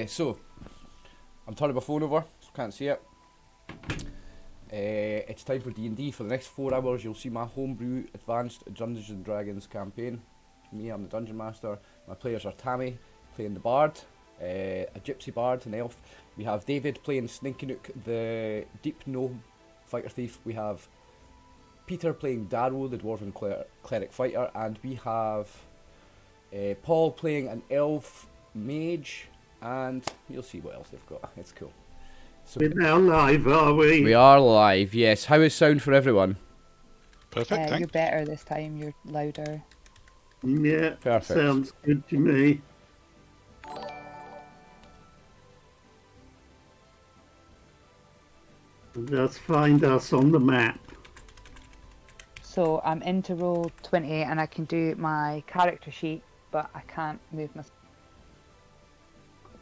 So, I'm turning my phone over, so can't see it. It's time for D&D. For the next 4 hours, you'll see my Homebrew Advanced Dungeons and Dragons campaign. Me, I'm the Dungeon Master. My players are Tammy, playing the Bard, a Gypsy Bard, an Elf. We have David playing Sninkinook, the Deep Gnome Fighter Thief. We have Peter playing Darrow, the Dwarven Cleric Fighter. And we have Paul playing an Elf Mage. And you'll see what else they've got. It's cool. So, we're now live, are we? We are live, yes. How is sound for everyone? Perfect, thanks. You're better this time, you're louder. Yeah, Perfect. Sounds good to me. Just find us on the map. So I'm into roll 20 and I can do my character sheet, but I can't move my...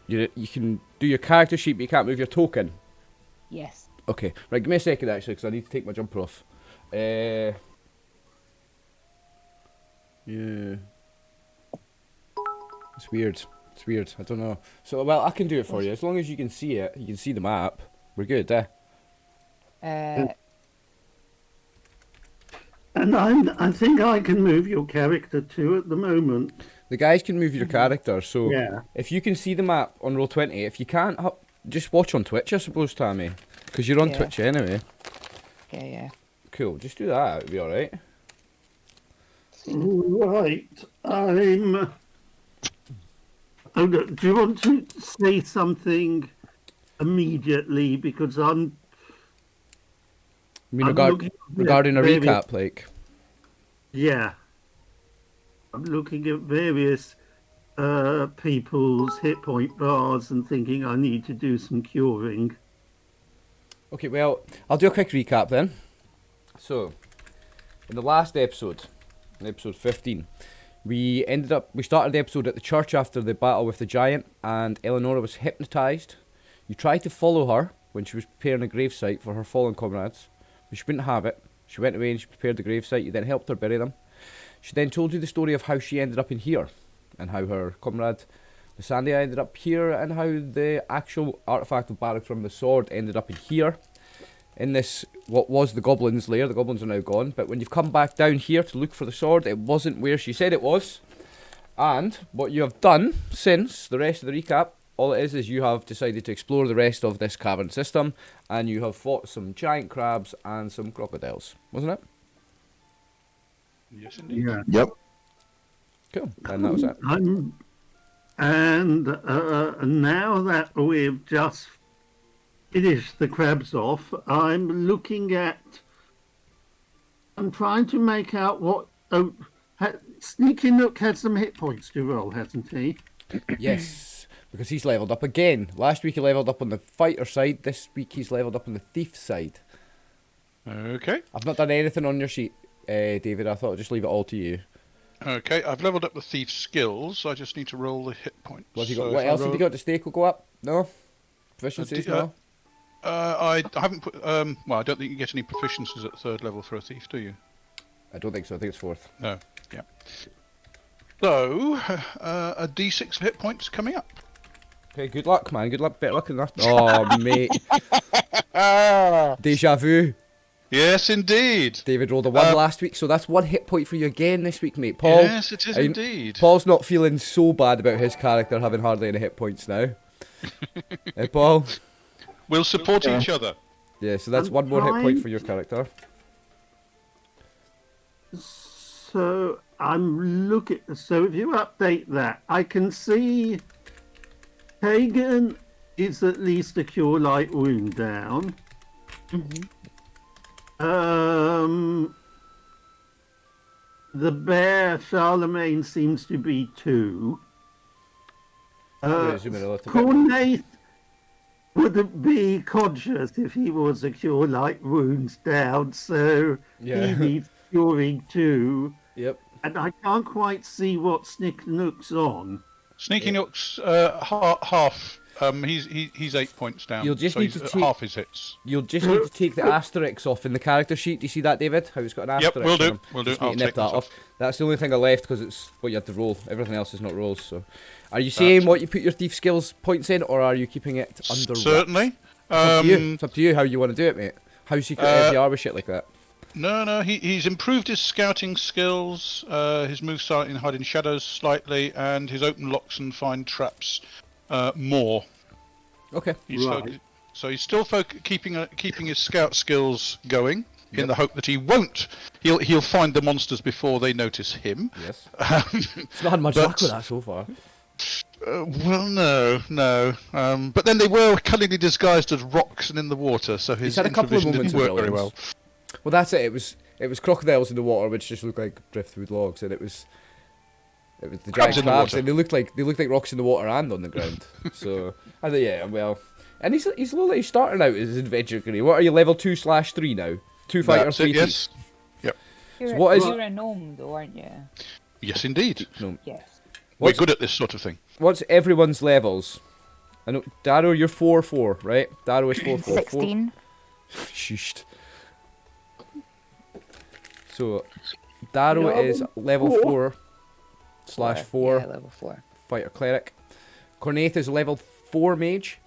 You can do your character sheet, but you can't move your token. Yes. Okay, right, give me a second actually, because I need to take my jumper off. Yeah. It's weird. It's weird. I don't know. So, well, I can do it for you. As long as you can see it, you can see the map. We're good, eh? And I think I can move your character too at the moment. The guys can move your character, so Yeah. if you can see the map on roll 20, if you can't, just watch on Twitch, I suppose, Tammy. Because you're on Yeah. Twitch anyway. Yeah. Cool, just do that, it'll be alright. Right. Oh, no, do you want to say something immediately? Because I mean, I'm looking regarding a at various- recap, like... Yeah. I'm looking at various people's hit point bars and thinking I need to do some curing. Okay, well, I'll do a quick recap then. So, in the last episode, in episode 15, we started the episode at the church after the battle with the giant, and Eleonora was hypnotised. You tried to follow her when she was preparing a gravesite for her fallen comrades, but she wouldn't have it. She went away and she prepared the gravesite. You then helped her bury them. She then told you the story of how she ended up in here, and how her comrade Lysandia ended up here, and how the actual artifact of Barrack the sword ended up in here. In this, what was the goblins' lair. The goblins are now gone, but when you've come back down here to look for the sword, it wasn't where she said it was. And what you have done since the rest of the recap, all it is you have decided to explore the rest of this cavern system, and you have fought some giant crabs and some crocodiles, wasn't it? Yes, indeed. Yeah. Yep. Cool, and that was it. And now that we've just finished the crabs off, I'm trying to make out what... Oh, Sneaky Nook had some hit points to roll, hasn't he? Yes, because he's leveled up again. Last week he leveled up on the fighter side, this week he's leveled up on the thief side. Okay. I've not done anything on your sheet, David. I thought I'd just leave it all to you. Okay, I've leveled up the thief's skills. I just need to roll the hit points. What have you got? So What if I else have roll- you got? The stake will go up? No? Proficiencies? No? I haven't put. Well, I don't think you get any proficiencies at 3rd level for a thief, do you? I don't think so. I think it's 4th. No. Yeah. So, a D6 of hit points coming up. Okay, good luck, man. Good luck. Better luck than that. Oh, mate. Deja vu. Yes, indeed. David rolled a 1 last week, so that's 1 hit point for you again this week, mate. Paul. Yes, it is indeed. Paul's not feeling so bad about his character having hardly any hit points now. Hey, Paul. We'll support each other. Yeah, so that's 1 more hit point for your character. So I'm looking... So if you update that, I can see Pagan is at least a cure light wound down. The bear Charlemagne seems to be 2. Zoom in a little bit. Cornaith wouldn't be conscious if he was a cure light wounds down, so Yeah. he needs curing too. Yep. And I can't quite see what Snick Nook's on. Sneaky Nook's half He's 8 points down. You'll just so need he's to at take- half his hits. You'll just need to take the asterisk off in the character sheet. Do you see that, David? How it's got an Yep, asterisk? will do, on him? will do. Just need I'll to nip take that that off. That's the only thing I left because it's what you had to roll. Everything else is not rolls. So, are you That's saying what you put your thief skills points in, or are you keeping it under wraps? Certainly. It's up to you. It's up to you how you want to do it, mate. How secretive you are with shit like that. No, he's improved his scouting skills, his move sight in hiding shadows slightly, and his open locks and find traps more. Okay. Right. So he's still keeping his scout skills going in the hope that he'll find the monsters before they notice him. Yes. It's not had much luck with that so far. Well, no. But then they were cunningly disguised as rocks and in the water, so his He's had a couple of intravision moments didn't of work very well. brilliance. Well, that's it. It was crocodiles in the water, which just looked like driftwood logs, and it was the Crabs giant in the crabs, water. and they looked like rocks in the water and on the ground. So I thought, yeah, well, and he's slowly starting out as his adventure career. What are you, level 2/3 now? 2 fighter, That's 3 it, thief. yes. Yep. You're, what is- you're a gnome, though, aren't you? Yes, indeed. No. Yes. We're What's- good at this sort of thing. What's everyone's levels? I know, Darrow, you're 4/4, right? Darrow is 4/4. 16. Shushed. So, Darrow Yeah, is level 4/4 Yeah, level 4. fighter cleric. Corneth is level 4 mage.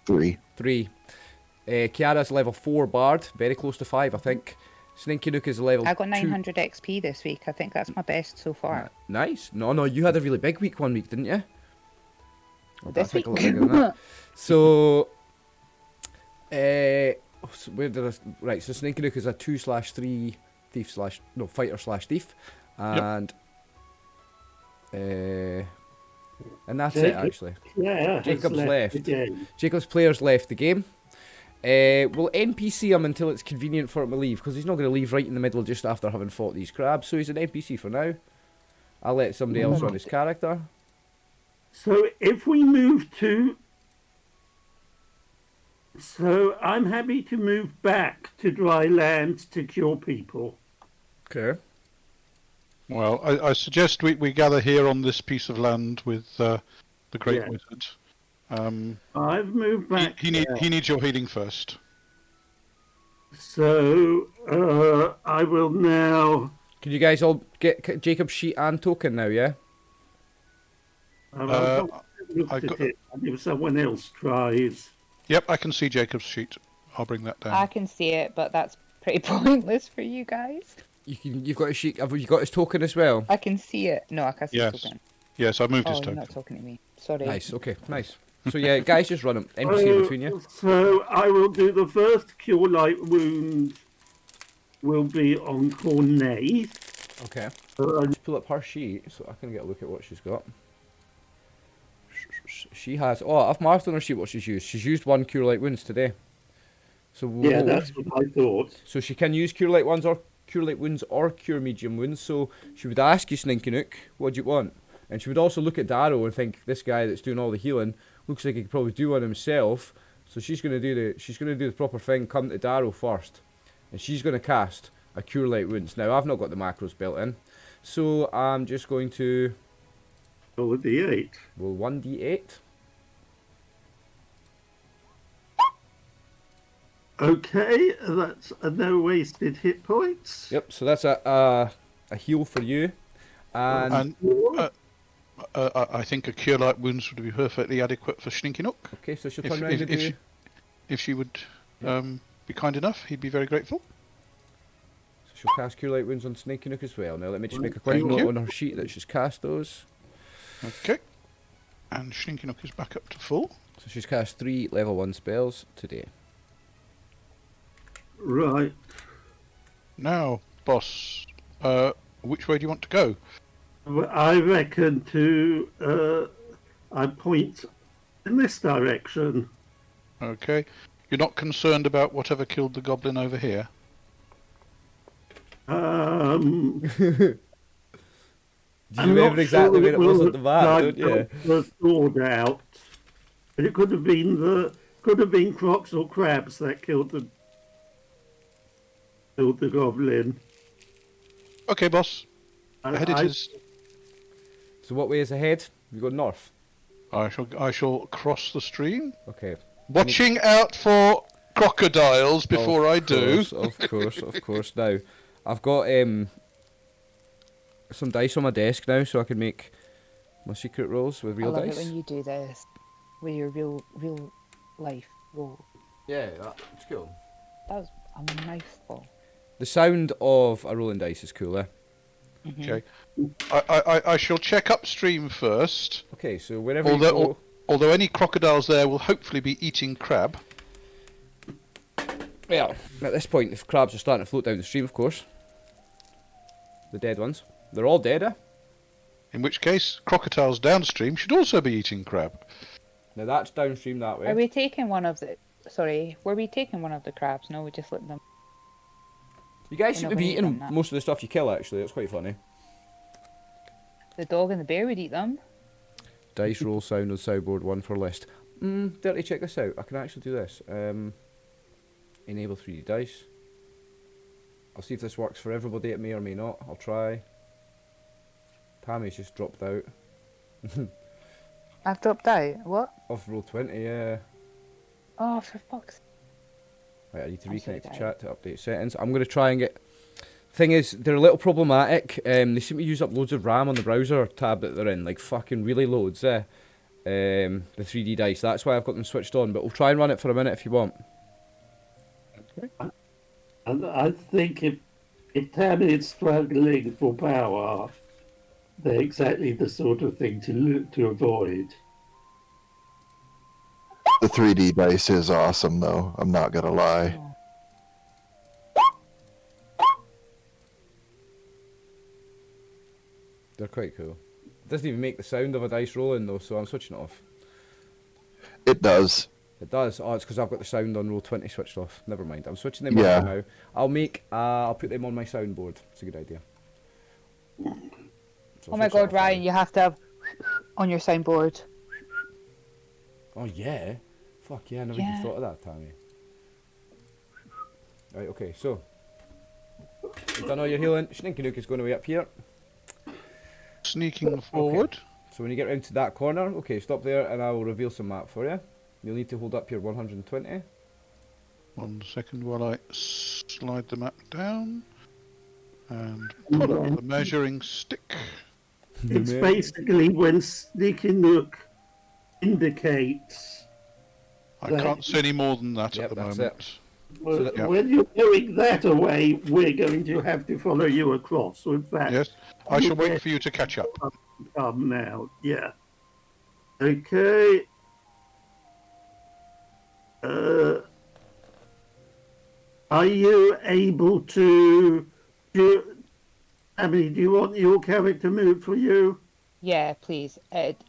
3. 3. Kiara's level 4 bard, very close to 5, I think. Sninky Nook is level I got 2. 900 XP this week. I think that's my best so far. Nice. No, you had a really big week one week, didn't you? Oh, This that's like a week? lot bigger than that. So, so where did I? Right, so Sninky Nook is a 2/3 thief fighter/thief, and that's it Jacob? actually. Yeah, Jacob's left. Again. Jacob's players left the game. We'll NPC him until it's convenient for him to leave, because he's not going to leave right in the middle just after having fought these crabs, so he's an NPC for now. I'll let somebody else run his character. So if we move to... So I'm happy to move back to dry land to cure people. Okay. Well, I suggest we gather here on this piece of land with the Great Yeah. Wizard. I've moved back. He needs your healing first. So I will now... Can you guys all get Jacob's sheet and token now, yeah? I've I looked got- at it. If someone else tries... Yep, I can see Jacob's sheet. I'll bring that down. I can see it, but that's pretty pointless for you guys. You've got his sheet. Have you got his token as well? I can see it. No, I can't see Yes. it token. Yes, I moved Oh, his you're token. not talking to me. Sorry. Nice. Okay. Nice. So yeah, guys, just run him. NPC between you. So I will do the first cure light wound will be on Cornet. Okay. Uh, Let's pull up her sheet so I can get a look at what she's got. She has. Oh, I've marked on her sheet what she's used. She's used 1 cure light wounds today. So yeah, that's what I thought. So she can use cure light wounds or cure medium wounds. So she would ask you, Sninky Nook, what do you want? And she would also look at Darrow and think, this guy that's doing all the healing looks like he could probably do one himself. So she's gonna do the proper thing. Come to Darrow first, and she's gonna cast a cure light wounds. Now I've not got the macros built in, so I'm just going to Roll a d8. roll 1d8. Okay, that's no wasted hit points. Yep. So that's a heal for you, and And I think a cure light wounds would be perfectly adequate for Sninky Nook. okay, so she'll If, turn around and do. if she would be kind enough, he'd be very grateful. So she'll cast Cure Light Wounds on Snakey Nook as well. Now let me just make a quick Thank note you. on her sheet that she's cast those. Okay. And Sninky Nook is back up to full. So she's cast 3 level 1 spells today. Right. Now, boss, which way do you want to go? Well, I reckon to I point in this direction. Okay. You're not concerned about whatever killed the goblin over here? Do you remember exactly where it was on the map, don't you? The sword out, but it could have been crocs or crabs that killed the goblin. Okay, boss. I- Ahead it I- is. So what way is ahead? We go north. I shall cross the stream, Okay. watching out for crocodiles before I do. Of course. Now, I've got some dice on my desk now, so I can make my secret rolls with I real love dice. it when you do this with your real life roll. Yeah, that's cool. That was a mouthful. The sound of a rolling dice is cool, eh? Okay. I shall check upstream first. Okay, so wherever you go... Although any crocodiles there will hopefully be eating crab. Yeah, at this point, the crabs are starting to float down the stream, of course. The dead ones. They're all dead, eh? In which case, crocodiles downstream should also be eating crab. Now that's downstream that way. Are we taking one of the... Sorry, were we taking one of the crabs? No, we just let them... You guys We're seem not to be gonna eat eating them, that. most of the stuff you kill, actually. It's quite funny. The dog and the bear would eat them. Dice roll sound on soundboard 1 for list. Dirty, check this out. I can actually do this. Enable 3D dice. I'll see if this works for everybody. It may or may not. I'll try. Tammy's just dropped out. I've dropped out. What? Off roll 20, yeah. Oh, for fuck's sake. Right, I need to I'm so reconnect to tired. chat to update settings. I'm going to try and get... Thing is, they're a little problematic. They seem to use up loads of RAM on the browser tab that they're in. Like, fucking really loads, The 3D dice. That's why I've got them switched on. But we'll try and run it for a minute if you want. And I think if Tammy is struggling for power, they're exactly the sort of thing to avoid. The 3D dice is awesome, though. I'm not gonna lie. Oh. They're quite cool. It doesn't even make the sound of a dice rolling though, so I'm switching it off. It does. It does. Oh, it's because I've got the sound on roll 20 switched off. Never mind. I'm switching them Yeah. off now. I'll put them on my soundboard. It's a good idea. So Oh my I'll switch it god, off Ryan, now. you have to have on your soundboard. Oh yeah. Fuck yeah, I never even Yeah. thought of that, Tammy. Right, okay, so. You've done all your healing. Sninky is going away up here. Sneaking forward. So when you get round to that corner, okay, stop there and I will reveal some map for you. You'll need to hold up your 120. 1 second while I slide the map down and pull up the measuring stick. It's basically when Sneaky Nook indicates I Right. can't see any more than that Yep, at the that's moment. well, Yeah. when you're going that away, we're going to have to follow you across. So in fact, Yes, I shall wait for you to catch up. come now. Yeah. Okay. Are you able to do you want your character moved for you? Yeah, please.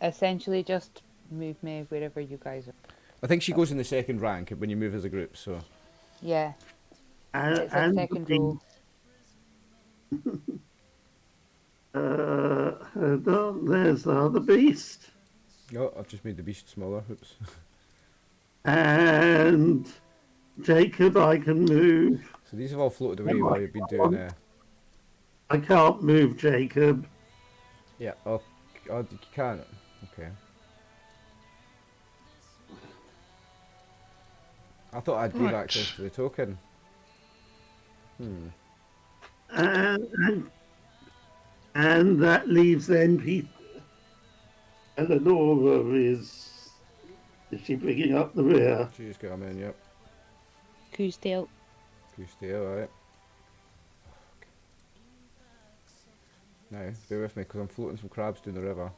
Essentially, just move me wherever you guys are. I think she goes in the second rank when you move as a group, so. Yeah, And, it's a second roll. Hold on, there's the other beast. Oh, I've just made the beast smaller. Oops. And Jacob, I can move. So these have all floated away while you've been doing I can't move Jacob. Yeah, oh, you can. Okay. I thought I'd give Right. access to the token. And that leaves then Peter. Eleonora is she picking up the rear? She's coming, yep. Who's dealt? You stay alright. Now, bear with me because I'm floating some crabs down the river.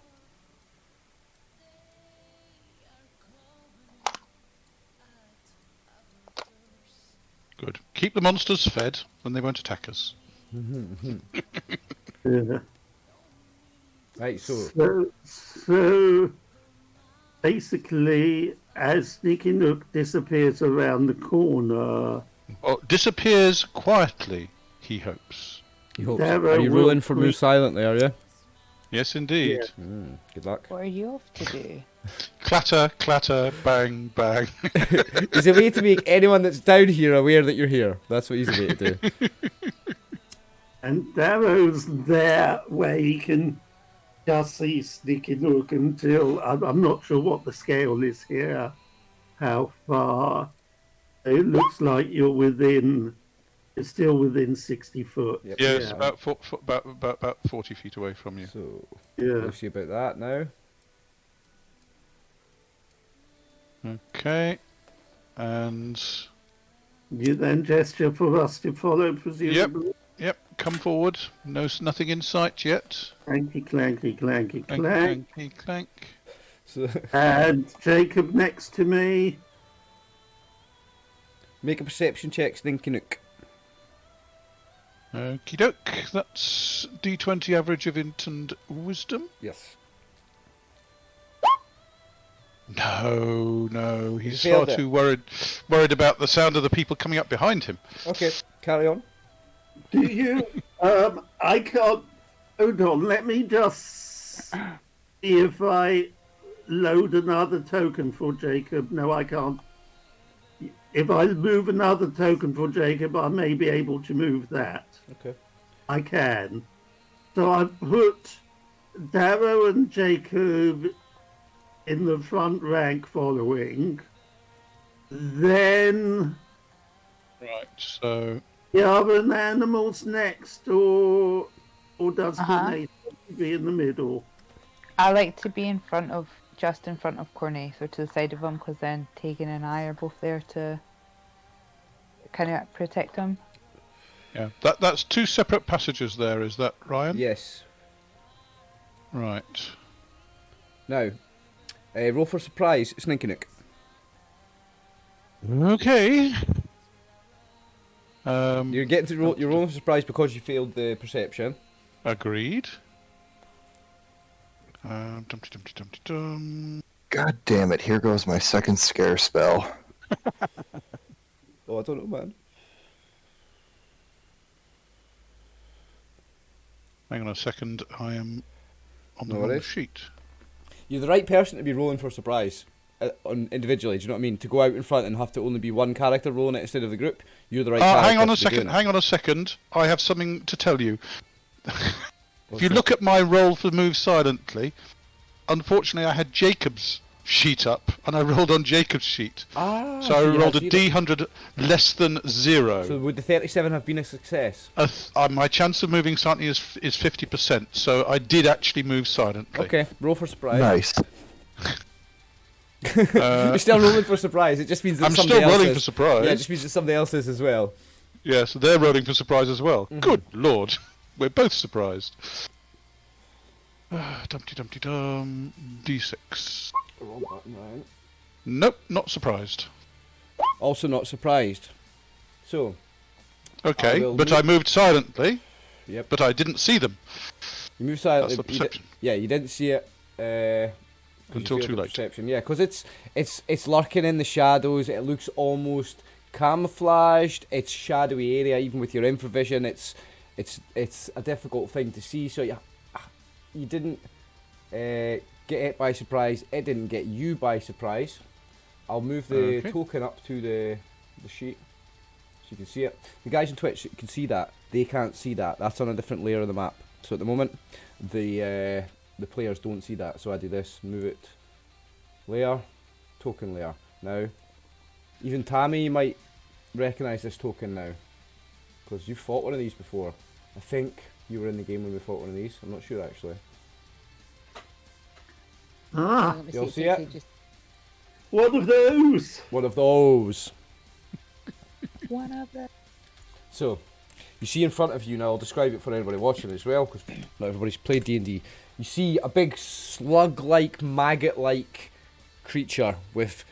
Good. Keep the monsters fed, then they won't attack us. Yeah. Right, so So basically, as Sneaky Nook disappears around the corner, Oh, disappears quietly, he hopes. you hope Darrow are you will rolling for move creep- silently, are you? Yes, indeed. Good luck. What are you off to do? Clatter, clatter, bang, bang. He's a way to make anyone that's down here aware that you're here. That's what he's a way to do. and Darrow's there where he can just see sneaky look until I'm not sure what the scale is here. How far? It looks like you're still within 60 foot. Yep. Yeah, it's about 40 feet away from you. So, Yeah. we'll see about that now. Okay, and You then gesture for us to follow, presumably. yep, come forward. Nothing in sight yet. Clanky, clanky, clanky, Clank, clank. clanky, clank. So, And Jacob next to me. make a perception check, Stinky Nook. Okie doke. That's D20 average of int and wisdom. Yes. No, he's failed far it. too worried about the sound of the people coming up behind him. Okay, carry on. Do you? I can't. Hold on. Let me just see if I load another token for Jacob. No, I can't. If I move another token for Jacob, I may be able to move that. Okay. I can. So I've put Darrow and Jacob in the front rank following. Then Right. So the other animals next, or does Uh-huh. Renee be in the middle? I like to be just in front of Cornet, so to the side of him, because then Tegan and I are both there to kind of protect him. yeah, that's two separate passages there. Is that Ryan? Yes. Right. Now, roll for surprise, Stinky Nook. Okay. You're getting to roll. You're rolling for surprise because you failed the perception. Agreed. Dumpty dumpty dumpty dum. God damn it! Here goes my second scare spell. Oh, I don't know, man. Hang on a second. I am on the No wrong worries. sheet. You're the right person to be rolling for surprise, individually. Do you know what I mean? To go out in front and have to only be one character rolling it instead of the group. You're the right. character Hang on to a be second. doing it. Hang on a second. I have something to tell you. If What's you that? look at my roll to move silently, unfortunately I had Jacob's sheet up, and I rolled on Jacob's sheet. Ah, So I you rolled a have zero. D100 less than 0. So would the 37 have been a success? My chance of moving silently is 50%, so I did actually move silently. Okay, roll for surprise. Nice. You're still rolling for surprise. It just means that I'm somebody still else rolling is. for surprise. Yeah, it just means that somebody else is as well. Yeah, so they're rolling for surprise as well. Mm-hmm. Good lord, we're both surprised. Dumpty dumpty dum. D6. Wrong button, right. Nope, not surprised. Also not surprised. So, Okay, will but move- I moved silently, yep. but I didn't see them You move silently. That's the you di- perception. yeah, you didn't see it. 'Cause you Until failed too the late. Perception. Yeah, because it's lurking in the shadows. It looks almost camouflaged. It's shadowy area, even with your infravision. It's a difficult thing to see. So you didn't get it by surprise. It didn't get you by surprise. I'll move the Okay. token up to the sheet so you can see it. The guys on Twitch can see that. They can't see that. That's on a different layer of the map. So at the moment, the players don't see that. So I do this, move it, layer, token layer. Now, even Tammy might recognise this token now, because you've fought one of these before. I think you were in the game when we fought one of these. I'm not sure actually. Ah, Let me you'll if see you it. could just- one of those. One of those. One of them. So, you see in front of you now, I'll describe it for anybody watching as well, because not everybody's played D&D. You see a big slug-like, maggot-like creature with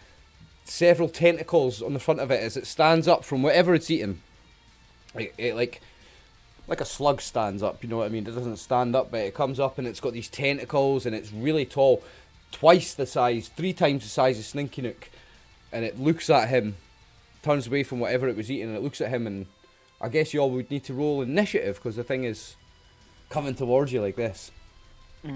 several tentacles on the front of it as it stands up from whatever it's eating. It like a slug stands up, you know what I mean? It doesn't stand up, but it comes up and it's got these tentacles and it's really tall. Twice the size, 3 times the size of Stinky Nook. And it looks at him, turns away from whatever it was eating, and it looks at him, and I guess you all would need to roll initiative because the thing is coming towards you like this. Now,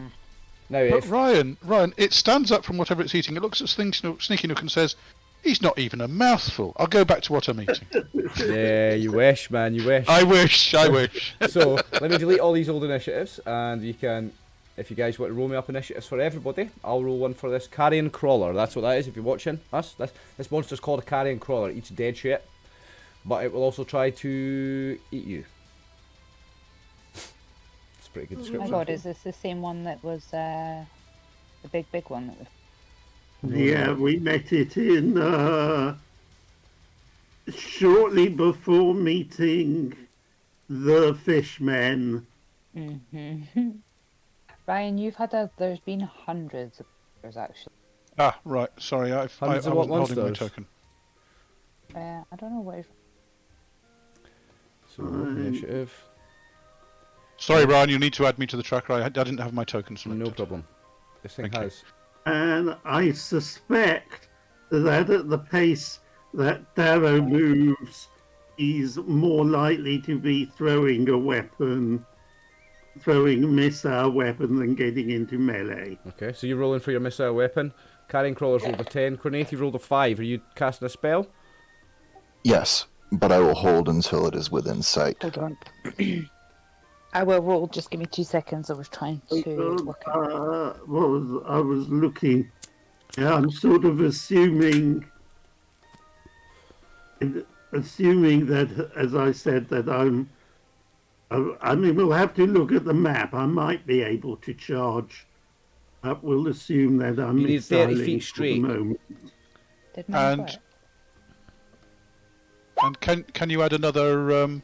But if Ryan, it stands up from whatever it's eating. It looks at Sneaky Nook and says, "He's not even a mouthful. I'll go back to what I'm eating." yeah, you wish, man, you wish. I wish. So let me delete all these old initiatives, and you can if you guys want to roll me up initiatives for everybody, I'll roll one for this carrion crawler. That's what that is if you're watching us. This monster's called a carrion crawler. It eats dead shit. But it will also try to eat you. It's a pretty good Oh description. my god, is this the same one that was the big one that was... Yeah, we met it in shortly before meeting the fishmen. Mm-hmm. Ryan, there's been hundreds of monsters actually. Ah, right. Sorry, I Hundreds of wasn't what holding my monsters? token. I don't know what. So initiative. Sorry, Ryan, you need to add me to the tracker. I didn't have my token selected. No problem. This thing Thank you. has. And I suspect that at the pace that Darrow moves, he's more likely to be throwing a missile weapon than getting into melee. Okay, so you're rolling for your missile weapon. Carrion crawler's rolled a 10. Cornate, you rolled a 5. Are you casting a spell? Yes, but I will hold until it is within sight. Hold on. I will roll. Just give me 2 seconds. I was trying to work out. I was looking. Yeah, I'm sort of assuming that, as I said, that I mean, we'll have to look at the map. I might be able to charge. We'll assume that I'm You need 30 missiling feet for straight. the moment. Did mine And work? and can you add another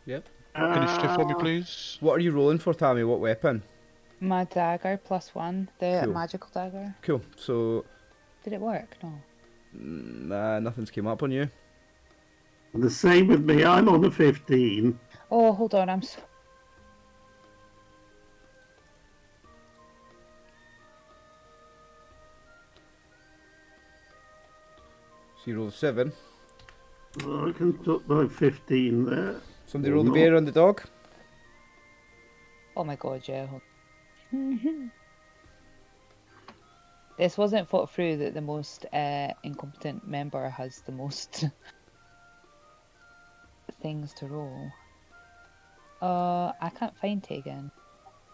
Yep. initiative for me, please? What are you rolling for, Tammy? What weapon? My dagger +1, the Cool. magical dagger. Cool. So, Did it work? No. nah, nothing's came up on you. The same with me. I'm on a 15. Oh, hold on. I'm so... So you rolled a 7. I can put my 15 there. Somebody roll the bear on the dog. Oh my god, yeah. This wasn't thought through that the most incompetent member has the most things to roll. I can't find Tegan.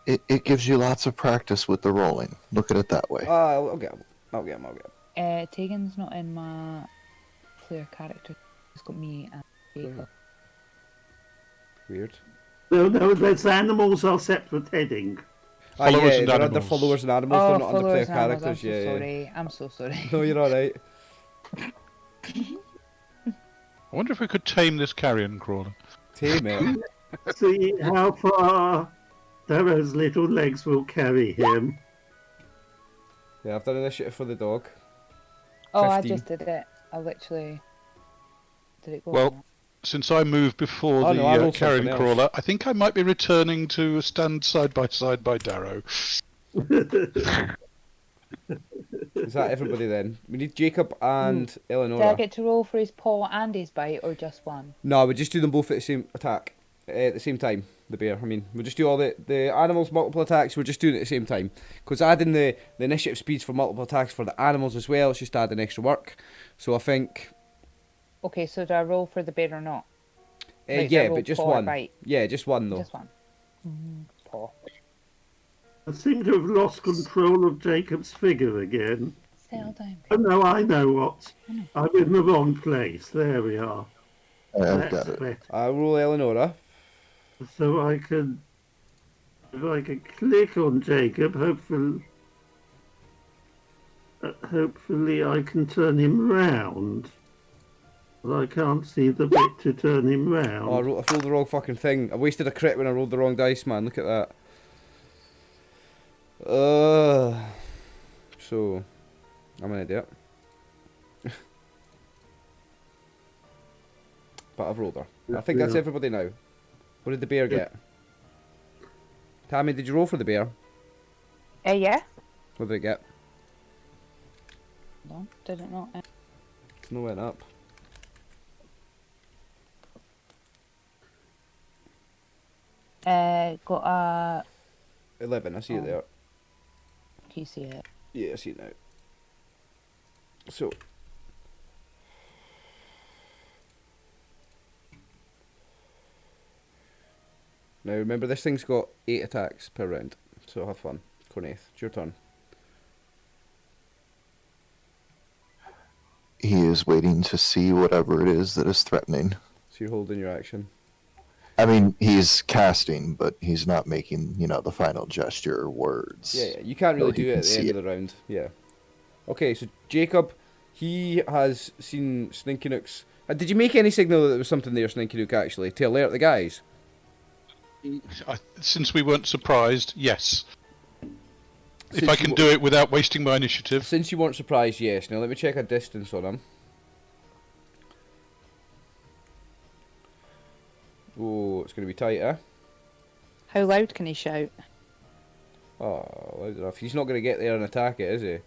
It gives you lots of practice with the rolling. Look at it that way. I'll get him. I'll get him. Tegan's not in my player character. It's got me and Jacob. Weird. No, that's animals are separate heading. Followers and they're under animals. followers and animals. They're not under player followers and animals, characters. I'm so Yeah. sorry. I'm so sorry. No, you're alright. I wonder if we could tame this carrion crawler. Tame it. See how far Darrow's little legs will carry him. Yeah, I've done initiative for the dog. Oh, 15. I just did it. I literally... Did it go Well, on? Since I moved before Oh, no, I the rolled carrion something else. crawler, I think I might be returning to stand side by Darrow. Is that everybody then? We need Jacob and Did I Eleonora. get to roll for his paw and his bite, or just one? No, we just do them both at the same attack. At the same time, the bear. I mean, we'll just do all the animals' multiple attacks, we're just doing it at the same time. Because adding the initiative speeds for multiple attacks for the animals as well, it's just adding extra work. So I think... Okay, so do I roll for the bear or not? Like, yeah, I roll but just paw or one. bite? Yeah, just one though. Just one. Paw. I seem to have lost control of Jacob's figure again. Settle down. Oh no, I know what. I'm in the wrong place. There we are. I've got it. better. I'll roll Eleonora. So if I could click on Jacob, hopefully I can turn him round. But I can't see the bit to turn him round. Oh, I rolled the wrong fucking thing. I wasted a crit when I rolled the wrong dice, man. Look at that. So, I'm an idiot. But I've rolled her. I think that's Yeah. everybody now. What did the bear get? Tammy, did you roll for the bear? Yeah? What did it get? No, did it not? It's no went up. Got a... 11, I see it there. Can you see it? Yeah, I see it now. So. Now remember, this thing's got 8 attacks per round. So have fun. Cornaith, it's your turn. He is waiting to see whatever it is that is threatening. So you're holding your action. I mean, he's casting, but he's not making, the final gesture or words. Yeah, you can't really So he do it can at the see end it. of the round. Yeah. Okay, so Jacob, he has seen Sninky Nooks. Did you make any signal that there was something there, Sninky Nook, actually, to alert the guys? Since we weren't surprised, yes. If Since I you can wa- do it without wasting my initiative. Since you weren't surprised, yes. Now let me check a distance on him. Oh, it's going to be tight, eh? How loud can he shout? Oh, loud enough. He's not going to get there and attack it, is he?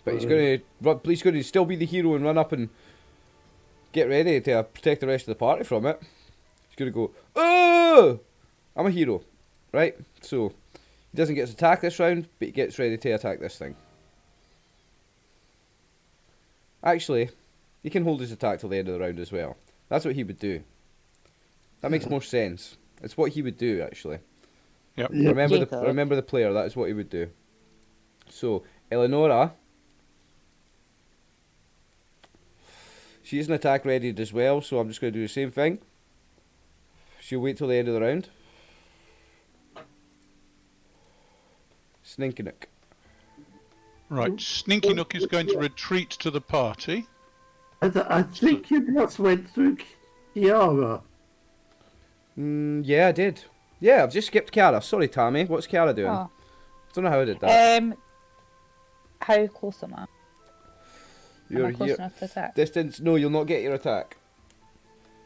But he's going to still be the hero and run up and get ready to protect the rest of the party from it. He's going to go, oh! I'm a hero, right? So, he doesn't get to attack this round, but he gets ready to attack this thing. Actually, he can hold his attack till the end of the round as well. That's what he would do. That makes more sense. It's what he would do, actually. Yep. Yeah. Remember the player, that is what he would do. So, Eleonora, she is an attack readied as well, so I'm just going to do the same thing. She'll wait till the end of the round. Sninkinook. Right, Sninky Nook is going to retreat to the party. I think you just went through Kiara. Yeah, I did. Yeah, I've just skipped Kiara. Sorry, Tammy. What's Kiara doing? Oh. Don't know how I did that. How close am I? Am You're I close here. enough to attack? Distance? No, you'll not get your attack.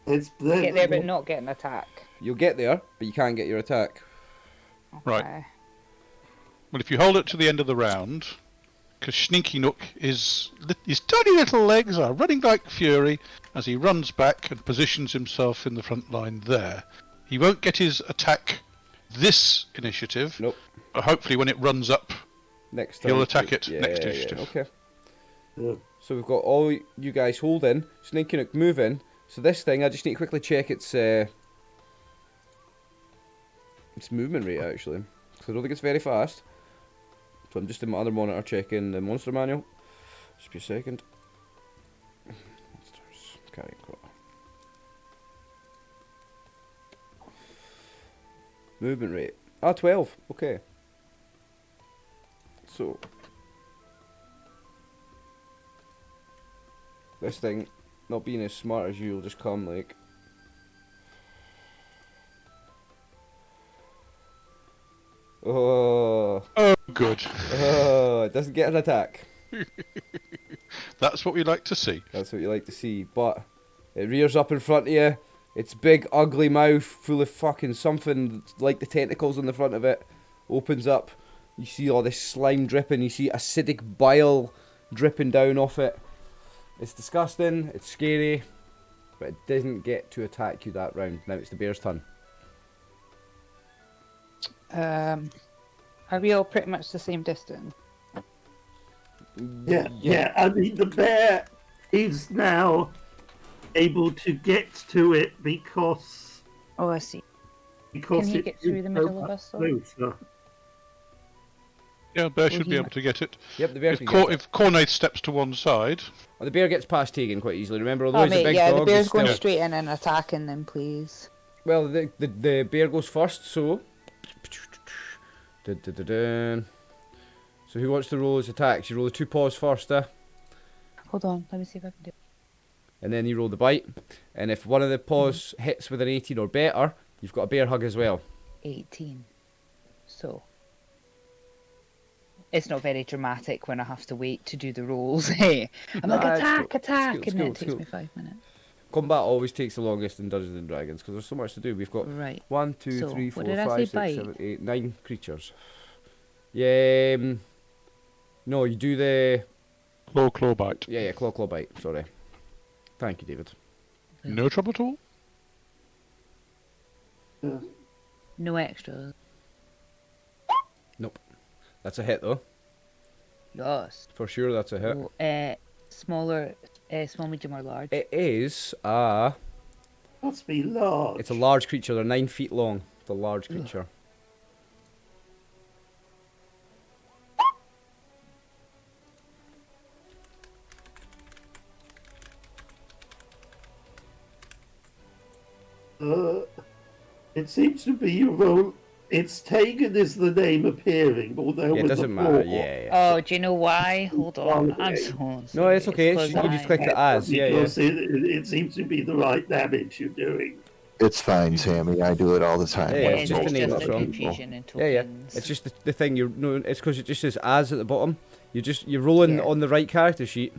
It's Get there but not get an attack. You'll get there, but you can't get your attack. Right. Okay. Well, if you hold it to the end of the round, because Sninky Nook his tiny little legs are running like fury as he runs back and positions himself in the front line there. He won't get his attack this initiative. Nope. But hopefully when it runs up, Next he'll time. attack it next Yeah, initiative. okay. Yeah. So we've got all you guys holding, Sninkinook moving. So this thing, I just need to quickly check its movement rate actually, because I don't think it's very fast. So I'm just in my other monitor checking the monster manual. Just be a second. Monsters, carrion claw. Movement rate. 12. Okay. So this thing, not being as smart as you, will just come like. Oh, Oh, good. it doesn't get an attack. That's what we like to see. That's what you like to see. But it rears up in front of you. Its big, ugly mouth, full of fucking something like the tentacles on the front of it, opens up. You see all this slime dripping. You see acidic bile dripping down off it. It's disgusting. It's scary. But it doesn't get to attack you that round. Now it's the bear's turn. Are we all pretty much the same distance? Yeah. I mean, the bear is now able to get to it because Oh, I see. because Can he it get through is the middle so of us, though? closer. Yeah, bear should he be might- able to get it. Yep, the bear If, can get it. if Cornaith steps to one side, Oh, the bear gets past Tegan quite easily. Remember, although Oh, he's a mate, big yeah, dog, the bear's he's going still... straight in and attacking them, please. Well, the bear goes first, so... Dun. So who wants to roll his attacks? You roll the 2 paws first, Hold on, let me see if I can do it. and then you roll the bite. And if one of the paws hits with an 18 or better, you've got a bear hug as well. 18. So. It's not very dramatic when I have to wait to do the rolls. Hey, I'm like, Nah, it's attack, cool. attack, It's and cool, then it it's takes cool. me 5 minutes. Combat always takes the longest in Dungeons and Dragons because there's so much to do. We've got Right. 1, 2, So, 3, what 4, did I 5, say, 6, bite? 7, 8, 9 creatures. Yeah. No, you do the claw bite. yeah claw bite. Sorry. Thank you, David. No trouble at all. No extras. Nope. That's a hit though. Yes. For sure, that's a hit. Oh, smaller, small, medium, or large. It is Must be large. It's a large creature. They're 9 feet long. It's a large creature. It seems to be your role. It's taken as the name appearing, although Yeah, it with doesn't the matter. four, Yeah. Oh, do you know why? Hold on. I'm so No, sorry. it's okay. It's 'cause You just click I- the as. Yeah. because it seems to be the right damage you're doing. It's fine, Sammy. I do it all the time. Yeah, when it's I'm just the rolling name for that's other wrong. people. confusion in Yeah. tokens. It's just the thing. It's because it just says as at the bottom. You're rolling Yeah. on the right character sheet.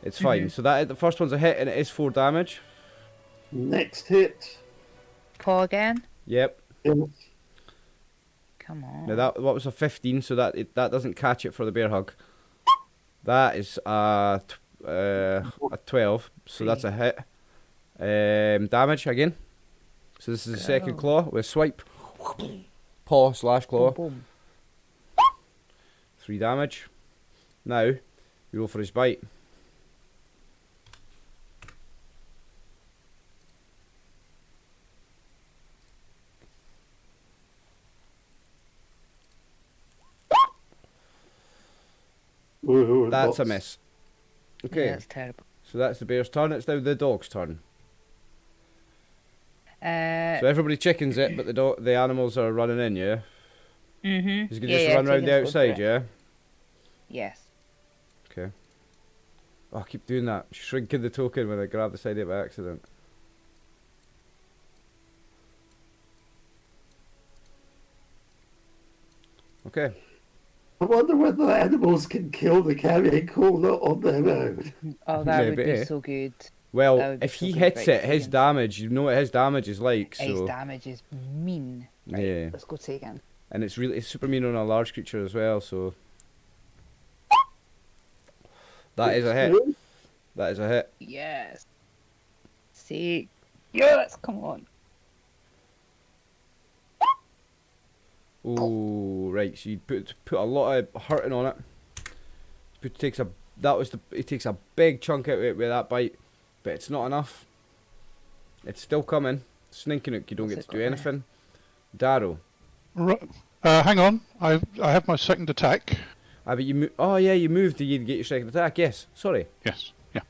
It's fine. So that the first one's a hit and it is 4 damage. Next hit. Paw again. Yep. Come on. Now that was a 15, so that doesn't catch it for the bear hug. That is a 12, so that's a hit. Damage again. So this is the second claw with swipe, paw / claw. Boom. 3 damage. Now you roll for his bite. That's a miss. Okay, Yeah, that's terrible. so that's the bear's turn. It's now the dog's turn. So everybody chickens it, but the animals are running in. Yeah. Mhm. He's gonna just run around the outside. Yeah. Yes. Okay. Oh, I keep doing that. Shrinking the token when I grab the side of it by accident. Okay. I wonder whether animals can kill the carrion caller on their own. Oh, that would Maybe. be so good. That Well, would be if so he good hits for it, his experience. damage, you know what his damage is like. His So damage is mean. Right, yeah, let's go take him. and it's super mean on a large creature as well. So that is a hit. That is a hit. Yes. See. Yes, come on. Oh, right. So you put a lot of hurting on it. It takes a big chunk out of it with that bite, but it's not enough. It's still coming. Sneaking it, you don't What's get to it do got anything. Darrow. Right. Hang on. I have my second attack. But you oh yeah, you moved to get your second attack. Yes. Sorry. Yes. Yeah.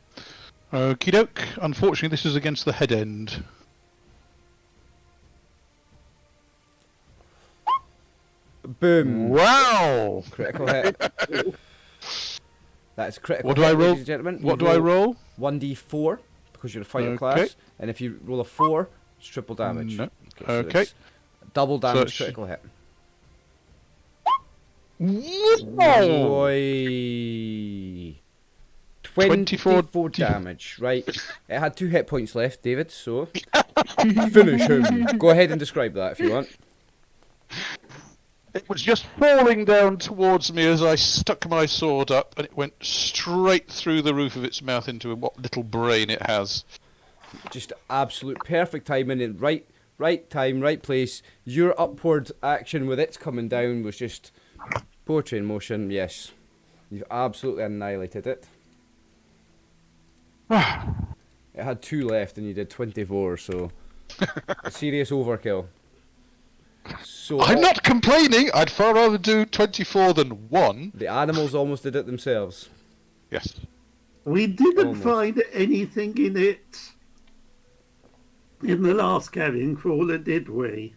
Okie doke. Unfortunately, this is against the head end. Boom. Wow. Critical hit. That's critical. What do I hit, roll? ladies and gentlemen. You What do I roll? 1d4 because you're a fighter Okay. class, and if you roll a 4, it's triple damage. No. So Okay. it's double damage it's- critical hit. Wow. Boy. 24 damage, right. It had 2 hit points left, David, so finish him. Go ahead and describe that if you want. It was just falling down towards me as I stuck my sword up, and it went straight through the roof of its mouth into what little brain it has. Just absolute perfect timing and right time, right place. Your upward action with its coming down was just poetry in motion, yes. You've absolutely annihilated it. It had 2 left and you did 24, so a serious overkill. So I'm not complaining. I'd far rather do 24 than 1. the animals almost did it themselves. Yes. We didn't Almost. find anything in it in the last carrion crawler, did we?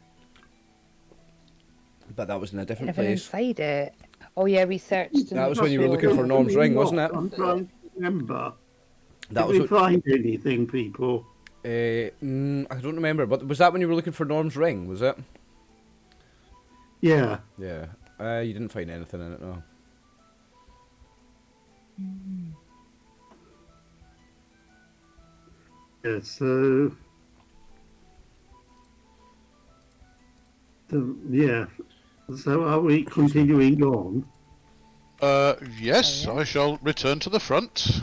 But that was in a different Anything place. inside it? Oh yeah, we searched. That was when you were looking for Norm's ring, wasn't it? I'm trying to remember. That Did was we find anything, people? I don't remember, but was that when you were looking for Norm's ring, was it? Yeah. Yeah. You didn't find anything in it, no. Yeah, so... yeah. So are we continuing on? Yes, I shall return to the front.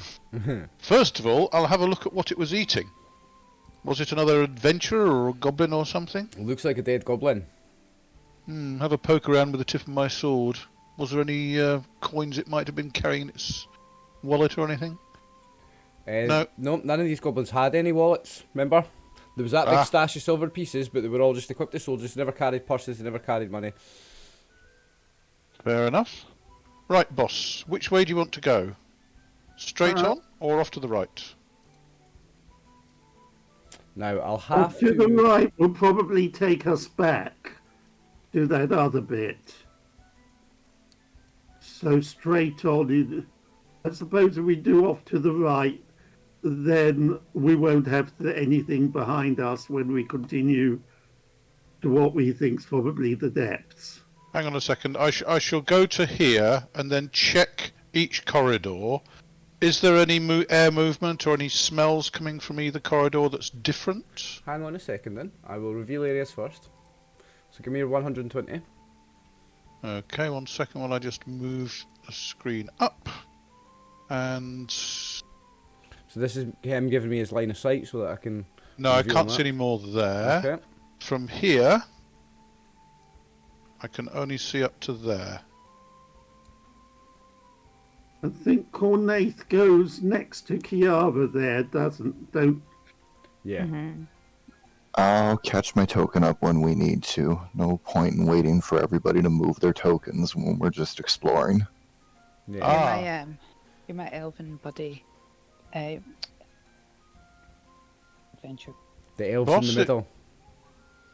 First of all, I'll have a look at what it was eating. Was it another adventurer or a goblin or something? Looks like a dead goblin. Have a poke around with the tip of my sword. Was there any coins it might have been carrying in its wallet or anything? No. No, none of these goblins had any wallets, remember? There was that big stash of silver pieces, but they were all just equipped as soldiers, never carried purses, they never carried money. Fair enough. Right, boss. Which way do you want to go? Straight on or off to the right? Now, I'll have To the to... right will probably take us back to that other bit. So straight on. I suppose if we do off to the right, then we won't have anything behind us when we continue to what we think's probably the depths. Hang on a second. I shall go to here and then check each corridor. Is there any air movement or any smells coming from either corridor that's different? Hang on a second then. I will reveal areas first. So give me your 120. Okay, 1 second while I just move the screen up. And... So this is him giving me his line of sight so that I can... No, I reveal can't that. see any more there. Okay. From here, I can only see up to there. I think Cornaith goes next to Kiara there, don't... Yeah. I'll catch my token up when we need to. No point in waiting for everybody to move their tokens when we're just exploring. Yeah. You're my elven buddy. Adventure. The elves Boss, in the middle.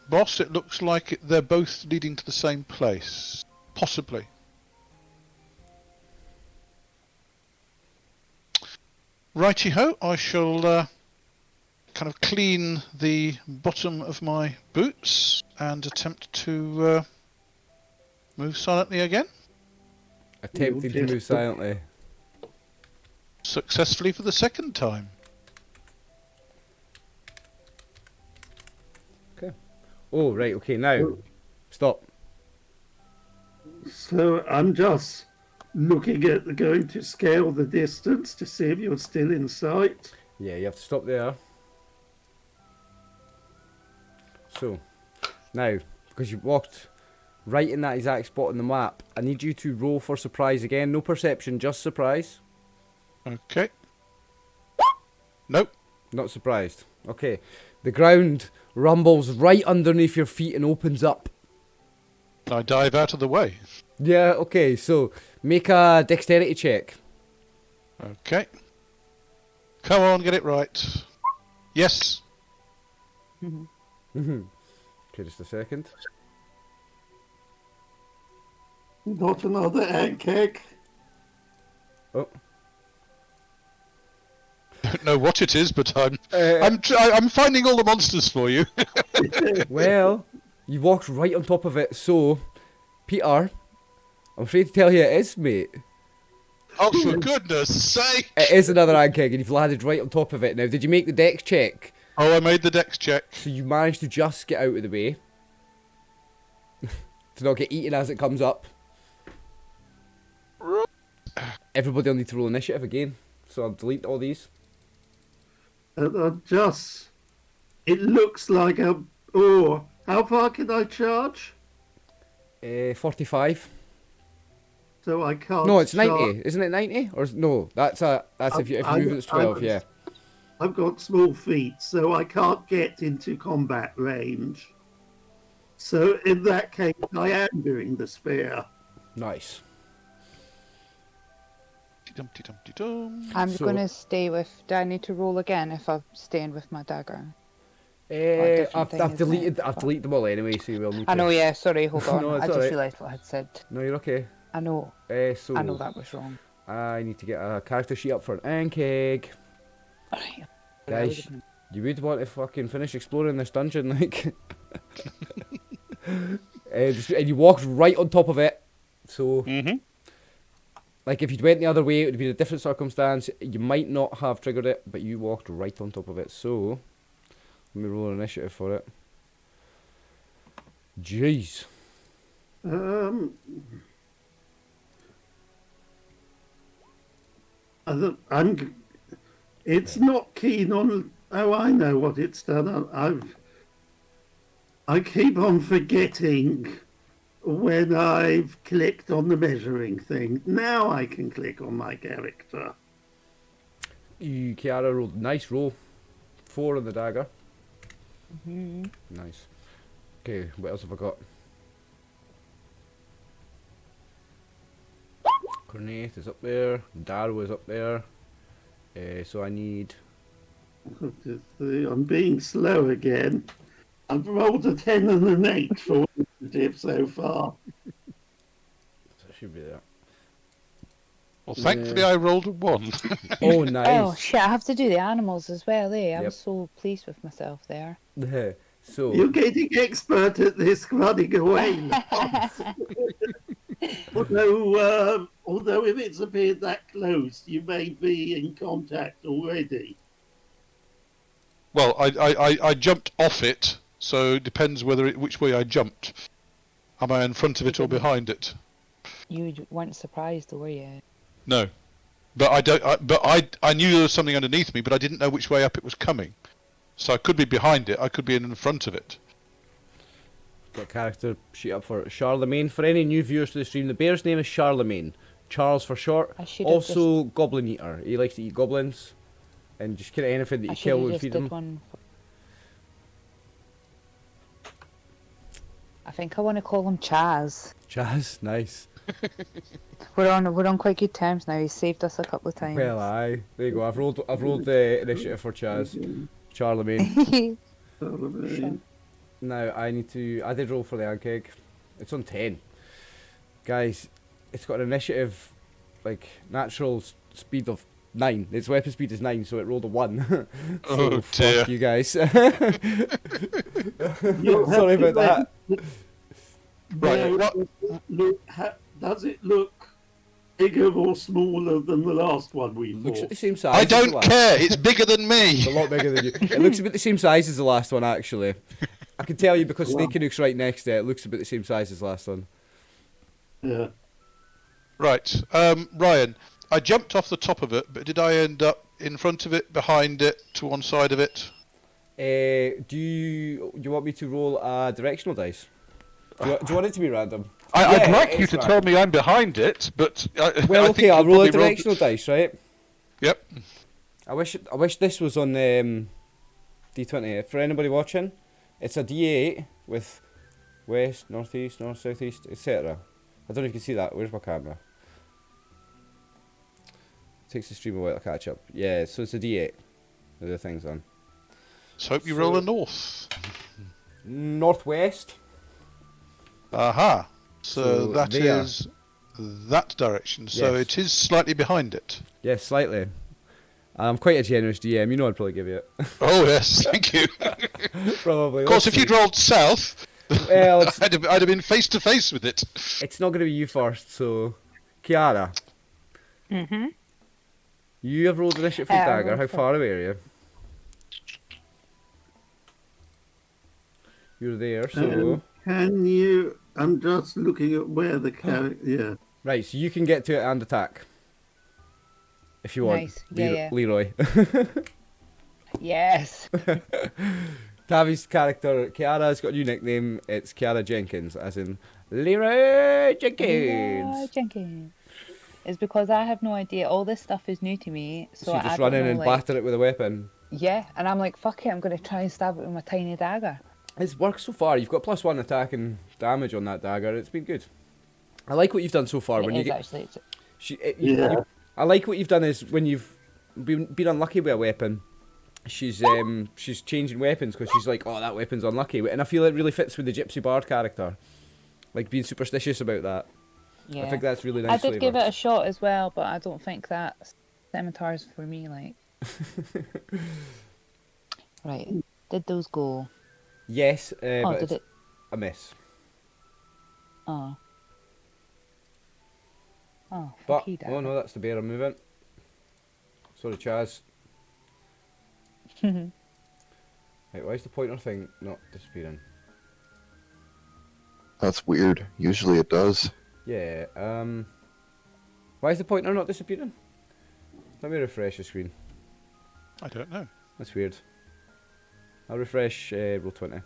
Boss, it looks like they're both leading to the same place. Possibly. Righty-ho, I shall kind of clean the bottom of my boots and attempt to move silently again. Attempting to move silently. Successfully for the second time. Oh, right, okay, now. Stop. So I'm just looking at going to scale the distance to see if you're still in sight. Yeah, you have to stop there. So, now, because you walked right in that exact spot on the map, I need you to roll for surprise again. No perception, just surprise. Okay. Nope. Not surprised. Okay. The ground rumbles right underneath your feet and opens up. I dive out of the way. Yeah, okay, so make a dexterity check. Okay. Come on, get it right. Yes. Okay, just a second. Not another egg cake. Oh. Don't know what it is, but I'm finding all the monsters for you. Well, you walked right on top of it, so, Peter, I'm afraid to tell you it is, mate. Oh, for goodness sake! It is another ant keg, and you've landed right on top of it. Now, did you make the dex check? Oh, I made the dex check. So you managed to just get out of the way. To not get eaten as it comes up. Everybody will need to roll initiative again. So I'll delete all these. It looks like a... Oh, how far can I charge? 45. So I can't... No, it's 90. Isn't it 90? Or no, that's if you move it, it's 12, yeah. I've got small feet, so I can't get into combat range. So in that case, I am doing the spear. Nice. I'm So- going to stay with... Do I need to roll again if I'm staying with my dagger? I've thing, isn't deleted it? I've deleted them all anyway, so you will need to. I know, yeah, sorry, hold on. No, it's I just alright. realised what I had said. No, you're okay. I know So that was wrong. I need to get a character sheet up for an ant keg. Alright. Guys, you would want to fucking finish exploring this dungeon, like. And you walked right on top of it, so. Like, if you went the other way, it would be a different circumstance. You might not have triggered it, but you walked right on top of it. So, let me roll an initiative for it. Jeez. It's not keen on... Oh, I know what it's done. I keep on forgetting when I've clicked on the measuring thing. Now I can click on my character. Kiara rolled nice roll. 4 on the dagger. Nice. Okay, what else have I got? Cornate is up there. Darrow is up there. So I need I'm being slow again. I've rolled a 10 and an 8 for initiative so far. So it should be there. Well, thankfully I rolled a 1. Oh, nice. Oh shit! I have to do the animals as well. I'm Yep. so pleased with myself there. So You're getting expert at this running away. although if it's appeared that close, you may be in contact already. Well, I jumped off it, so it depends which way I jumped. Am I in front of it or behind it? You weren't surprised, were you? No, but I knew there was something underneath me, but I didn't know which way up it was coming. So I could be behind it. I could be in front of it. got character sheet up for Charlemagne. For any new viewers to the stream, the bear's name is Charlemagne. Charles for short. I should have Also, goblin eater. He likes to eat goblins, and just kind of anything that I you should kill have and just feed did him. one. I think I want to call him Chaz. Chaz, nice. We're on quite good terms now. He's saved us a couple of times. Well, aye. There you go. I've rolled the initiative for Chaz. Charlemagne. Now I did roll for the ant egg. It's on 10. Guys, it's got an initiative, like, natural speed of 9. Its weapon speed is 9, so it rolled a 1. So, Oh, fuck dear. you guys. You'll have Sorry to about that. Right, Now, what- does it look bigger or smaller than the last one we Looks at fought? the same size. I as the don't last. care. It's bigger than me. It's a lot bigger than you. It looks about the same size as the last one, actually. I can tell you because Wow. Snake Canuck's right next to it. It looks about the same size as the last one. Yeah. Right, Ryan. I jumped off the top of it, but did I end up in front of it, behind it, to one side of it? Do you want me to roll a directional dice? Do you want it to be random? I'd Yeah, like you it's to right. tell me I'm behind it, but Well, I okay, think I'll you roll a probably rolled directional it. dice, right? Yep. I wish this was on D20. For anybody watching, it's a D8 with west, northeast, north, southeast, etc. I don't know if you can see that. Where's my camera? Takes the stream a while to catch up. Yeah, so it's a D8. There are things on. Let's hope you roll a north. Northwest. Aha. So that there. is that direction. So Yes. it is slightly behind it. Yes, slightly. I'm quite a generous DM. You know I'd probably give you it. Oh yes, thank you. Probably. Of course, if you'd rolled south, Well, it's, I'd have been face to face with it. it's not going to be you first, so... Kiara, Mm-hmm. you have rolled initiative for I dagger. rolled How for- far away are you? You're there, so... Can you? I'm just looking at where the character. Yeah. Right, so you can get to it and attack. If you want. Nice. Yeah, Leroy. Yes. Tavi's character, Kiara's got a new nickname. It's Kiara Jenkins, as in Leroy Jenkins. Yeah, Jenkins. It's because I have no idea. All this stuff is new to me. So So you I just don't run in know, and like, batter it with a weapon. Yeah, and I'm like, fuck it, I'm going to try and stab it with my tiny dagger. It's worked so far. You've got +1 attack and damage on that dagger. It's been good. I like what you've done so far. It When you is get, actually. Yeah. I like what you've done is when you've been unlucky with a weapon. She's changing weapons because she's like, oh, that weapon's unlucky, and I feel it really fits with the Gypsy Bard character, like being superstitious about that. Yeah. I think that's really I nice. did give it a shot as well, but I don't think that scimitar's for me. Like, right? Did those go? Yes, Oh, but did it's it? a miss. Oh. Oh, But fuck you, oh no, that's the bear I'm moving. Sorry, Chaz. Right, why is the pointer thing not disappearing? That's weird. Usually it does. Yeah. Why is the pointer not disappearing? Let me refresh the screen. I don't know. That's weird. I'll refresh Roll20.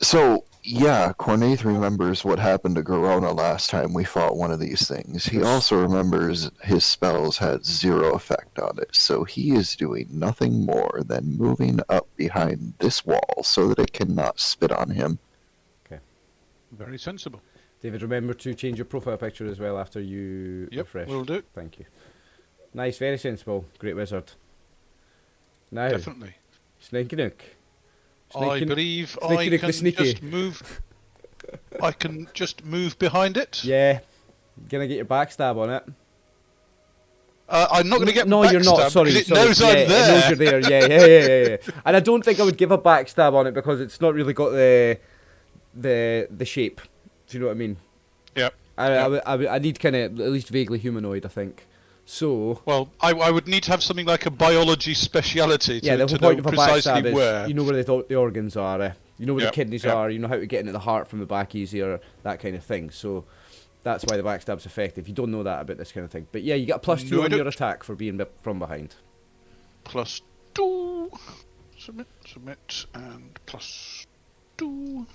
So, yeah, Cornaith remembers what happened to Garona last time we fought one of these things. He also remembers his spells had 0 effect on it, so he is doing nothing more than moving up behind this wall so that it cannot spit on him. Very sensible. David, remember to change your profile picture as well after you Yep, refresh. will do. Thank you. Nice, very sensible. Great wizard. Now, Definitely. Sneaky Nook. I believe Sneaky I Nook the can sneaky. just move. I can just move behind it. Yeah. Gonna get your backstab on it. I'm not going to get No, you're not. backstabbed Sorry, because sorry. it knows yeah, I'm It there. knows you're there. Yeah. And I don't think I would give a backstab on it because it's not really got the shape. Do you know what I mean? Yep. I need kind of at least vaguely humanoid. I think. So. Well, I would need to have something like a biology speciality Yeah, to the whole know point of a precisely backstab is where. you know where the organs are. You know where Yep, the kidneys yep. are. You know how to get into the heart from the back easier. That kind of thing. So. That's why the backstab's effective. You don't know that about this kind of thing. But yeah, you get a +2 No, I on your don't. attack for being from behind. +2. Submit, and +2.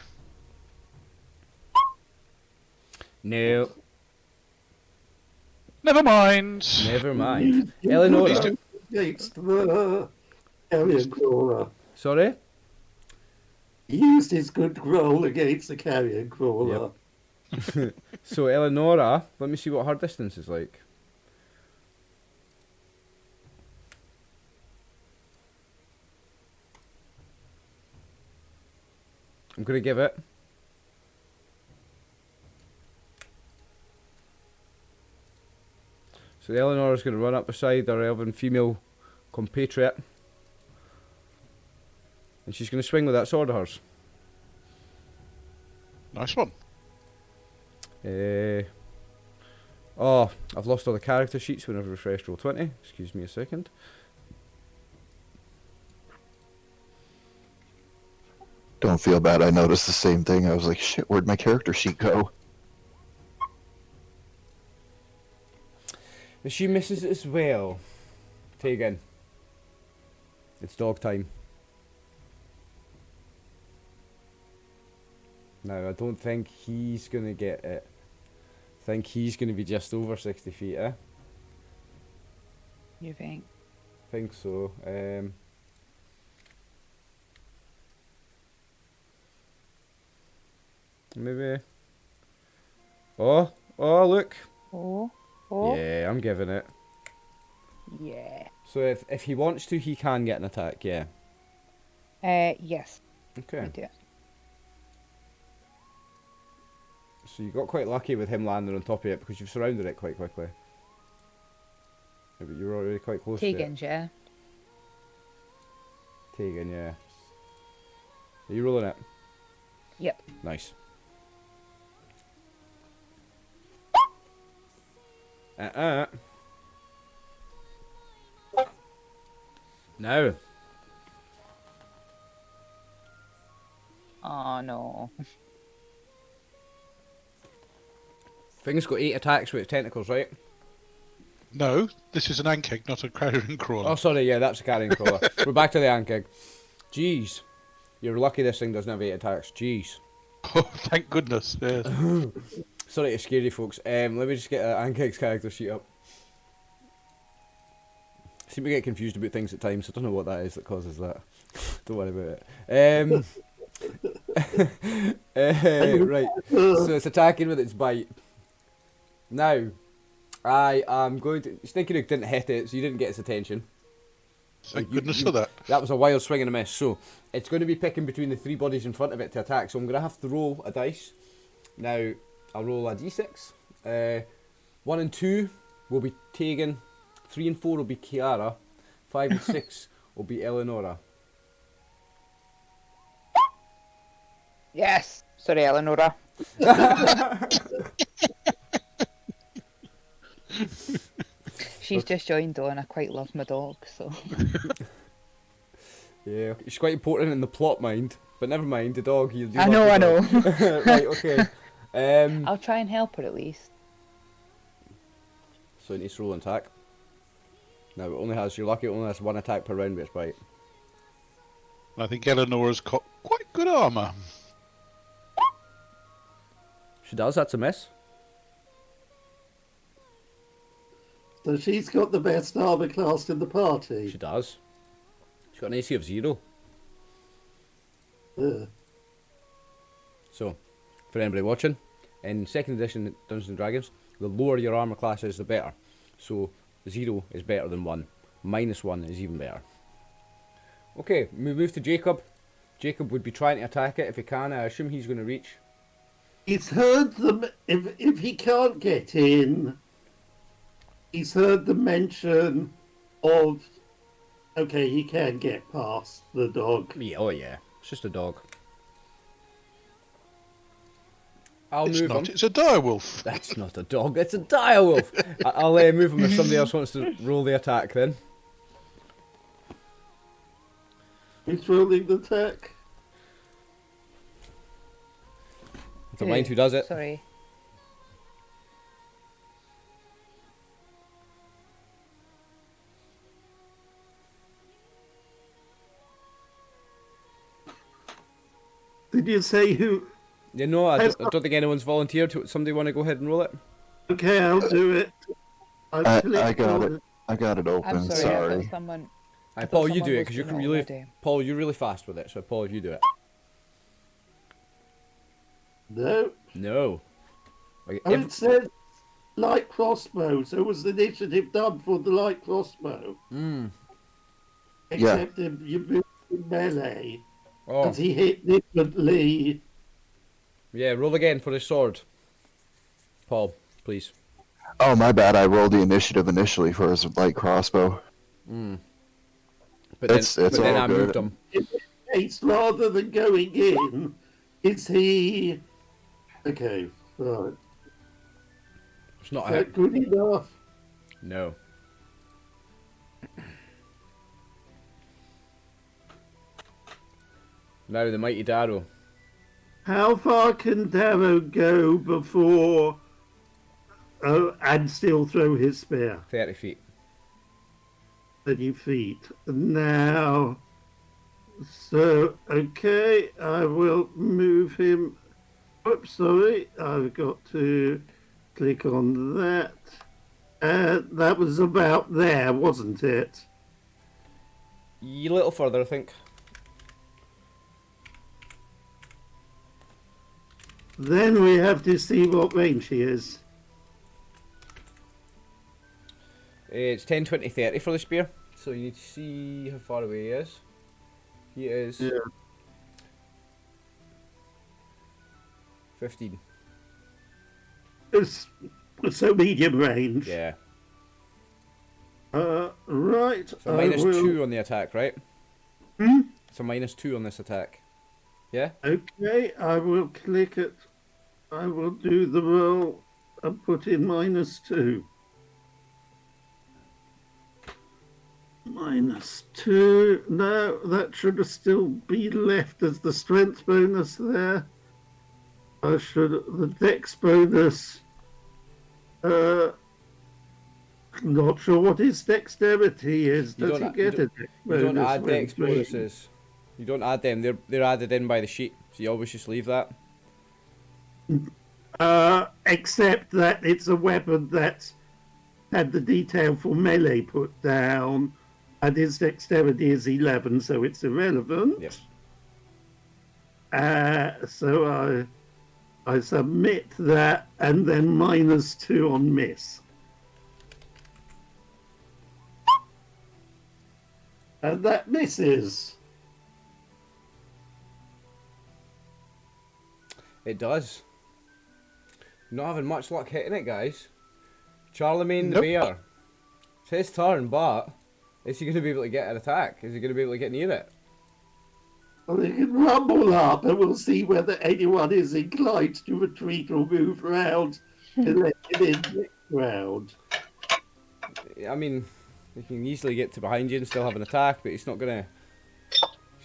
No, Never mind. never mind. Eleonora. Against the carrion crawler. Sorry? He used his good roll against the carrion crawler. So Eleonora, let me see what her distance is like. I'm going to give it. So Eleonora's going to run up beside her elven female compatriot. And she's going to swing with that sword of hers. Nice one. Oh, I've lost all the character sheets when I've refreshed Roll20. Excuse me a second. Don't feel bad. I noticed the same thing. I was like, shit, where'd my character sheet go? But she misses it as well. Tegan. It's dog time. Now, I don't think he's going to get it. I think he's going to be just over 60 feet, eh? You think? Think so. Maybe. Oh, look. Oh. Yeah, I'm giving it. Yeah. So if he wants to, he can get an attack, yeah. Yes. I Okay. do. So you got quite lucky with him landing on top of it because you've surrounded it quite quickly. Yeah, but you're already quite close to it. Tegan, yeah. Tegan, yeah. Are you rolling it? Yep. Nice. Now. Oh no. Thing's got 8 attacks with its tentacles, right? No, this is an ankeg, not a carrion crawler. Oh, sorry, yeah, that's a carrion crawler. We're back to the ankeg. Jeez. You're lucky this thing doesn't have 8 attacks. Jeez. Oh, thank goodness. Yes. Sorry to scare you folks. Let me just get Ankeg's character sheet up. I seem to get confused about things at times. I don't know what that is that causes that. Don't worry about it. Right. So it's attacking with its bite. Now, I am going to... Stinky Nook didn't hit it, so you didn't get its attention. Thank goodness for that. That was a wild swing and a miss. So it's going to be picking between the 3 bodies in front of it to attack. So I'm going to have to roll a dice. Now, I'll roll a d6. 1 and 2 will be Tegan. 3 and 4 will be Kiara. 5 and 6 will be Eleonora. Yes. Sorry, Eleonora. She's just joined on. I quite love my dog, so. Yeah, she's quite important in the plot, mind. But never mind, the dog. You I know. Right, okay. I'll try and help her at least. So it needs to roll an attack. Now it only has, you're lucky, it only has 1 attack per round with its bite. I think Eleanor's got quite good armour. She does, that's a miss. So she's got the best armor class in the party. She does. She's got an AC of 0. Ugh. So, for anybody watching, in 2nd edition Dungeons and Dragons, the lower your armor class is, the better. So, 0 is better than 1. -1 is even better. Okay, we move to Jacob. Jacob would be trying to attack it if he can. I assume he's going to reach. He's heard them. If he can't get in, he's heard the mention of. Okay, he can get past the dog. Yeah, oh yeah, it's just a dog. I'll It's move not. him. It's a direwolf. That's not a dog, it's a direwolf. I'll move him if somebody else wants to roll the attack then. He's rolling the attack. Don't mind who does it. Sorry. Did you say who? Yeah, no, I don't think anyone's volunteered. Somebody want to go ahead and roll it? Okay, I'll do it. I clicked got on it. I got it open. I'm sorry. I Sorry. thought someone. Aye, Paul, you someone do it was because you're doing it really, already. Paul, you're really fast with it. So Paul, you do it. No. No. Like, Oh, it says light crossbow, so was the initiative done for the light crossbow? Mm. Except if you move in melee, Oh, as he hit differently. yeah. Roll again for his sword. Paul, please. Oh, my bad. I rolled the initiative initially for his light crossbow. Mm. But then, It's but then all I good. moved him. It's rather than going in, is he... Okay, right. It's not Is a that hit. good enough? No. Now the mighty Darrow. How far can Darrow go before... and still throw his spear? 30 feet. 30 feet. Now... So, okay, I will move him... Oops, sorry, I've got to click on that. That was about there, wasn't it? A little further, I think. Then we have to see what range he is. It's 10, 20, 30 for the spear. So you need to see how far away he is. He is... Yeah. 15. It's so medium range. Yeah. Right. So -2 on the attack, right? Hmm? So -2 on this attack. Yeah? Okay, I will click it. I will do the roll and put in -2. -2. No, that should have still be left as the strength bonus there. I should the dex bonus. Not sure what his dexterity is. You Does he don't- get you a dex You bonus? don't add when dex playing? bonuses. You don't add them. They're added in by the sheet. So you always just leave that. Except that it's a weapon that had the detail for melee put down, and his dexterity is 11, so it's irrelevant. Yep. So I submit that, and then -2 on miss. And that misses. It does. Not having much luck hitting it, guys. Charlemagne the Nope. bear. It's his turn, but is he going to be able to get an attack? Is he going to be able to get near it? Well, they can rumble up, and we'll see whether anyone is inclined to retreat or move round to let him in next round. I mean, he can easily get to behind you and still have an attack, but he's not gonna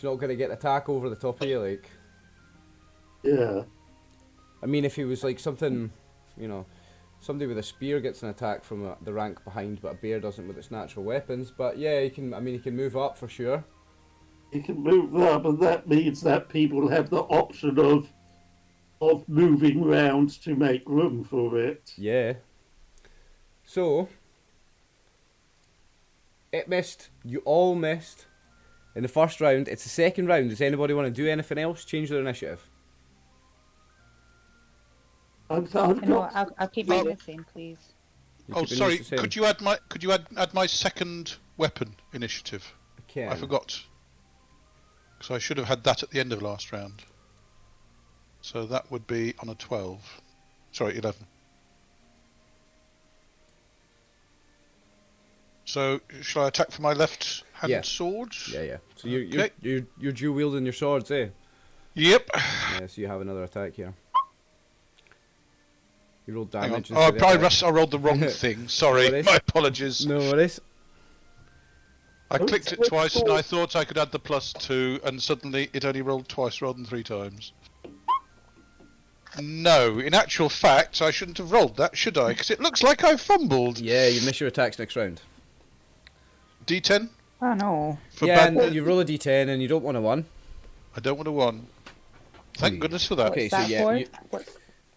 get an attack over the top of you. Like, Yeah. I mean, if he was like something, you know, somebody with a spear gets an attack from the rank behind, but a bear doesn't with its natural weapons. But yeah, he can. I mean, he can move up for sure. He can move up, and that means that people have the option of moving round to make room for it. Yeah. So, it missed. You all missed in the first round. It's the second round. Does anybody want to do anything else? Change their initiative. I've You know, got I'll keep mine the same, please. Oh, keeping sorry. these the same? Could you add my second weapon initiative? Okay. I forgot. So I should have had that at the end of last round. So that would be on a 12. Sorry, 11. So shall I attack for my left hand Yeah. sword? Yeah. So Okay. you're dual wielding your swords, eh? Yep. Yeah. So you have another attack here. You rolled Hang on. damage. Oh, instead of attack. I rolled the wrong thing. Sorry, worries. my apologies. No worries. I clicked it twice and I thought I could add the +2 and suddenly it only rolled twice rather than 3 times. No, in actual fact, I shouldn't have rolled that, should I? Because it looks like I fumbled. Yeah, you miss your attacks next round. D10? Oh no. For yeah, bad... and you roll a d10 and you don't want a 1. I don't want a 1. Thank goodness for that. Okay, What's so that yeah, for? you- What's...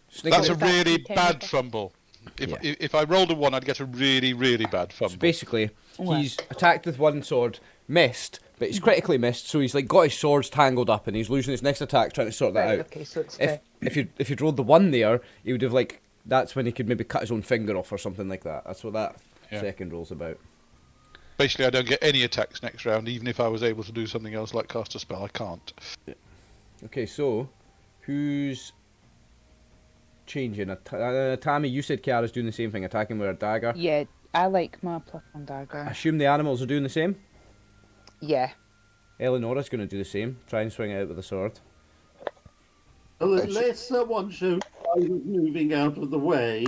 Sneaking That's a it- That really D10 bad effect? fumble. Yeah. If I rolled a 1, I'd get a really, really bad fumble. So basically, What? he's attacked with one sword, missed, but he's critically missed, so he's like got his swords tangled up and he's losing his next attack trying to sort that Right, out. okay, so it's If you'd rolled the 1 there, he would have like that's when he could maybe cut his own finger off or something like that. That's what that Yeah. second roll's about. Basically, I don't get any attacks next round, even if I was able to do something else like cast a spell. I can't. Okay, so who's changing? Tammy, you said Kiara's doing the same thing, attacking with her dagger. Yeah, I like my +1 I dagger. assume the animals are doing the same. Yeah. Eleonora's going to do the same. Try and swing it out with a sword. Well, unless someone shows I was moving out of the way,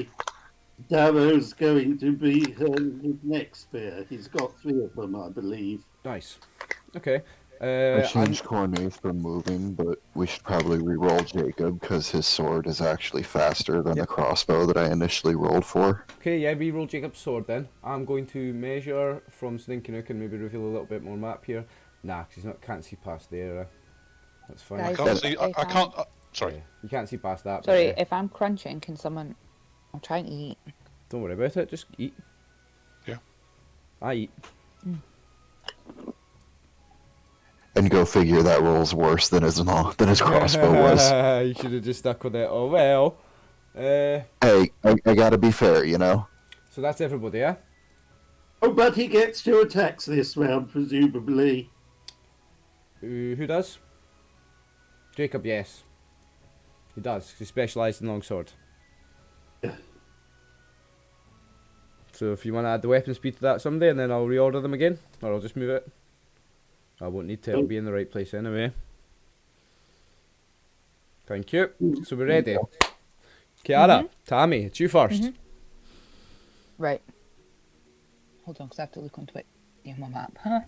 Darrow's going to be his next spear. He's got 3 of them, I believe. Nice. Okay. I I'm- changed Cornaith for moving, but we should probably re-roll Jacob because his sword is actually faster than the crossbow that I initially rolled for. Okay, yeah, reroll Jacob's sword then. I'm going to measure from Sninkinook and maybe reveal a little bit more map here. Nah, 'cause can't see past there. That's fine. I Guys, can't see. I if can't. Sorry. Yeah, you can't see past that. but, Sorry, yeah, if I'm crunching, can someone... I'm trying to eat. don't worry about it. Just eat. Yeah. I eat. And go figure that roll's worse than his crossbow was. You should have just stuck with it. Oh well. Hey, I gotta be fair, you know? So that's everybody, yeah? Oh, but he gets 2 attacks this round, presumably. Who does? Jacob, yes. He does, 'cause he specialised in longsword. Yeah. So if you want to add the weapon speed to that someday, and then I'll reorder them again, or I'll just move it. I won't need to, it'll be in the right place anyway. Thank you. So we're ready. Kiara, Tammy, it's you first. Right. Hold on, because I have to look onto it on my map. Huh?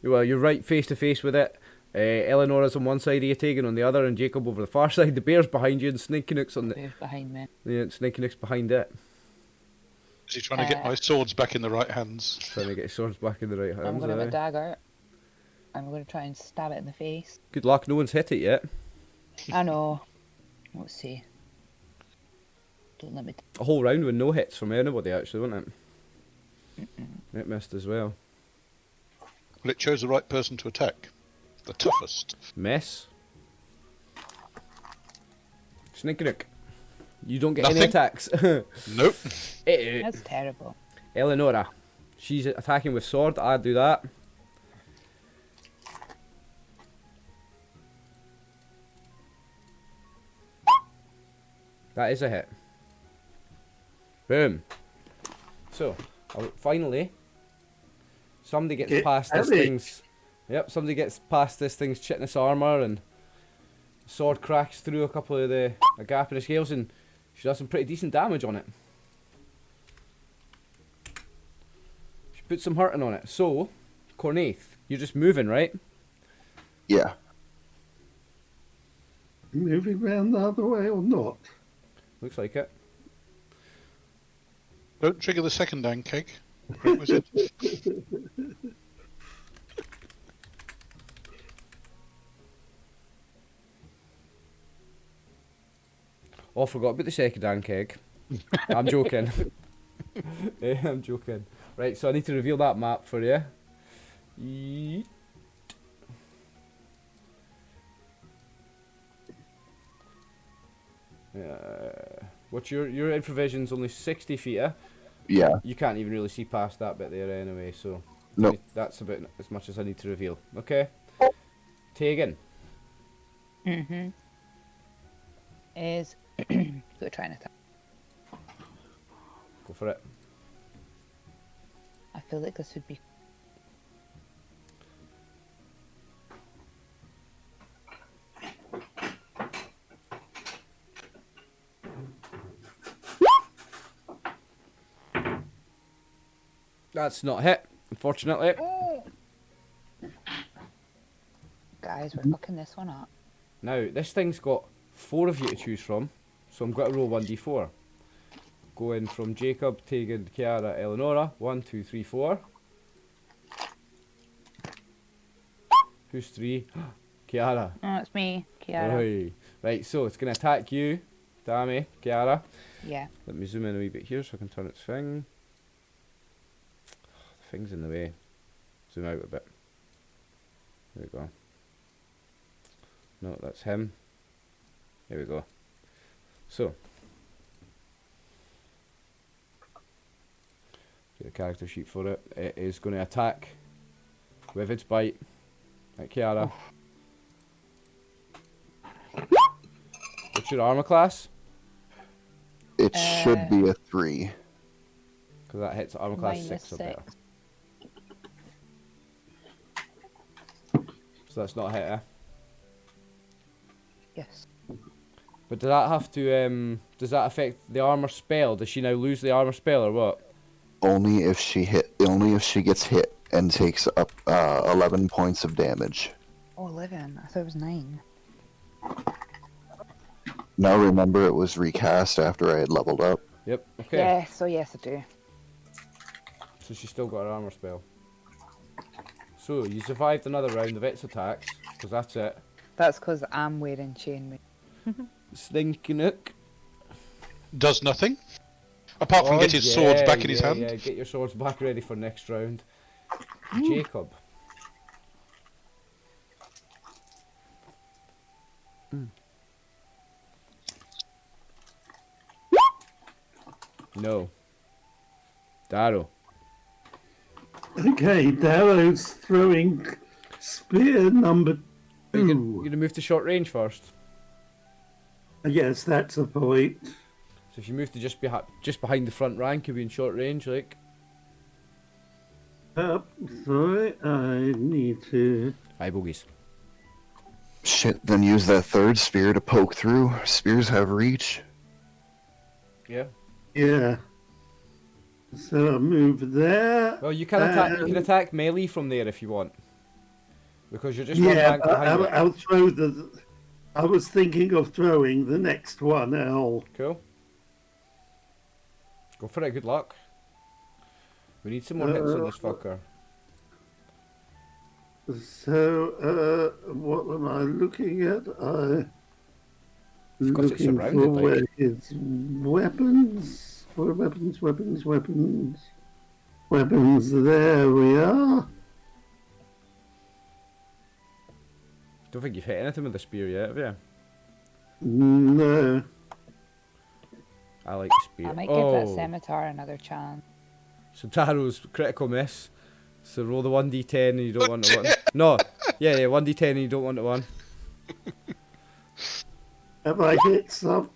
Well, you're right face to face with it. Eleanor's on one side of you, Tegan on the other, and Jacob over the far side. The bear's behind you, and Sninkinook's on the... Bear's behind me. Yeah, Sninkinook's behind it. Is he trying to get my swords back in the right hands? Trying to get his swords back in the right I'm hands. going to have a aye. dagger. I'm going to try and stab it in the face. Good luck, no one's hit it yet. I know. Let's see. Don't let me... A whole round with no hits from anybody, actually, wasn't it? It missed as well. Well, it chose the right person to attack. The toughest. Mess. Sninkinook. You don't get any Nothing. attacks. Nope. That's terrible. Eleonora. She's attacking with sword. I do that. That is a hit. Boom. So, finally, somebody gets Get past this heavy. thing's... Yep, somebody gets past this thing's chitinous armour and the sword cracks through a couple of a gap in the scales and she does some pretty decent damage on it. She puts some hurting on it. So, Cornaith, you're just moving, right? Yeah. Moving round the other way or not? Looks like it. Don't trigger the second dan cake. Great wizard. Oh, I forgot about the second dan keg. I'm joking. I'm joking. Right, so I need to reveal that map for you. Yeet. What's your infravision's only 60 feet, eh? Yeah. You can't even really see past that bit there anyway, so No. that's about as much as I need to reveal. Okay. Tegan. Mm-hmm. Is go try and attack. Go for it. I feel like this would be. That's not a hit, unfortunately. Guys, we're fucking this one up. Now, this thing's got 4 of you to choose from, so I'm going to roll 1d4. Going from Jacob, Tegan, Kiara, Eleonora. 1, 2, 3, 4. Who's 3? Kiara. Oh, it's me, Kiara. Oi. Right, so it's going to attack you, Dami, Kiara. Yeah. Let me zoom in a wee bit here so I can turn its thing. The thing's in the way. Zoom out a bit. There we go. No, that's him. There we go. So, get a character sheet for it. It is going to attack with its bite at Kiara. What's your armor class? It should be a 3. Because that hits armor class Minus 6 or better. 6. So that's not a hit, eh? Yes. But does that have to, does that affect the armor spell? Does she now lose the armor spell or what? Only if she gets hit and takes up 11 points of damage. Oh, 11. I thought it was 9. Now remember, it was recast after I had leveled up. Yep, okay. Yes, so yes I do. So she's still got her armor spell. So, you survived another round of its attacks, because that's it. That's because I'm wearing chainmail. Slinky Nook. Does nothing. Apart from get his swords back in his hand. Yeah, get your swords back ready for next round. Jacob. No. Darrow. Okay, Darrow's throwing spear number Are you 2. going to move to short range first? Yes, that's a point. So if you move to just behind the front rank, you'll be in short range, like. Sorry, I need to... Aye, bogies. Shit, then use that third spear to poke through. Spears have reach. Yeah. Yeah. So I'll move there. Well, you can attack. You can attack melee from there if you want, because you're just one Yeah, rank behind it. I'll throw the... I was thinking of throwing the next one, Al. Cool. Go for it. Good luck. We need some more hits on this fucker. So, what am I looking at? I'm Because it's looking surrounded, for like. where his weapons. For weapons. Weapons, there we are. Don't think you've hit anything with the spear yet, have you? No. I like the spear. I might give that scimitar another chance. So Taro's critical miss. So roll the 1d10 and you don't want to 1. No. Yeah, 1d10 and you don't want to 1. Have I hit some?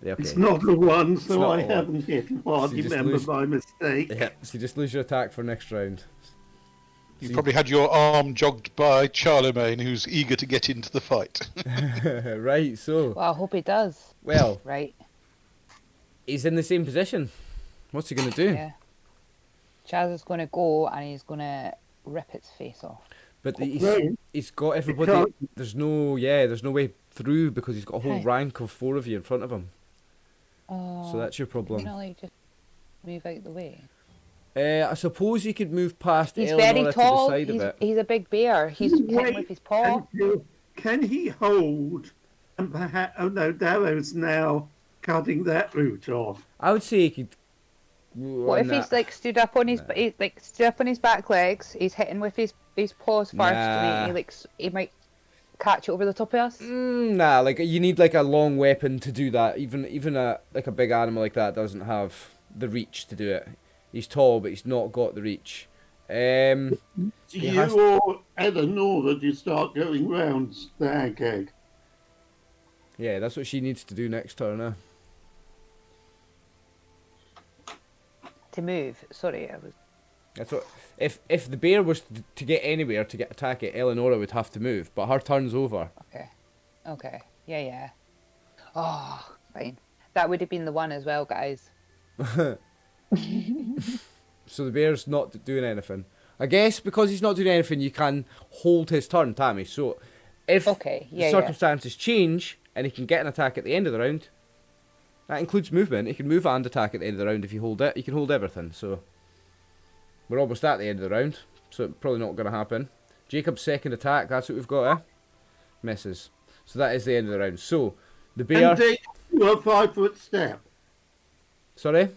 Yeah, okay. It's not a one, so not I a one. haven't hit one. So you just Remember lose- my mistake. Yeah, so you just lose your attack for next round. You probably had your arm jogged by Charlemagne, who's eager to get into the fight. Right, so. Well, I hope he does. Well, Right. he's in the same position. What's he going to do? Yeah. Chaz is going to go and he's going to rip its face off. But Right. he's got everybody. can't- There's no way through because he's got a whole Okay. rank of 4 of you in front of him. Oh, So that's your problem. you know, like just move out the way. I suppose you could move past He's Eleanor very to tall. the side a bit. He's a big bear. He's hitting Wait, with his paw. Can he hold? And perhaps, oh no, Darrow's now cutting that root off. I would say he could. What if he's like stood up on his stood up on his back legs? He's hitting with his paws first, and he might catch it over the top of us. Nah, like you need like a long weapon to do that. Even a big animal like that doesn't have the reach to do it. He's tall, but he's not got the reach. Do He you has- or Eleanor that you start going round the egg egg? Yeah, that's what she needs to do next turn. To move. Sorry, I was. That's what. If the bear was to get anywhere to get attack it, Eleonora would have to move, but her turn's over. Okay. Okay. Yeah, yeah. Oh, fine. That would have been the one as well, guys. So the bear's not doing anything. I guess because he's not doing anything, you can hold his turn, Tammy. So if Okay, the yeah, yeah. circumstances change and he can get an attack at the end of the round, that includes movement. He can move and attack at the end of the round if you hold it. You can hold everything. So we're almost at the end of the round, so it's probably not going to happen. Jacob's second attack, that's what we've got, misses. So that is the end of the round. So the bear. And they do a 5-foot step. Sorry.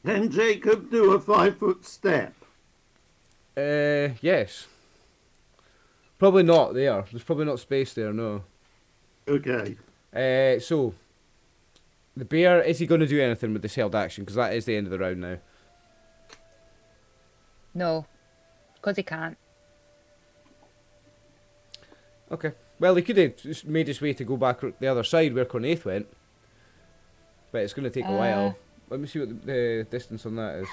Can Jacob do a 5-foot step? Yes. Probably not there. There's probably not space there, no. Okay. So, the bear, is he going to do anything with this held action? Because that is the end of the round now. No. Because he can't. Okay. Well, he could have just made his way to go back the other side where Cornaith went. But it's going to take a while. Let me see what the distance on that is.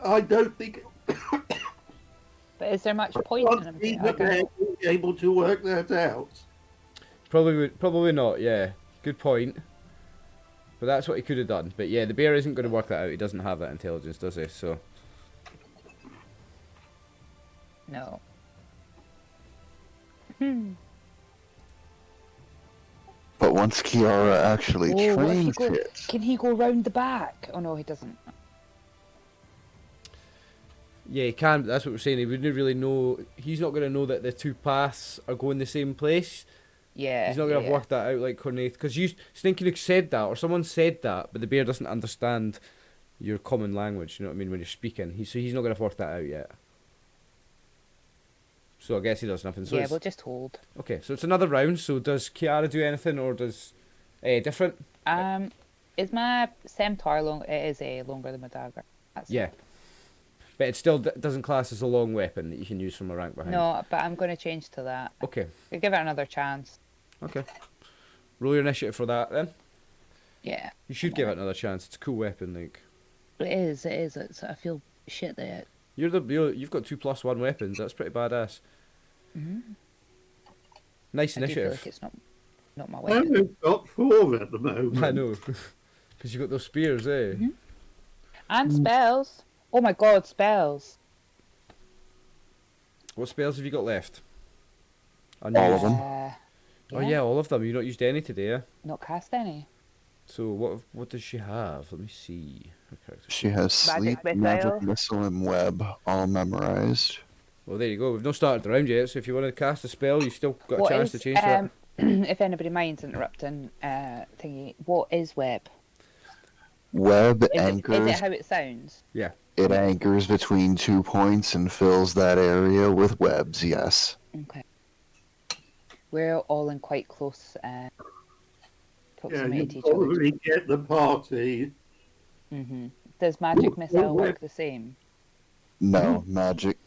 I don't think But is there much point in him? doing either bear will be able to work that out. Probably not, yeah. Good point. But that's what he could have done. But yeah, the bear isn't going to work that out. He doesn't have that intelligence, does he? So. No. But once Kiara actually Oh, what if he trains go- it, Can he go round the back? Oh no, he doesn't. Yeah, he can, but that's what we're saying. He wouldn't really know. He's not going to know that the two paths are going the same place. Yeah. He's not going to yeah. have worked that out like Cornaith. Because Stinky Luke said that, or someone said that, but the bear doesn't understand your common language, you know what I mean, when you're speaking. So he's not going to have worked that out yet. So I guess he does nothing. So Yeah, it's, we'll just hold. okay, so it's another round. So does Kiara do anything, or does different? Is my scimitar long? It is longer than my dagger. That's Yeah. But it still doesn't class as a long weapon that you can use from a rank behind. No, but I'm going to change to that. Okay. I'll give it another chance. Okay. Roll your initiative for that then. Yeah. You should give it another chance. It's a cool weapon, like. It is. I feel shit that. You've got 2+1 weapons. That's pretty badass. Nice I do feel initiative. like it's not my weapon. I've got 4 at the moment. I know. Because you got those spears, eh? And spells. Oh my god, spells. What spells have you got left? All of them. Oh yeah, all of them. You've not used any today, eh? Not cast any. So what does she have? Let me see. Her character. She has Magic sleep, missile. magic missile, and web all memorized. Well, there you go. We've not started the round yet, so if you want to cast a spell, you've still got a What chance is, to change that. if anybody minds interrupting, thingy, what is web? Web Is anchors. it how it sounds? Yeah. It anchors between 2 points and fills that area with webs. Yes. Okay. We're all in quite close Yeah, proximity you to each other. probably get the party. Does magic missile work the same? No magic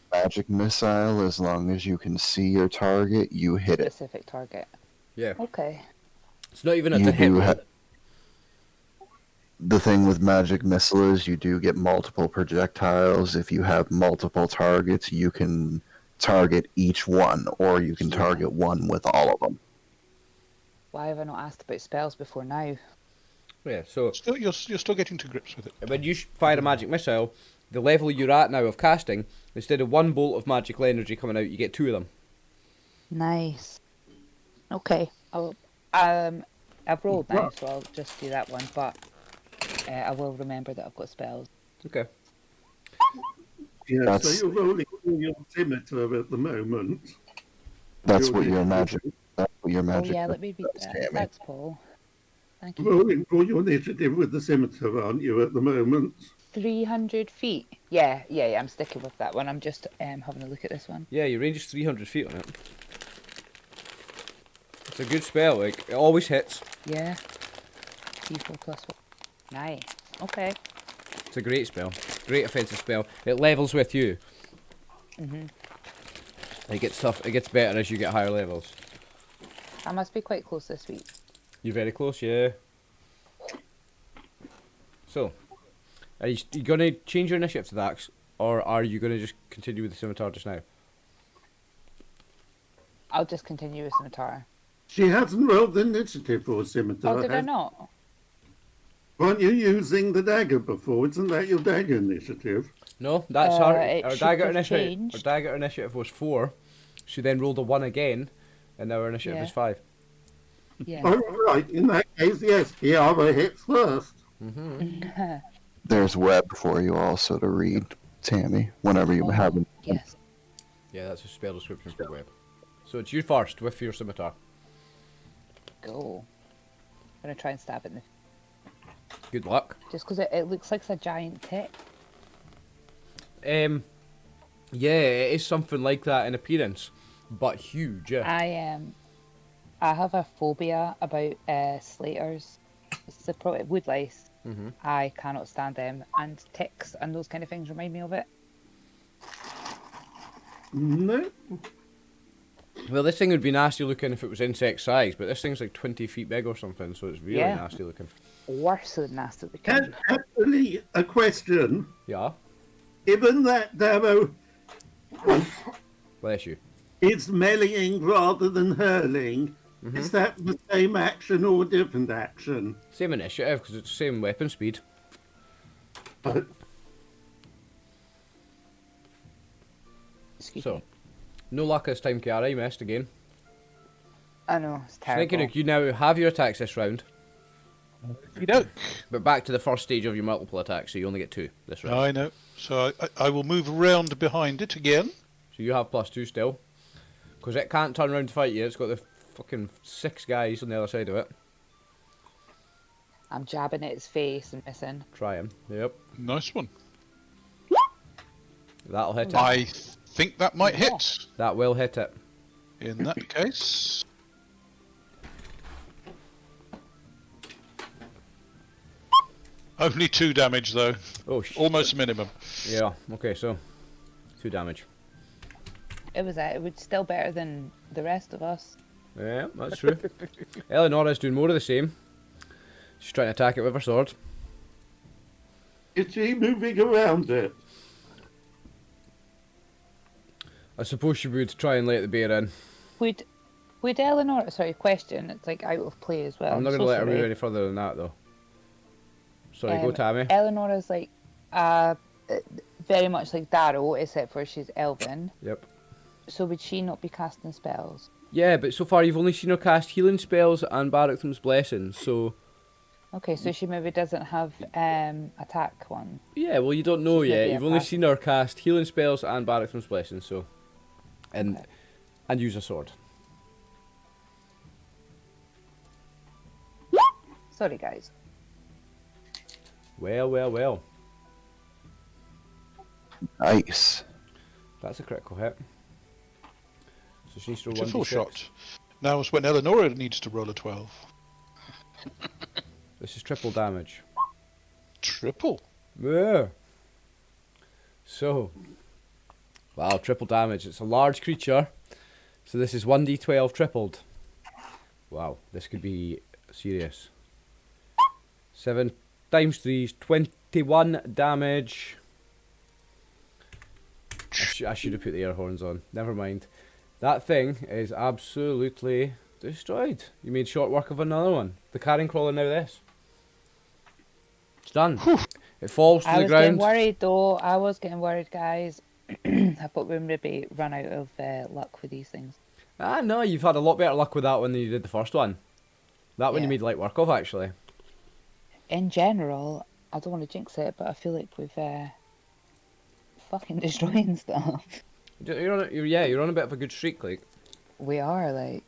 missile. As long as you can see your target, you hit it. Specific target. Yeah. Okay. It's not even a You hit. do the thing with magic missile is you do get multiple projectiles. If you have multiple targets, you can target each one, or you can target one with all of them. Why have I not asked about spells before now? Yeah, so You're still getting to grips with it. when you fire a magic missile, the level you're at now of casting, instead of one bolt of magical energy coming out, you get 2 of them. Nice. Okay. I've rolled now, so I'll just do that one. But I will remember that I've got spells. Okay. Yeah, That's- so you're rolling for your scimitar at the moment. That's Your what your initiative. magic. That's what your magic. Oh yeah, let me read does, that. Tammy. Thanks, Paul. Thank you. Rolling for your initiative with the scimitar, aren't you, at the moment? 300 feet. Yeah. I'm sticking with that one. I'm just having a look at this one. Yeah, your range is 300 feet on it. It's a good spell, like, it always hits. Yeah. D4 plus 1. Nice. Okay. It's a great spell. Great offensive spell. It levels with you. It gets tough. It gets better as you get higher levels. I must be quite close this week. You're very close, yeah. So, are you going to change your initiative to Dax, or are you going to just continue with the scimitar just now? I'll just continue with Scimitar. She hasn't rolled the initiative for scimitar. Oh, did I not? Weren't you using the dagger before? Isn't that your dagger initiative? No, that's It her. Our should dagger have initiative. changed. Our dagger initiative was 4. She then rolled a 1 again, and now our initiative Yeah. is 5. Yeah. Oh, right. In that case, yes. Kiara hits first. There's web for you also to read, Tammy, whenever you have it. Yes. Yeah, that's a spell description for web. So it's you first with your scimitar. Go. I'm gonna try and stab it in the... Good luck. Just because it looks like it's a giant tick. Yeah, it is something like that in appearance, but huge. Yeah. I have a phobia about slaters. It's the wood lice. I cannot stand them, and ticks and those kind of things remind me of it. No. Well, this thing would be nasty looking if it was insect size, but this thing's like 20 feet big or something, so it's really Yeah. nasty looking. Worse than nasty looking. And actually, a question. Yeah. Given that Darrow Bless you. is meleeing rather than hurling, is that the same action or a different action? Same initiative because it's the same weapon speed. Excuse So, me. no luck this time, Kiara. You missed again. I know, it's terrible. Snakey Nook, you now have your attacks this round, You know. but back to the first stage of your multiple attacks, so you only get 2 this round. I know. So I will move around behind it again. So you have +2 still. Because it can't turn around to fight you, it's got the fucking 6 guys on the other side of it. I'm jabbing at its face and missing. Try him. Yep. Nice one. That'll hit it. I think that might hit. That will hit it. In that case. Only 2 damage though. Oh, shit. Almost minimum. Yeah, okay, so 2 damage. It was still better than the rest of us. Yeah, that's true. Eleonora's doing more of the same. She's trying to attack it with her sword. Is she moving around it? I suppose she would try and let the bear in. Would Eleanor... Sorry, question. It's like out of play as well. I'm not going to let her move any further than that, though. Sorry, go Tammy. Eleanor's like very much like Darrow, except for she's elven. Yep. So would she not be casting spells? Yeah, but so far you've only seen her cast healing spells and Baraktham's Blessing, so... Okay, so she maybe doesn't have attack one. Yeah, well, you don't know She's yet. maybe You've a only passive. seen her cast healing spells and Baraktham's Blessing, so... And use a sword. Sorry, guys. Well. Nice. That's a critical hit. So she needs to roll It's a 1d6. full shot. Now is when Eleonora needs to roll a 12. This is triple damage. Triple. Yeah. So, wow, triple damage. It's a large creature, so this is 1d12 tripled. Wow, this could be serious. 7 times 3 is 21 damage. I should have put the air horns on. Never mind. That thing is absolutely destroyed. You made short work of another one. The carrion crawler, now this. It's done. It falls to I the was getting ground. worried though. I was getting worried, guys. I thought we maybe run out of luck with these things. Ah, no, you've had a lot better luck with that one than you did the first one. That one you Yeah. made light work of, actually. In general, I don't want to jinx it, but I feel like we've fucking destroying stuff. You're on a bit of a good streak, like. We are like.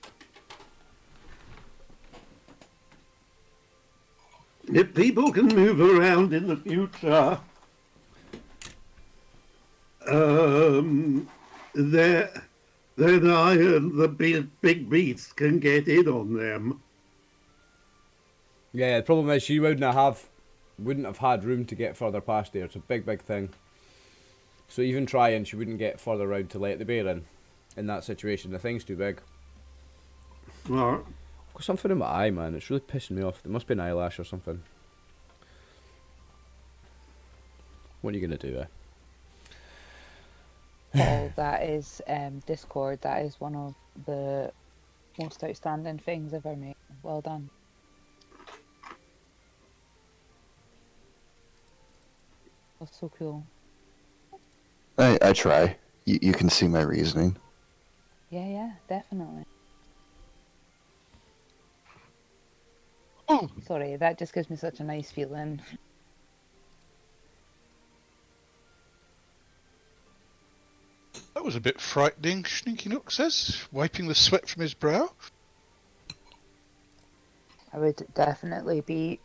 If people can move around in the future, then I and the big beasts can get in on them. Yeah, the problem is you wouldn't have wouldn't have had room to get further past there. It's a big, big thing. So even trying, she wouldn't get further round to let the bear in that situation. The thing's too big. Right. I've got something in my eye, man. It's really pissing me off. There must be an eyelash or something. What are you going to do, Paul, that is Discord. That is one of the most outstanding things ever made. Well done. That's so cool. I try. You can see my reasoning. Yeah, definitely. Oh, Sorry, that just gives me such a nice feeling. that was a bit frightening, Sneaky Nook says, wiping the sweat from his brow. I would definitely be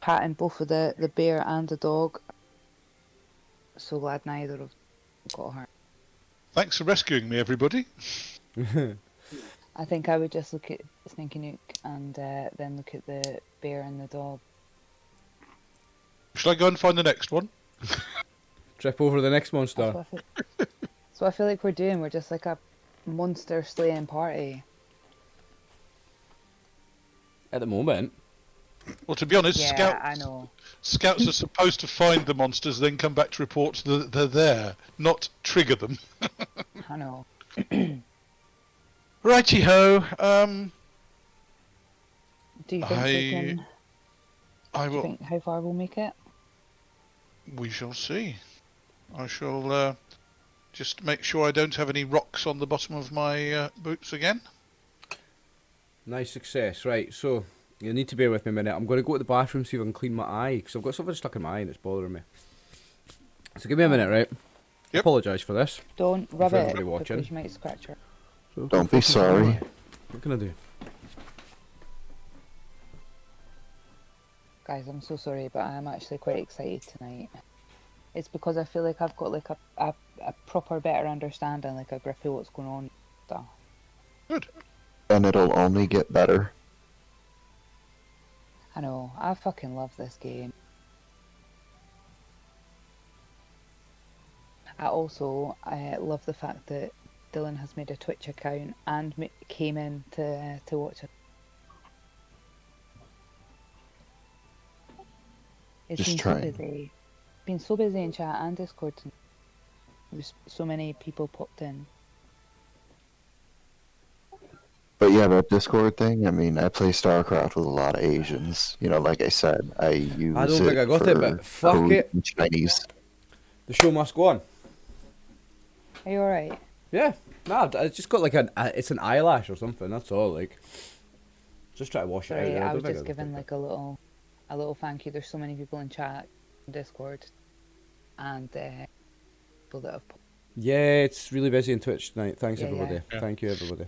patting both of the bear and the dog. So glad neither of them got hurt. Thanks for rescuing me, everybody. I think I would just look at Sneaky Nook and then look at the bear and the dog. Shall I go and find the next one? Trip over the next monster. That's what I feel like we're doing. We're just like a monster slaying party. At the moment. Well, to be honest, Yeah, I know. Scouts are supposed to find the monsters, then come back to report that they're there, not trigger them. I know. Righty ho. Do you think we can? I Do you will. think how far we'll make it? We shall see. I shall just make sure I don't have any rocks on the bottom of my boots again. Nice success. Right, so you'll need to bear with me a minute. I'm going to go to the bathroom, see if I can clean my eye, because I've got something stuck in my eye and it's bothering me. So give me a minute, right? Yep. Apologise for this. Don't rub For it everybody watching. because you might scratch her. So Don't be sorry. What can I do? Guys, I'm so sorry, but I'm actually quite excited tonight. It's because I feel like I've got like a proper better understanding, like a grip of what's going on. Stuff. Good. And it'll only get better. I know, I fucking love this game. I love the fact that Dylan has made a Twitch account and came in to watch it. It's Just been trying. so busy. Been so busy in chat and Discord tonight. There's so many people popped in. But yeah, that Discord thing, I mean, I play StarCraft with a lot of Asians. You know, like I said, I use I don't think I got for it, but fuck Korean it. and Chinese. The show must go on. Are you alright? Yeah. Nah, it's just got like it's an eyelash or something, that's all, like. Just try to wash it out. Sorry, there. I don't was think just got giving it. like a little thank you. There's so many people in chat, Discord, and people that have. Yeah, it's really busy on Twitch tonight. Thanks, Yeah, everybody. yeah. Thank you, everybody.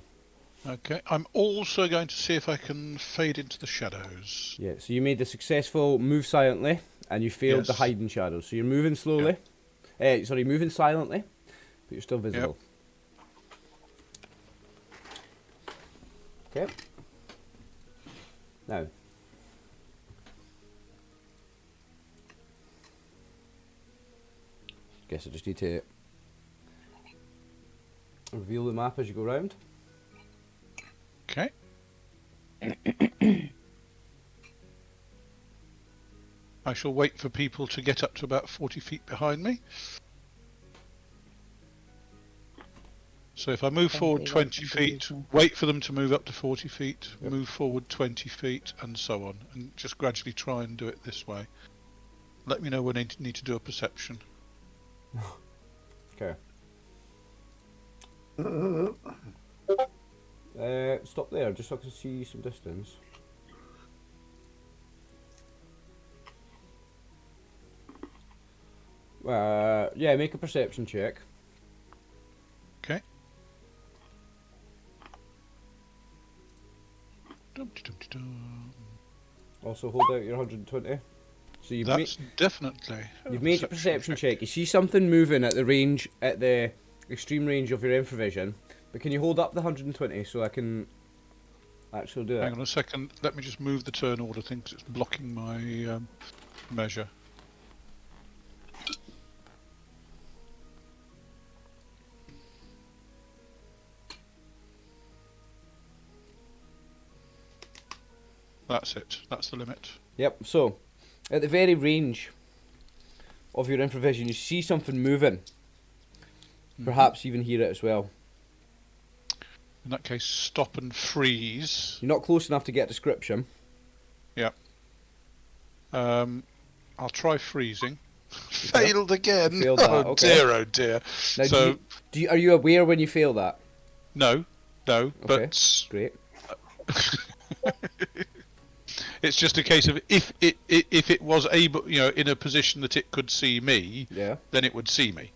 Okay. I'm also going to see if I can fade into the shadows. Yeah, so you made the successful move silently, and you failed the Yes. hide in shadows. So you're moving slowly. Moving silently, but you're still visible. Okay. Now. Guess I just need to reveal the map as you go round. Okay. I shall wait for people to get up to about 40 feet behind me. So if I move forward 20 feet, wait for them to move up to 40 feet, move forward 20 feet, and so on. And just gradually try and do it this way. Let me know when I need to do a perception. Okay. Stop there, just so I can see some distance. Yeah, make a perception check. Okay. Dum-de-dum-de-dum. Also hold out your 120. So you've That's definitely. you've made a perception check. You see something moving at the extreme range of your infravision, but can you hold up the 120 so I can actually do it? Hang on a second. Let me just move the turn order thing because it's blocking my measure. That's it. That's the limit. Yep. So, at the very range of your infravision, you see something moving. Perhaps even hear it as well. In that case, stop and freeze. You're not close enough to get a description. Yep. I'll try freezing. Failed again. Failed that, Oh okay. dear, oh dear. Now, So are you aware when you fail that? no, Okay. but Great. it's just a case of if it was able, in a position that it could see me, Yeah. then it would see me.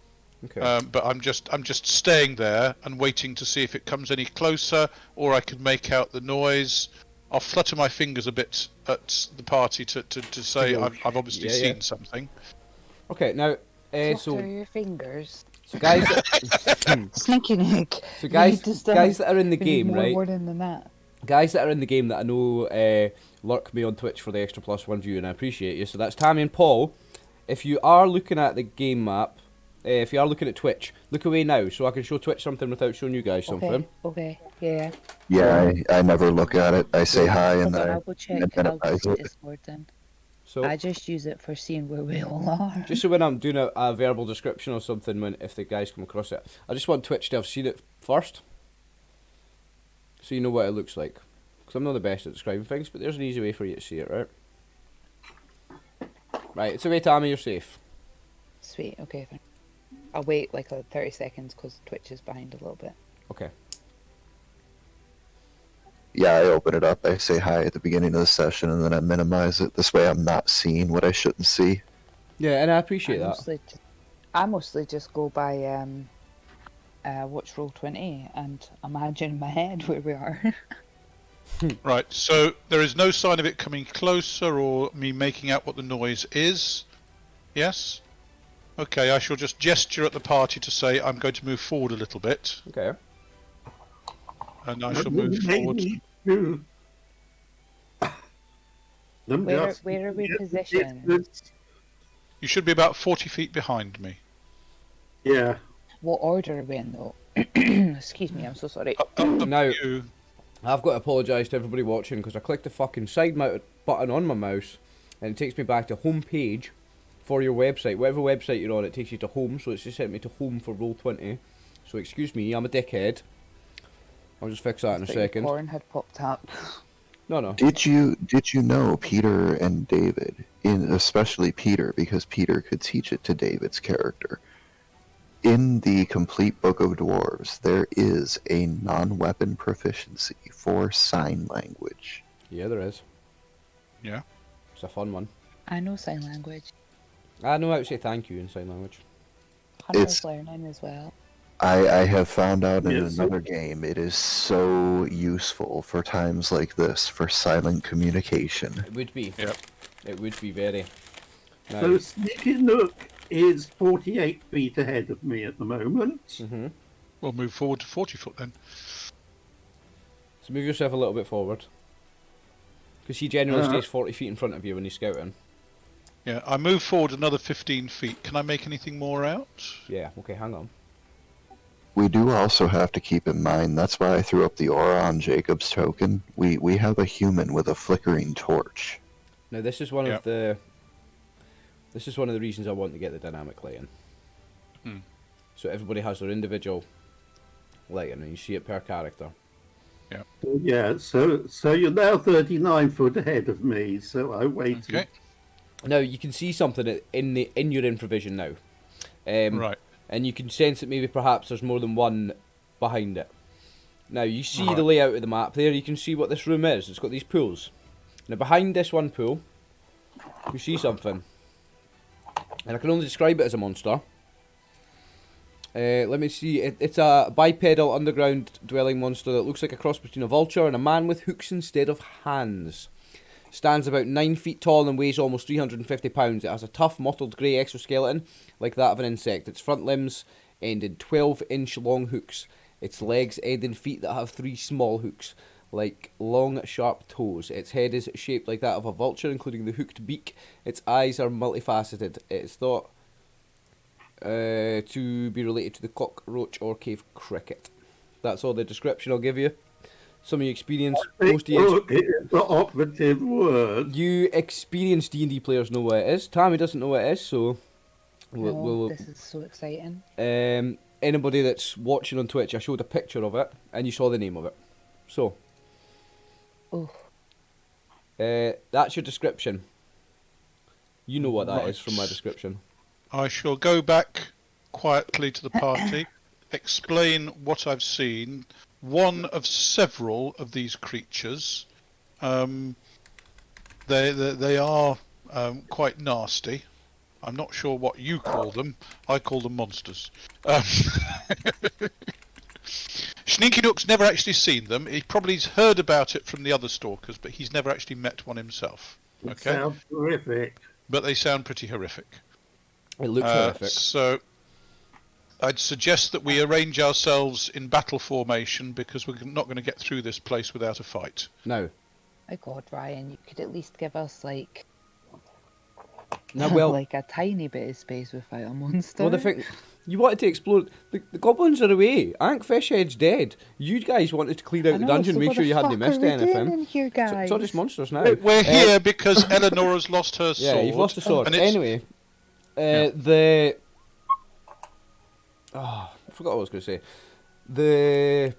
Okay. But I'm just staying there and waiting to see if it comes any closer, or I could make out the noise. I'll flutter my fingers a bit at the party to say I've obviously seen something. Okay. Now, Flutter so your fingers. guys, Sneaky Nick. so guys, You need to start- guys that are in the we need game, more right? wording than that. Guys that are in the game that I know lurk me on Twitch for the extra +1 view, and I appreciate you. So that's Tammy and Paul. If you are looking at the game map, if you are looking at Twitch, look away now so I can show Twitch something without showing you guys something. Okay. Yeah. Yeah, I never look at it. I say hi and Okay, I I'll go check. and then I'll go I- to Discord then. So I just use it for seeing where we all are. just so when I'm doing a verbal description or something, if the guys come across it, I just want Twitch to have seen it first, so you know what it looks like. Because I'm not the best at describing things, but there's an easy way for you to see it, right? Right, it's away, Tammy. You're safe. Sweet. Okay. Fine. I'll wait like 30 seconds because Twitch is behind a little bit. Okay. Yeah, I open it up. I say hi at the beginning of the session, and then I minimize it. This way, I'm not seeing what I shouldn't see. Yeah, and I appreciate that. I mostly just go by watch Roll20 and imagine in my head where we are. Right. So there is no sign of it coming closer or me making out what the noise is. Yes. Okay. I shall just gesture at the party to say I'm going to move forward a little bit, Okay. and I shall move forward. Where are we positioned? You should be about 40 feet behind me. Yeah. What order are we in though? Excuse me, I'm so sorry. Up Now- to you. I've got to apologise to everybody watching because I clicked the fucking side mounted button on my mouse and it takes me back to home page for your website. Whatever website you're on, it takes you to home, so it's just sent me to home for Roll20. So excuse me, I'm a dickhead. I'll just fix that in a second. Porn had popped up. No. Did you know Peter and David, especially Peter, because Peter could teach it to David's character. In the complete Book of Dwarves, there is a non-weapon proficiency for sign language. Yeah, there is. Yeah. It's a fun one. I know sign language. I know how to say thank you in sign language. Hunter's learning as well. I have found out in Yes. another game it is so useful for times like this for silent communication. It would be. Yep. It would be very. Now, So Sneaky Nook is 48 feet ahead of me at the moment. mhm. We'll move forward to 40 foot then. So move yourself a little bit forward. Because he generally Uh-huh. stays 40 feet in front of you when he's scouting. Yeah. I move forward another 15 feet. Can I make anything more out? Yeah, okay, hang on. We do also have to keep in mind, that's why I threw up the aura on Jacob's token. We have a human with a flickering torch. Now this is one Yeah. of the. This is one of the reasons I want to get the dynamic lighting. Hmm. So everybody has their individual lighting, and you see it per character. Yeah, so you're now 39 foot ahead of me, so I waited. Okay. Now you can see something in your infravision now, Right. and you can sense that maybe perhaps there's more than one behind it. Now you see Right. the layout of the map there. You can see what this room is. It's got these pools. Now behind this one pool, you see something, and I can only describe it as a monster. Let me see. It's a bipedal underground dwelling monster that looks like a cross between a vulture and a man with hooks instead of hands. Stands about 9 feet tall and weighs almost 350 pounds. It has a tough, mottled grey exoskeleton like that of an insect. Its front limbs end in 12-inch long hooks. Its legs end in feet that have 3 small hooks. like long, sharp toes. Its head is shaped like that of a vulture, including the hooked beak. Its eyes are multifaceted. It is thought to be related to the cockroach or cave cricket. That's all the description I'll give you. Some of you experienced, most of you, It's the operative word. you experienced D&D players know what it is. Tammy doesn't know what it is, so This is so exciting. Anybody that's watching on Twitch, I showed a picture of it, and you saw the name of it. So, Oh, that's your description. You know what that Right. is from my description. I shall go back quietly to the party, explain what I've seen. One of several of these creatures. They are quite nasty. I'm not sure what you call them. I call them monsters. Sneaky Nook's never actually seen them. He probably's heard about it from the other stalkers, but he's never actually met one himself. It Okay, sounds terrific. but they sound pretty horrific. It looks horrific. So I'd suggest that we arrange ourselves in battle formation because we're not going to get through this place without a fight. Now, my God, Ryan, you could at least give us like well, like a tiny bit of space without a monster. well, the thing, you wanted to explore. The goblins are away. Ankh Fishhead's dead. You guys wanted to clear out I the know, dungeon, so make what sure the you hadn't fuck missed are we doing anything. in here, guys? So just monsters now. We're here because Eleanor's lost her sword. Yeah, you've lost the sword. and it's- Anyway, Yeah. I forgot what I was going to say.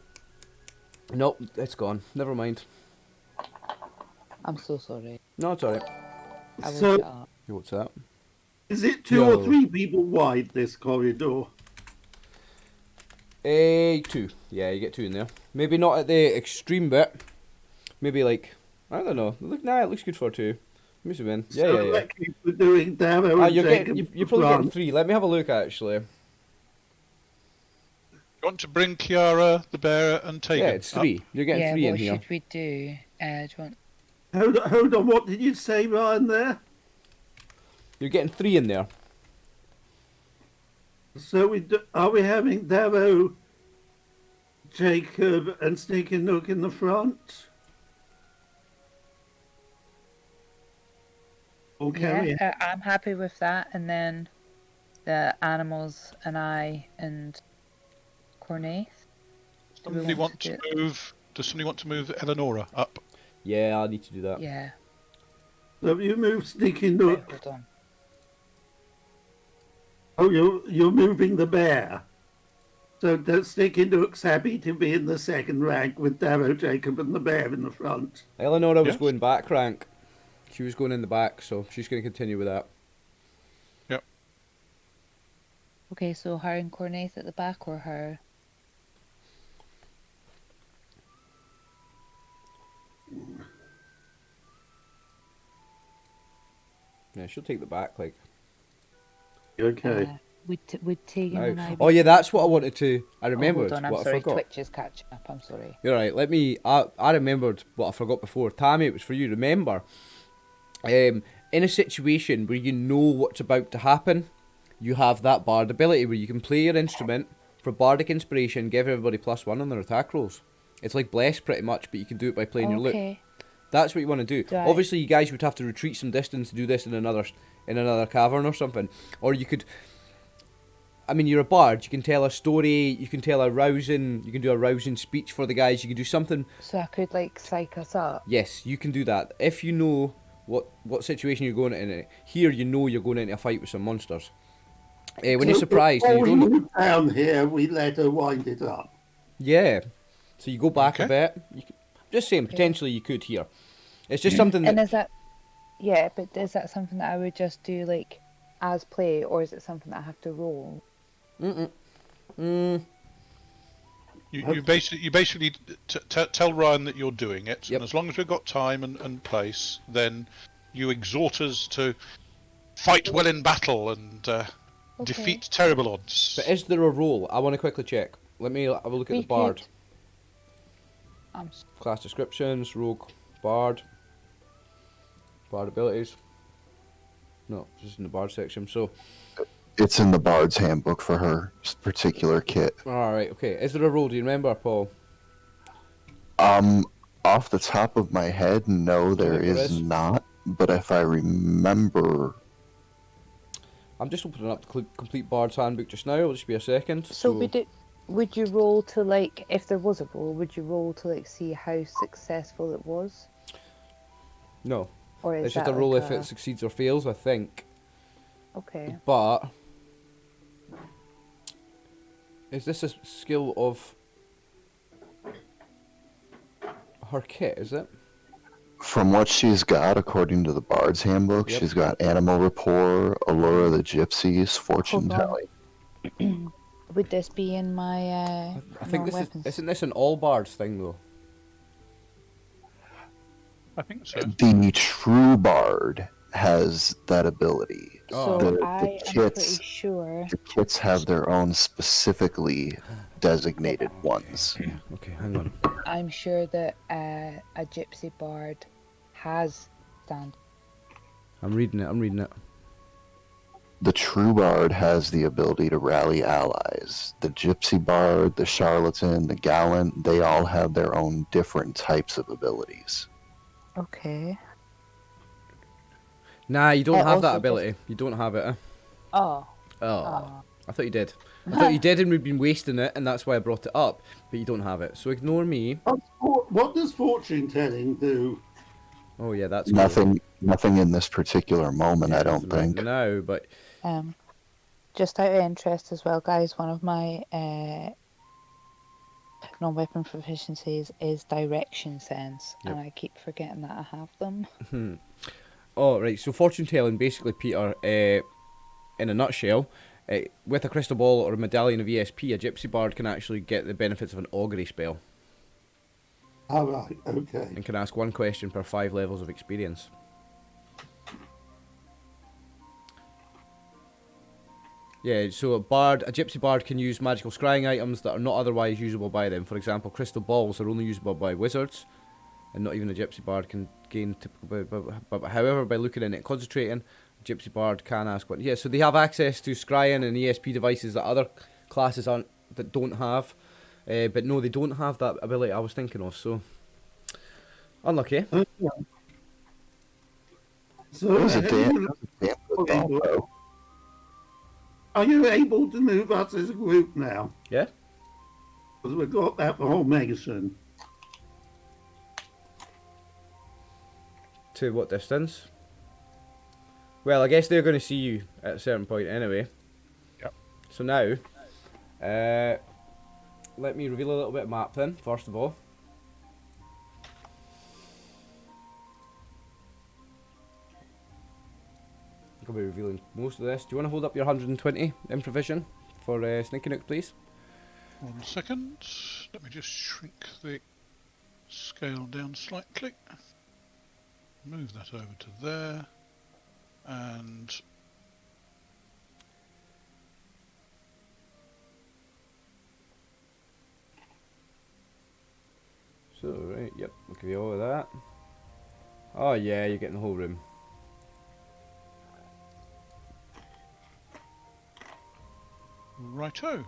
Nope, it's gone. Never mind. I'm so sorry. No, it's alright. I will So- shut up. What's that? Is it 2 No. or 3 people wide, this corridor? 2. Yeah, you get 2 in there. Maybe not at the extreme bit. Maybe like, I don't know. It looks good for 2. Let me zoom in. Yeah, So yeah, yeah. that keeps we're doing Darrow and You're Jacob you're probably front. getting 3. Let me have a look actually. You want to bring Kiara, the bearer, and Tegan? Yeah, it's 3. You're getting Yeah, 3 in what here. should we do? Do you want... Hold on, what did you say, Ryan, there? You're getting 3 in there. So are we having Darrow, Jacob, and Sneaky Nook in the front? Or carrion? Yeah, I'm happy with that. And then the animals and I and Cornaith. Somebody want to move? Does somebody want to move Eleonora up? Yeah, I need to do that. Yeah. So you move Sneaky Right, Nook. hold on. Oh, you're moving the bear. So Sneaky Nook's happy to be in the second rank with Darrow, Jacob, and the bear in the front. Eleonora was Yes. going back rank. She was going in the back, so she's going to continue with that. Yep. Okay, so her and Cornaith at the back, or her? Yeah, she'll take the back, like. Okay. Would Tegan and I Now. be... Oh yeah, that's what I wanted to. I remembered Hold on, I'm what I sorry. forgot. Twitch is catching up. I'm sorry. You're right. Let me. I remembered what I forgot before. Tammy, it was for you. Remember, in a situation where you know what's about to happen, you have that bard ability where you can play your instrument for bardic inspiration, give everybody +1 on their attack rolls. It's like bless pretty much, but you can do it by playing your lute. Okay. That's what you want to do. Right. Obviously, you guys would have to retreat some distance to do this in another cavern or something, or you could. I mean, you're a bard. You can tell a story. You can tell a rousing. You can do a rousing speech for the guys. You can do something. So I could like psych us up. Yes, you can do that if you know what situation you're going in. Here, you know you're going into a fight with some monsters. When you're surprised, and you Before we don't. move down here, we let her wind it up. Yeah, so you go back a Okay. bit. Just saying, potentially you could here. It's just something And that. is that... Yeah, but is that something that I would just do like as play, or is it something that I have to roll? You basically tell Ryan that you're doing it, Yep. and as long as we've got time and place, then you exhort us to fight well in battle and defeat terrible odds. But is there a role? I want to quickly check. Let me have a look at the bard. Class descriptions, rogue, bard abilities. No, just in the bard section. So, It's in the Bard's handbook for her particular kit. all right, okay. Is there a role? Do you remember, Paul? Off the top of my head, no, there There is is. not. But if I remember, I'm just opening up the complete Bard's Handbook just now. It'll just be a second. So would you roll to like, if there was a roll, would you roll to like see how successful it was? No, Or is it's just that a roll like if it succeeds or fails, I think. Okay. But is this a skill of her kit? Is it? from what she's got, according to the Bard's Handbook, Yep. she's got Animal Rapport, Allure of the Gypsies, Fortune Hold on. Telling. Would this be in my I think this non-weapons? isn't this an all bards thing though? I think so. The true Bard has that ability. So The I am kits- pretty sure. The kits have their own specifically designated ones. Okay, hang on. I'm sure that a gypsy bard has stand. I'm reading it. The true Bard has the ability to rally allies. The Gypsy Bard, the Charlatan, the Gallant, they all have their own different types of abilities. Okay. Nah, you don't It have that also ability. You don't have it. Oh. Oh. I thought you did. I thought you did, and we've been wasting it, and that's why I brought it up. But you don't have it, so ignore me. What does fortune telling do? Oh yeah, that's cool. Nothing in this particular moment, I don't Right think. now, but Just out of interest as well, guys, one of my non-weapon proficiencies is direction sense, Yep. and I keep forgetting that I have them. oh right. So fortune telling, basically, Peter, in a nutshell, with a crystal ball or a medallion of ESP, a gypsy bard can actually get the benefits of an augury spell All right, okay. and can ask one question per 5 levels of experience. Yeah, so a gypsy bard can use magical scrying items that are not otherwise usable by them. For example, crystal balls are only usable by wizards, and not even a gypsy bard can gain typical. But however, by looking in it, concentrating, a gypsy bard can ask one. Yeah, so they have access to scrying and ESP devices that other classes don't have. But no, they don't have that ability I was thinking of. So unlucky. So, It was a damn good thought, though. are you able to move us as a group now? Yeah. Because we've got that formation. To what distance? Well, I guess they're going to see you at a certain point anyway. Yep. So now, let me reveal a little bit of map then, first of all. I'll be revealing most of this. Do you want to hold up your 120 in provision for Sneaky Nook, please? 1 second. Let me just shrink the scale down slightly. Move that over to there. And So, right, yep, I'll give you all of that. Oh yeah, you're getting the whole room. righto.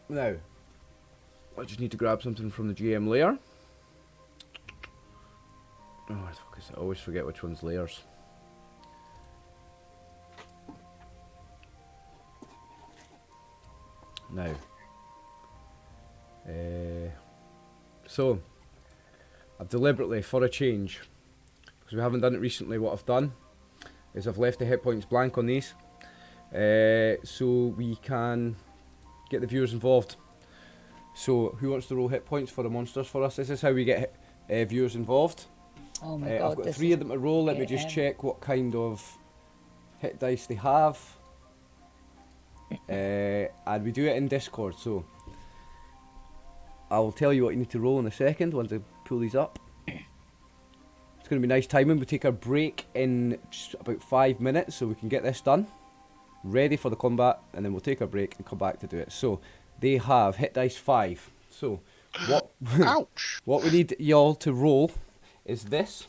Now, I just need to grab something from the GM lair. Oh, I always forget which one's layers. Now, so I've deliberately, for a change, because we haven't done it recently, what I've done is I've left the hit points blank on these, so we can get the viewers involved. So, who wants to roll hit points for the monsters for us? This is how we get viewers involved. Oh my god, I've got this 3 is of them to roll. Let me just check what kind of hit dice they have. And we do it in Discord, so I'll tell you what you need to roll in a second once I pull these up. It's going to be nice timing. We take our break in just about 5 minutes so we can get this done, ready for the combat, and then we'll take our break and come back to do it. So they have hit dice 5. So what Ouch! what we need y'all to roll is this.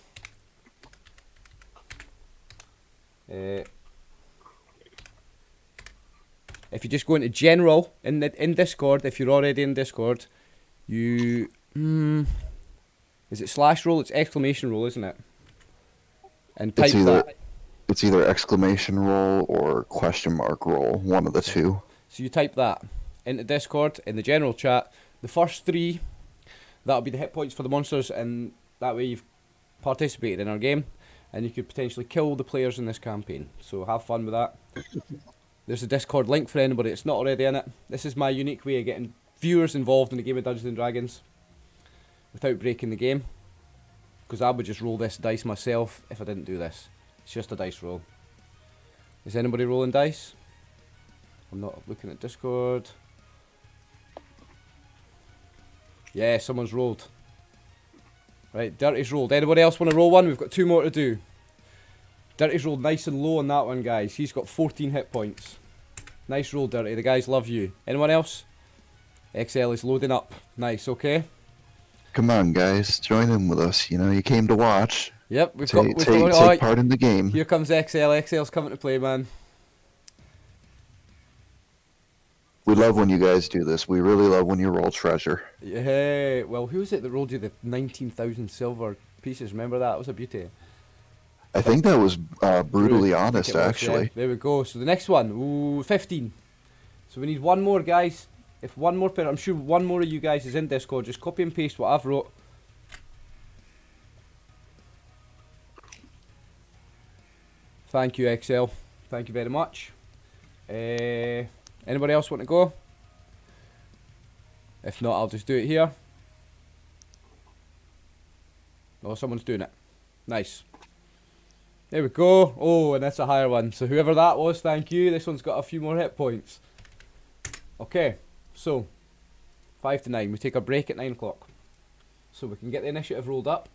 If you just go into general in Discord, if you're already in Discord, You... is it slash roll? It's exclamation roll, isn't it? And type that. It's either exclamation roll or question mark roll, one of the two. So you type that into Discord, in the general chat. The first 3, that'll be the hit points for the monsters, and that way you've participated in our game, and you could potentially kill the players in this campaign. So have fun with that. There's a Discord link for anybody that's not already in it. This is my unique way of getting viewers involved in the game of Dungeons and Dragons without breaking the game, because I would just roll this dice myself if I didn't do this. It's just a dice roll. Is anybody rolling dice? I'm not looking at Discord. Yeah, someone's rolled. Right, Dirty's rolled. Anybody else want to roll one? We've got 2 more to do. Dirty's rolled nice and low on that one, guys. He's got 14 hit points. Nice roll, Dirty. The guys love you. Anyone else? XL is loading up. Nice, okay. Come on, guys, join in with us. You know, you came to watch. Yep, we've Take got part in the game. Here comes XL. XL's coming to play, man. We love when you guys do this. We really love when you roll treasure. Yeah, well, who was it that rolled you the 19,000 silver pieces? Remember that? It was a beauty. I think that was brutally I think honest, it was, actually. yeah. There we go. So the next one, ooh, 15. So we need one more, guys. If one more player, I'm sure one more of you guys is in Discord, just copy and paste what I've wrote. Thank you, XL. Thank you very much. Anybody else want to go? If not, I'll just do it here. Oh, someone's doing it. Nice. There we go. Oh, and that's a higher one. So whoever that was, thank you. This one's got a few more hit points. Okay, so 5 to 9. We take a break at 9 o'clock. So we can get the initiative rolled up.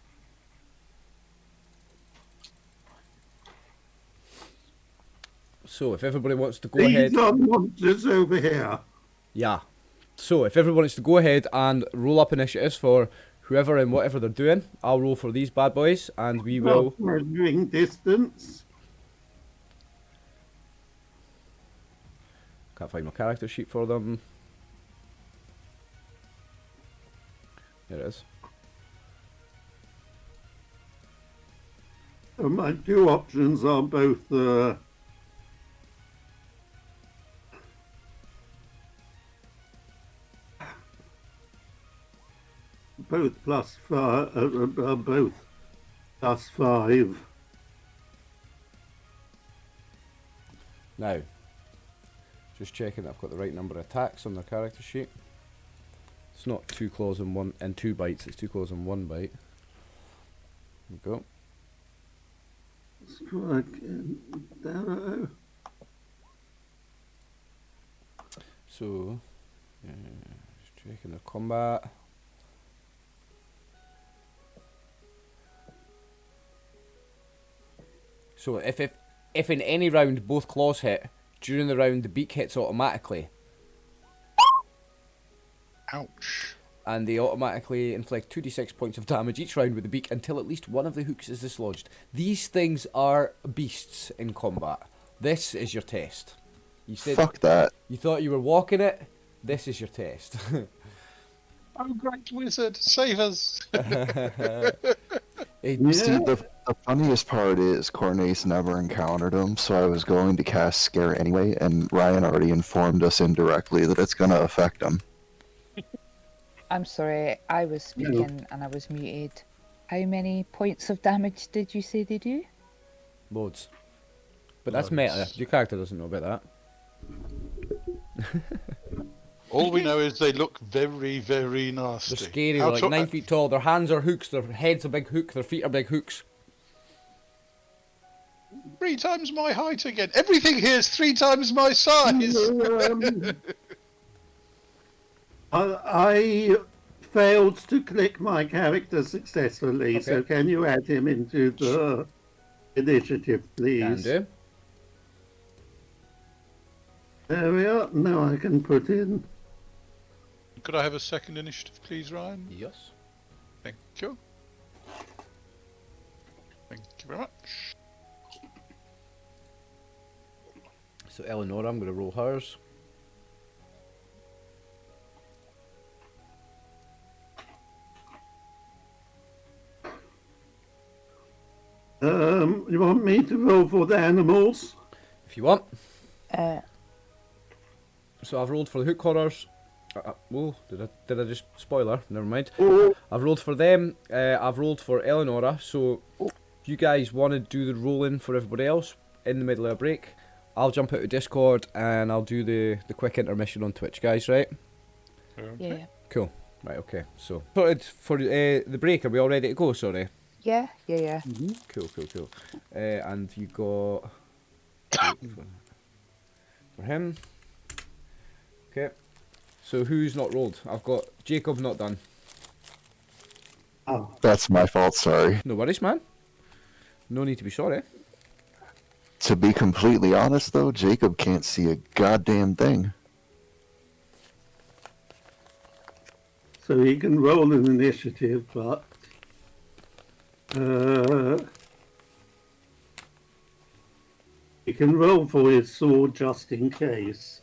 So if everybody wants to go ahead... These are monsters over here. Yeah. So if everyone wants to go ahead and roll up initiatives for whoever and whatever they're doing, I'll roll for these bad boys, and we will... Measuring distance. Can't find my character sheet for them. There it is. So my 2 options are both both plus 5. Now, just checking that I've got the right number of attacks on their character sheet. It's not 2 claws and 2 bites, it's 2 claws and 1 bite. There we go. So, just checking the combat. So if in any round both claws hit, during the round the beak hits automatically. Ouch. And they automatically inflict 2d6 points of damage each round with the beak until at least one of the hooks is dislodged. These things are beasts in combat. This is your test. You said Fuck that. you thought you were walking it. This is your test. Oh, great wizard, save us! Hey, See, the funniest part is Cornace never encountered him, so I was going to cast Scare anyway, and Ryan already informed us indirectly that it's going to affect him. I'm sorry, I was speaking and I was muted. How many points of damage did you say they do? Loads. But that's Loads. meta. Your character doesn't know about that. All we know is they look very, very nasty. They're scary. How They're like 9 feet tall. Their hands are hooks. Their head's a big hook. Their feet are big hooks. 3 times my height again. Everything here is 3 times my size. I failed to click my character successfully, Okay. so can you add him into the initiative, please? Can do. There we are. Now I can put in. Could I have a second initiative, please, Ryan? Yes. Thank you. Thank you very much. So Eleanor, I'm going to roll hers. You want me to roll for the animals? If you want. Uh, So I've rolled for the hook horrors. Oh, did I just spoiler? Never mind. Or I've rolled for them. I've rolled for Eleonora. So if you guys want to do the rolling for everybody else in the middle of a break, I'll jump out of Discord and I'll do the quick intermission on Twitch, guys. Right? yeah. Cool. Right. Okay. So for the break, are we all ready to go? Sorry. Yeah. Cool. And you got for him. Okay. So who's not rolled? I've got Jacob not done. oh, That's my fault, sorry. No worries, man. No need to be sorry. To be completely honest, though, Jacob can't see a goddamn thing. so he can roll an initiative, but he can roll for his sword just in case.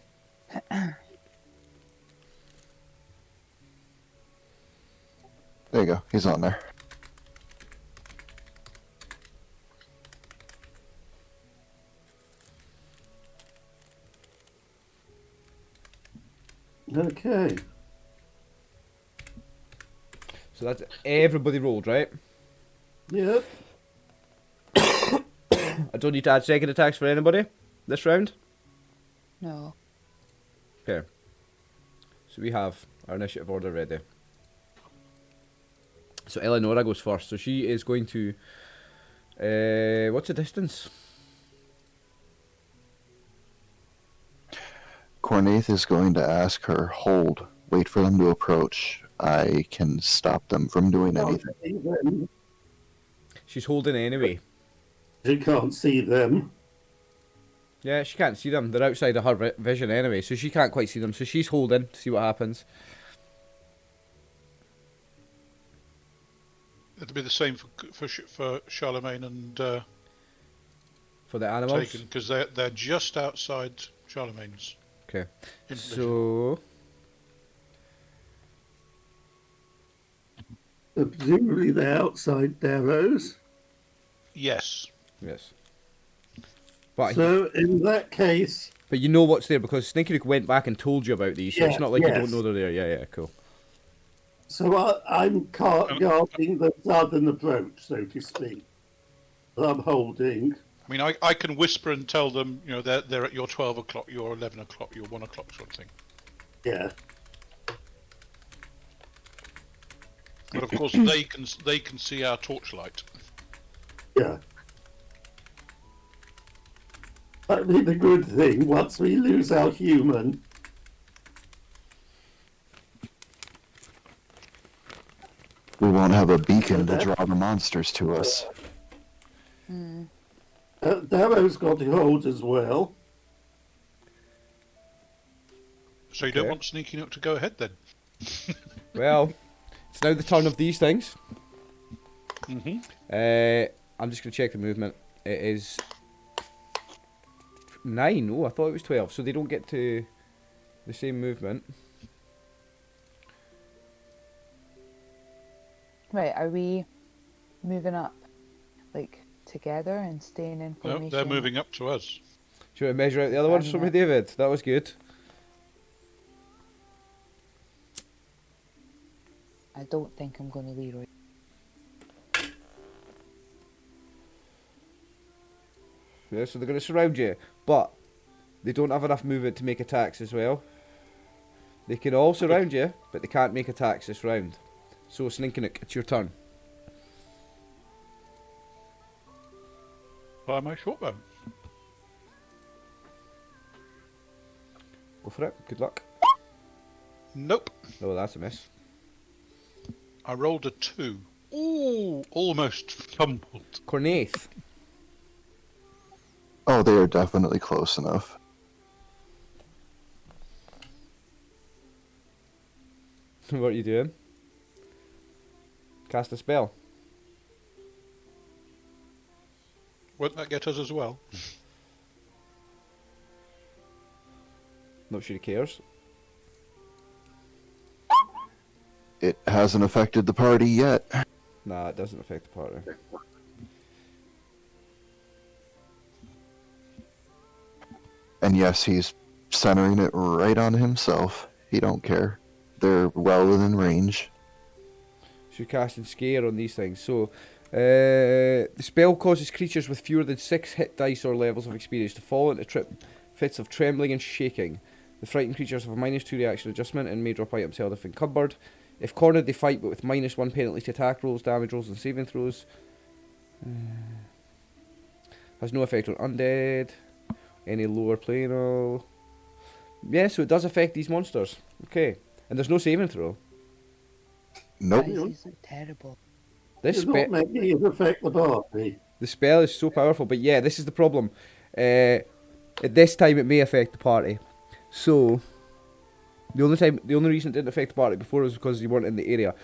There you go. He's on there. Okay. So that's everybody rolled, right? Yep. I don't need to add second attacks for anybody this round. No. Okay. So we have our initiative order ready. So Eleonora goes first. So she is going to. What's the distance? Cornaith is going to ask her, hold, wait for them to approach. I can stop them from doing anything. She's holding anyway. She can't see them. Yeah, she can't see them. They're outside of her vision anyway, so she can't quite see them. So she's holding to see what happens. It'll be the same for Charlemagne and For the animals. Taken, because they're just outside Charlemagne's. Okay. Vision. So Presumably they're outside Darrows. Yes. yes. But So in that case, but you know what's there because Sneaky Nook went back and told you about these, so it's Yeah, not like you yes. don't know they're there. Yeah, cool. so I'm guarding the southern approach, so to speak. I'm holding. I mean, I can whisper and tell them, you know, they're at your 12 o'clock, your 11 o'clock, your 1 o'clock sort of thing. Yeah. But of course, they can see our torchlight. Yeah. That'd be the good thing. Once we lose our human, We won't have a beacon to draw the monsters to us. Darrow's got to hold as well. So you don't Okay. want Sneaky Nook to go ahead then? Well, it's now the turn of these things. Mm-hmm. I'm just going to check the movement. It is 9. Oh, I thought it was 12. So they don't get to the same movement. Right, are we moving up, like, together and staying in No, formation? they're moving up to us. Do you want to measure out the other ones for me, David? That was good. I don't think I'm going to Leroy. Yeah, so they're going to surround you, but they don't have enough movement to make attacks as well. They can all surround you, but they can't make attacks this round. So, Sninkinook, it's your turn. By my short bow. Go for it. Good luck. Nope. Oh, that's a miss. I rolled a 2. Ooh, almost fumbled. Cornaith. Oh, they are definitely close enough. What are you doing? Cast a spell. Won't that get us as well? Not sure he cares. It hasn't affected the party yet. Nah, it doesn't affect the party. And yes, he's centering it right on himself. He don't care. They're well within range. So you're casting Scare on these things. So, the spell causes creatures with fewer than 6 hit dice or levels of experience to fall into fits of trembling and shaking. The frightened creatures have a -2 reaction adjustment and may drop items held if encumbered. If cornered, they fight, but with -1 penalty to attack rolls, damage rolls, and saving throws. Has no effect on undead. Any lower planal. Yeah, so it does affect these monsters. Okay. And there's no saving throw. Nope. This is terrible. This You're not making it affect the party. The spell is so powerful, but yeah, this is the problem. At this time, it may affect the party. So, the only reason it didn't affect the party before was because you weren't in the area.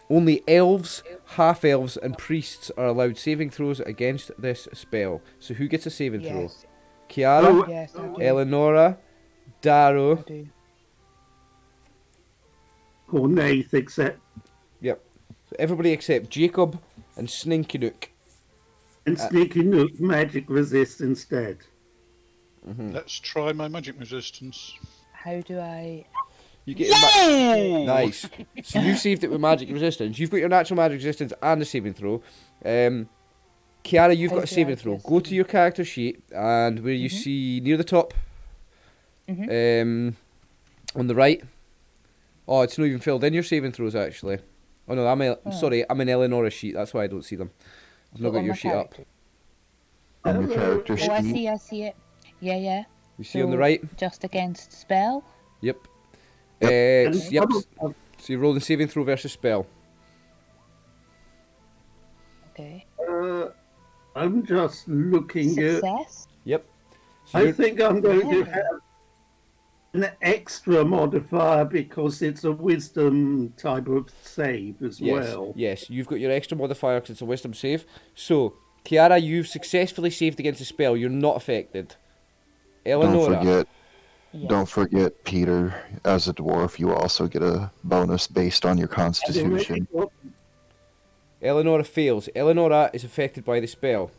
Only elves, half-elves, and priests are allowed saving throws against this spell. So who gets a saving throw? Yes. Kiara, Yes, I do. Eleonora, Darrow. I do. Cornaith, except Yep. So everybody except Jacob and Sninky Nook. and Sneaky Nook magic resist instead. Let's try my magic resistance. How do I? You get nice. So you saved it with magic resistance. You've got your natural magic resistance and a saving throw. Kiara, you've got a saving throw. Go to your character sheet and where you see near the top, on the right. Oh, it's not even filled in your saving throws actually. Oh no, sorry, I'm in Eleanor's sheet. That's why I don't see them. I've not got your sheet up. On your character Oh, I sheet. see it. Yeah. You see on the right? Just against spell. Yep. And Yep. So you're rolling saving throw versus spell. Okay. I'm just looking at. Success. Yep. So I you're- think I'm going to have an extra modifier because it's a wisdom type of save as well. Yes, you've got your extra modifier because it's a wisdom save. So, Kiara, you've successfully saved against a spell. You're not affected. Eleonora. Don't forget, Peter, as a dwarf, you also get a bonus based on your constitution. Eleonora fails. Eleonora is affected by the spell.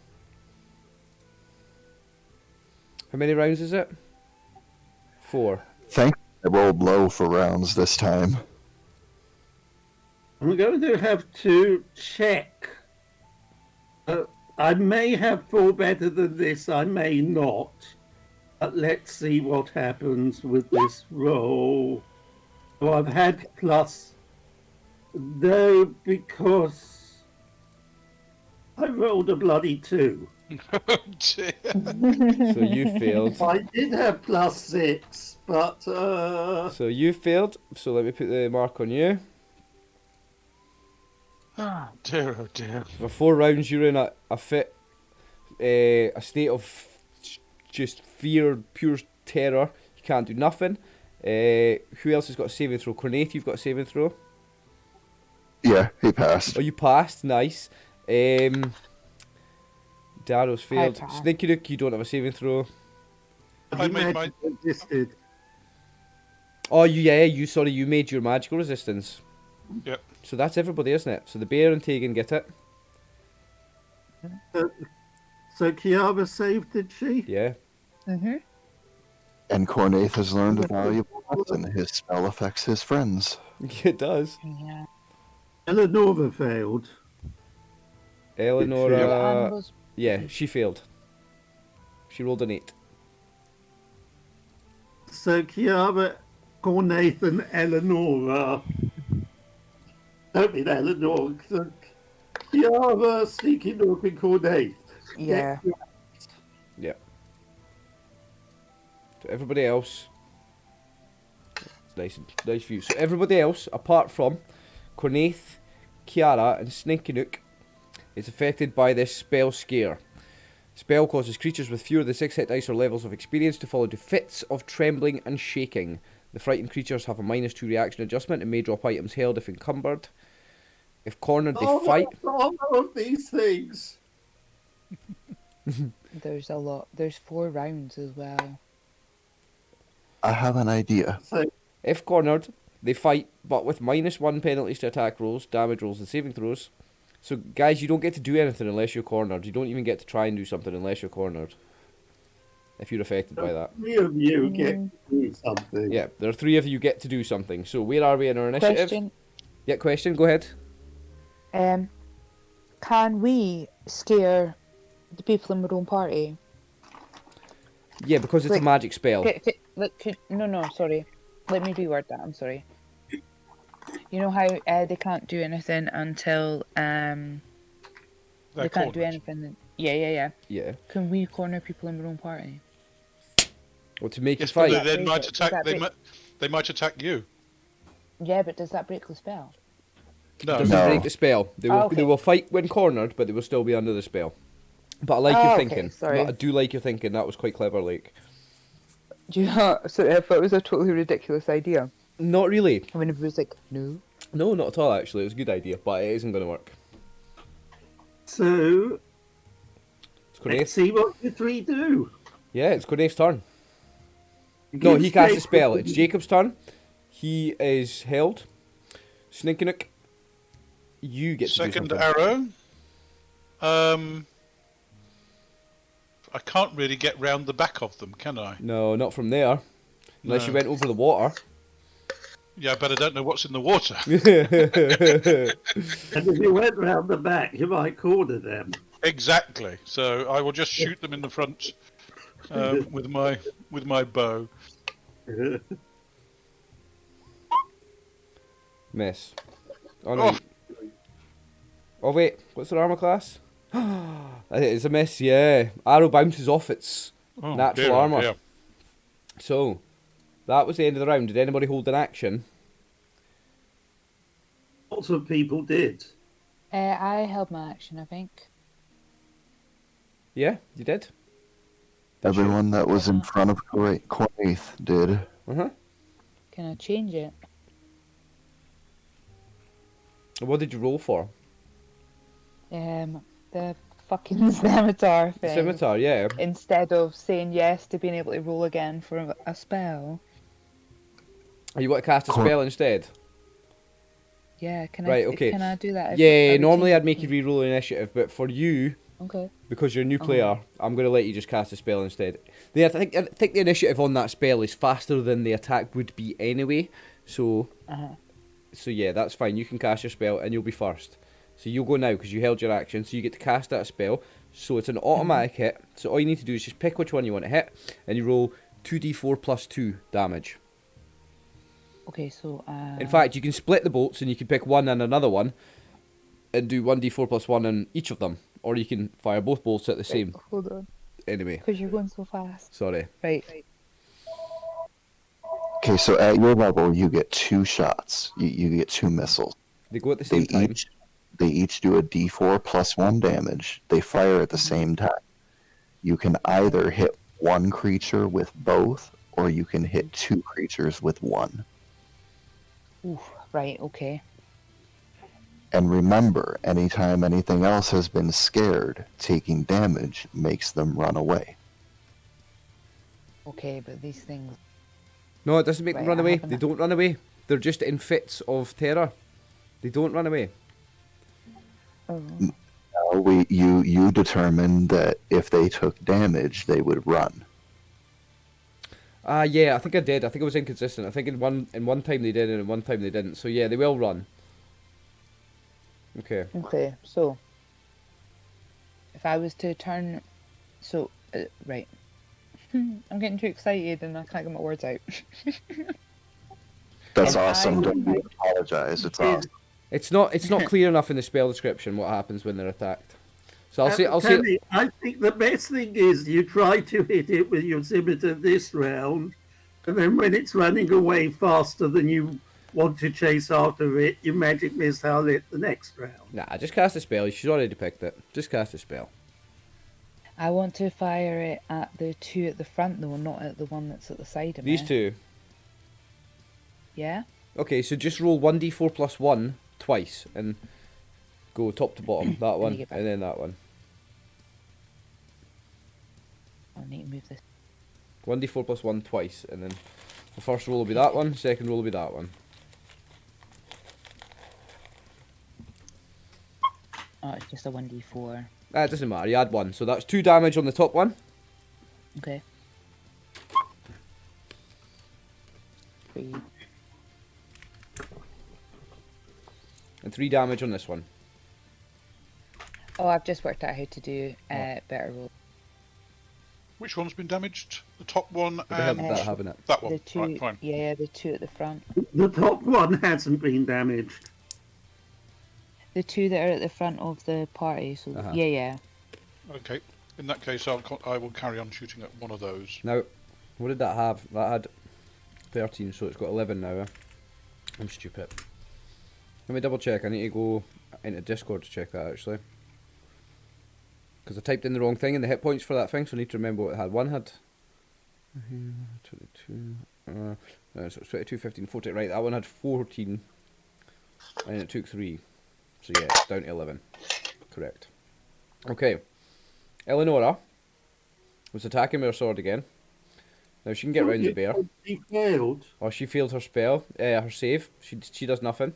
How many rounds is it? 4. Thankfully, I rolled low for rounds this time. I'm going to have to check. I may have 4 better than this, I may not. But let's see what happens with this roll. So I've had plus, though, because I rolled a bloody 2. Dear. So you failed. I did have plus 6, but So you failed. So let me put the mark on you. Oh dear. For 4 rounds, you're in a state of just fear, pure terror. You can't do nothing. Who else has got a saving throw? Cornaith, you've got a saving throw. Yeah, he passed. Oh, you passed. Nice. Darrow's failed. passed. Sneaky Nook, you don't have a saving throw. I made my resisted. Oh, you made your magical resistance. Yep. So that's everybody, isn't it? So the bear and Tegan get it. So Kiara saved, did she? Yeah. And Cornaith has learned a valuable lesson. His spell affects his friends. It does. Yeah. Eleonora failed. Eleonora. Yeah, she failed. She rolled an 8. So Kiara, Cornaith, and Eleonora. Don't mean Eleanor. Kiara, Sneaky Nook, and Cornaith. Yeah. Yeah. So everybody else. It's nice view. So everybody else, apart from Cornaith, Kiara, and Sneaky Nook, is affected by this spell Scare. Spell causes creatures with fewer than 6 hit dice or levels of experience to fall into fits of trembling and shaking. The frightened creatures have a -2 reaction adjustment and may drop items held if encumbered. If cornered, they fight. All of these things. There's a lot. There's 4 rounds as well. I have an idea. If cornered, they fight, but with -1 penalties to attack rolls, damage rolls, and saving throws. So, guys, you don't get to do anything unless you're cornered. You don't even get to try and do something unless you're cornered. if you're affected by that. 3 of you get to do something. Yeah, there are 3 of you get to do something. So where are we in our initiative? Question. Yeah, question. Go ahead. Can we scare the people in our own party? Yeah, because it's a Like, magic spell. No, sorry. Let me reword that. I'm sorry. You know how they can't do anything until they can't do anything. Yeah. Yeah. Can we corner people in our own party? Well, to make Yes, it but fight. they then might Does attack. that They might attack you. Yeah, but does that break the spell? No. Doesn't break the spell. They will, okay. they will fight when cornered, but they will still be under the spell. But I like your okay, thinking. sorry. I do like your thinking. That was quite clever, like. Do you know? So if it was a totally ridiculous idea, Not really. I mean, if it was like, no. No, not at all, actually. It was a good idea, but it isn't going to work. So, It's let's Corneth. see what the 3 do. Yeah, it's Corneth's turn. No, he casts a spell. It's Jacob's turn. He is held. Sninkinook, you get to Second do something. arrow. I can't really get round the back of them, can I? No, not from there. Unless you No. went over the water. Yeah, but I don't know what's in the water. And if you went round the back, you might corner them. Exactly. So I will just shoot them in the front with my bow. Miss. Oh no. Oh wait, what's their armor class? It's a miss, yeah. Arrow bounces off its Oh, natural dear, armor. dear. So, that was the end of the round. Did anybody hold an action? Lots of people did. I held my action, I think. Yeah, you did? Everyone that was in front of Corneth did. Uh-huh. Can I change it? What did you roll for? The fucking scimitar thing. Scimitar, yeah. Instead of saying yes to being able to roll again for a spell. Oh, you want to cast a spell instead? Yeah, can Right, I? okay. Can I do that? Yeah, normally I'd make you re-roll initiative, but for you, Okay. because you're a new player, I'm going to let you just cast a spell instead. I think the initiative on that spell is faster than the attack would be anyway, so yeah, that's fine. You can cast your spell and you'll be first. So you'll go now because you held your action, so you get to cast that spell. So it's an automatic hit, so all you need to do is just pick which one you want to hit, and you roll 2d4 plus 2 damage. Okay, so In fact, you can split the bolts and you can pick one and another one, and do 1d4 plus 1 on each of them. Or you can fire both bolts at the same. hold on, Anyway, because you're going so fast. sorry. Right. Okay, so at your level, you get 2 shots. You get 2 missiles. They go at the same time. They each do a d4 plus 1 damage. They fire at the same time. You can either hit one creature with both, or you can hit 2 creatures with one. Ooh, right. Okay. And remember, anytime anything else has been scared, taking damage makes them run away. Okay, but these things. No, it doesn't make them Right, run I away. haven't- They don't run away. They're just in fits of terror. They don't run away. Oh. Now you determined that if they took damage, they would run. Yeah, I think I did. I think it was inconsistent. I think in one time they did and in one time they didn't. So yeah, they will run. Okay. Okay, so if I was to turn, so right, I'm getting too excited and I can't get my words out. That's And awesome. I- Don't you apologize. It's awesome. It's not clear enough in the spell description what happens when they're attacked. So I'll say Tammy, I think the best thing is you try to hit it with your scimitar this round, and then when it's running away faster than you want to chase after it, you magic missile it the next round. nah, just cast a spell. She's already picked it. Just cast a spell. I want to fire it at the 2 at the front though, not at the one that's at the side of me. These two. Yeah. Okay, so just roll 1d4 plus 1 twice and go top to bottom. That one get back. and then that one. I need to move this. 1d4 plus 1 twice, and then the first roll will be that one, second roll will be that one. Oh, it's just a 1d4. It doesn't matter, you add 1. So that's 2 damage on the top one, Okay. 3. And 3 damage on this one. Oh, I've just worked out how to do better roll. Which one's been damaged? The top one What the hell and did that have in it? that one. The 2, Right, fine. yeah, the 2 at the front. The top one hasn't been damaged. The 2 that are at the front of the party. So yeah. Okay. In that case, I will carry on shooting at one of those. Now, what did that have? That had 13, so it's got 11 now. I'm stupid. Let me double check. I need to go into Discord to check that actually. Because I typed in the wrong thing in the hit points for that thing, so I need to remember what it had. One had 22, so it's 22, 15, 14. Right, that one had 14, and it took 3. So yeah, it's down to 11. Correct. Okay. Eleonora was attacking with her sword again. Now she can get round the bear. She failed. Oh, she failed her spell, her save. She does nothing.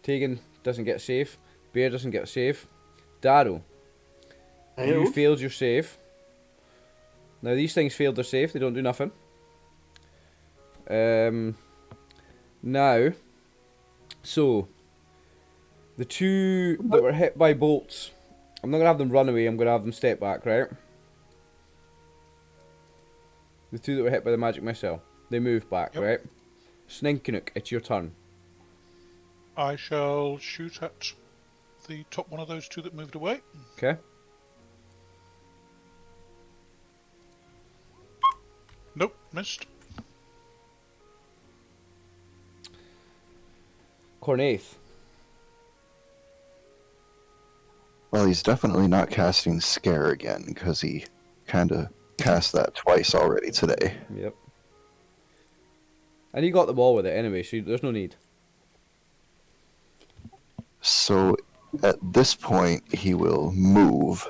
Tegan doesn't get a save. Bear doesn't get a save. Darrow, you failed your save. Now these things failed their save. They don't do nothing. Now, so the 2 that were hit by bolts, I'm not gonna have them run away. I'm gonna have them step back, right? The 2 that were hit by the magic missile, they move back, right? Sninkinook, it's your turn. I shall shoot at the top one of those 2 that moved away. Okay. Nope, missed. Cornaith. Well, he's definitely not casting Scare again, because he kind of cast that twice already today. Yep. And he got the ball with it anyway, so there's no need. So at this point, he will move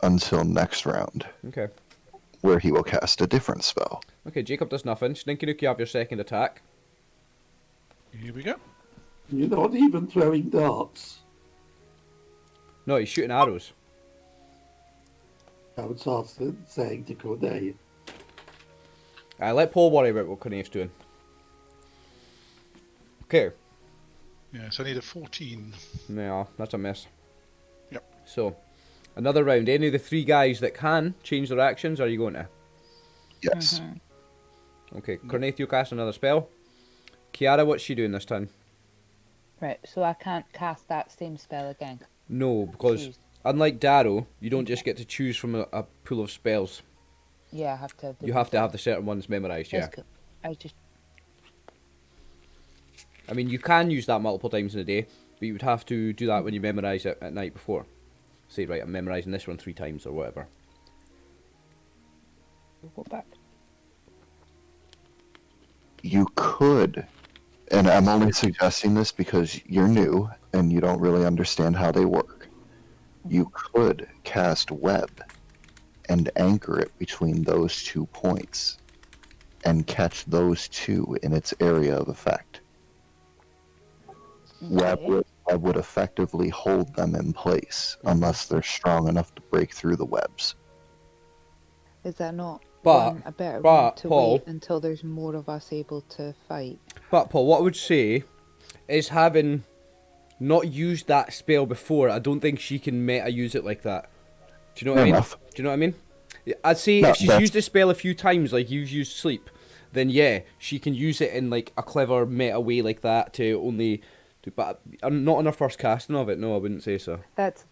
until next round, Okay. where he will cast a different spell. Okay, Jacob does nothing. Sninkinookie, you have your second attack. Here we go. You're not even throwing darts. No, he's shooting arrows. I was saying to Corday. Let Paul worry about what Cornaith's doing. Okay. Yes, I need a 14. No, that's a miss. Yep. So, another round. Any of the 3 guys that can change their actions, are you going to? Yes. Okay, Cornaith, you cast another spell. Kiara, what's she doing this time? Right, so I can't cast that same spell again. No, because Choose. unlike Darrow, you don't just get to choose from a pool of spells. Yeah, I have to. You have to have the certain ones memorised, yeah. That's cool. I mean, you can use that multiple times in a day, but you would have to do that when you memorise it at night before. Say, right, I'm memorising this one 3 times or whatever. Go back. You could, and I'm only suggesting this because you're new and you don't really understand how they work. You could cast Web and anchor it between those 2 points and catch those 2 in its area of effect. Web would effectively hold them in place unless they're strong enough to break through the webs. Is that not a better one to Paul, wait until there's more of us able to fight? But Paul, what I would say is, having not used that spell before, I don't think she can meta use it like that. Do you know what I mean? Enough. Do you know what I mean? I'd say if she's used the spell a few times, like you've used sleep, then yeah, she can use it in like a clever meta way like that to only. But not on her first casting of it. No, I wouldn't say so. That's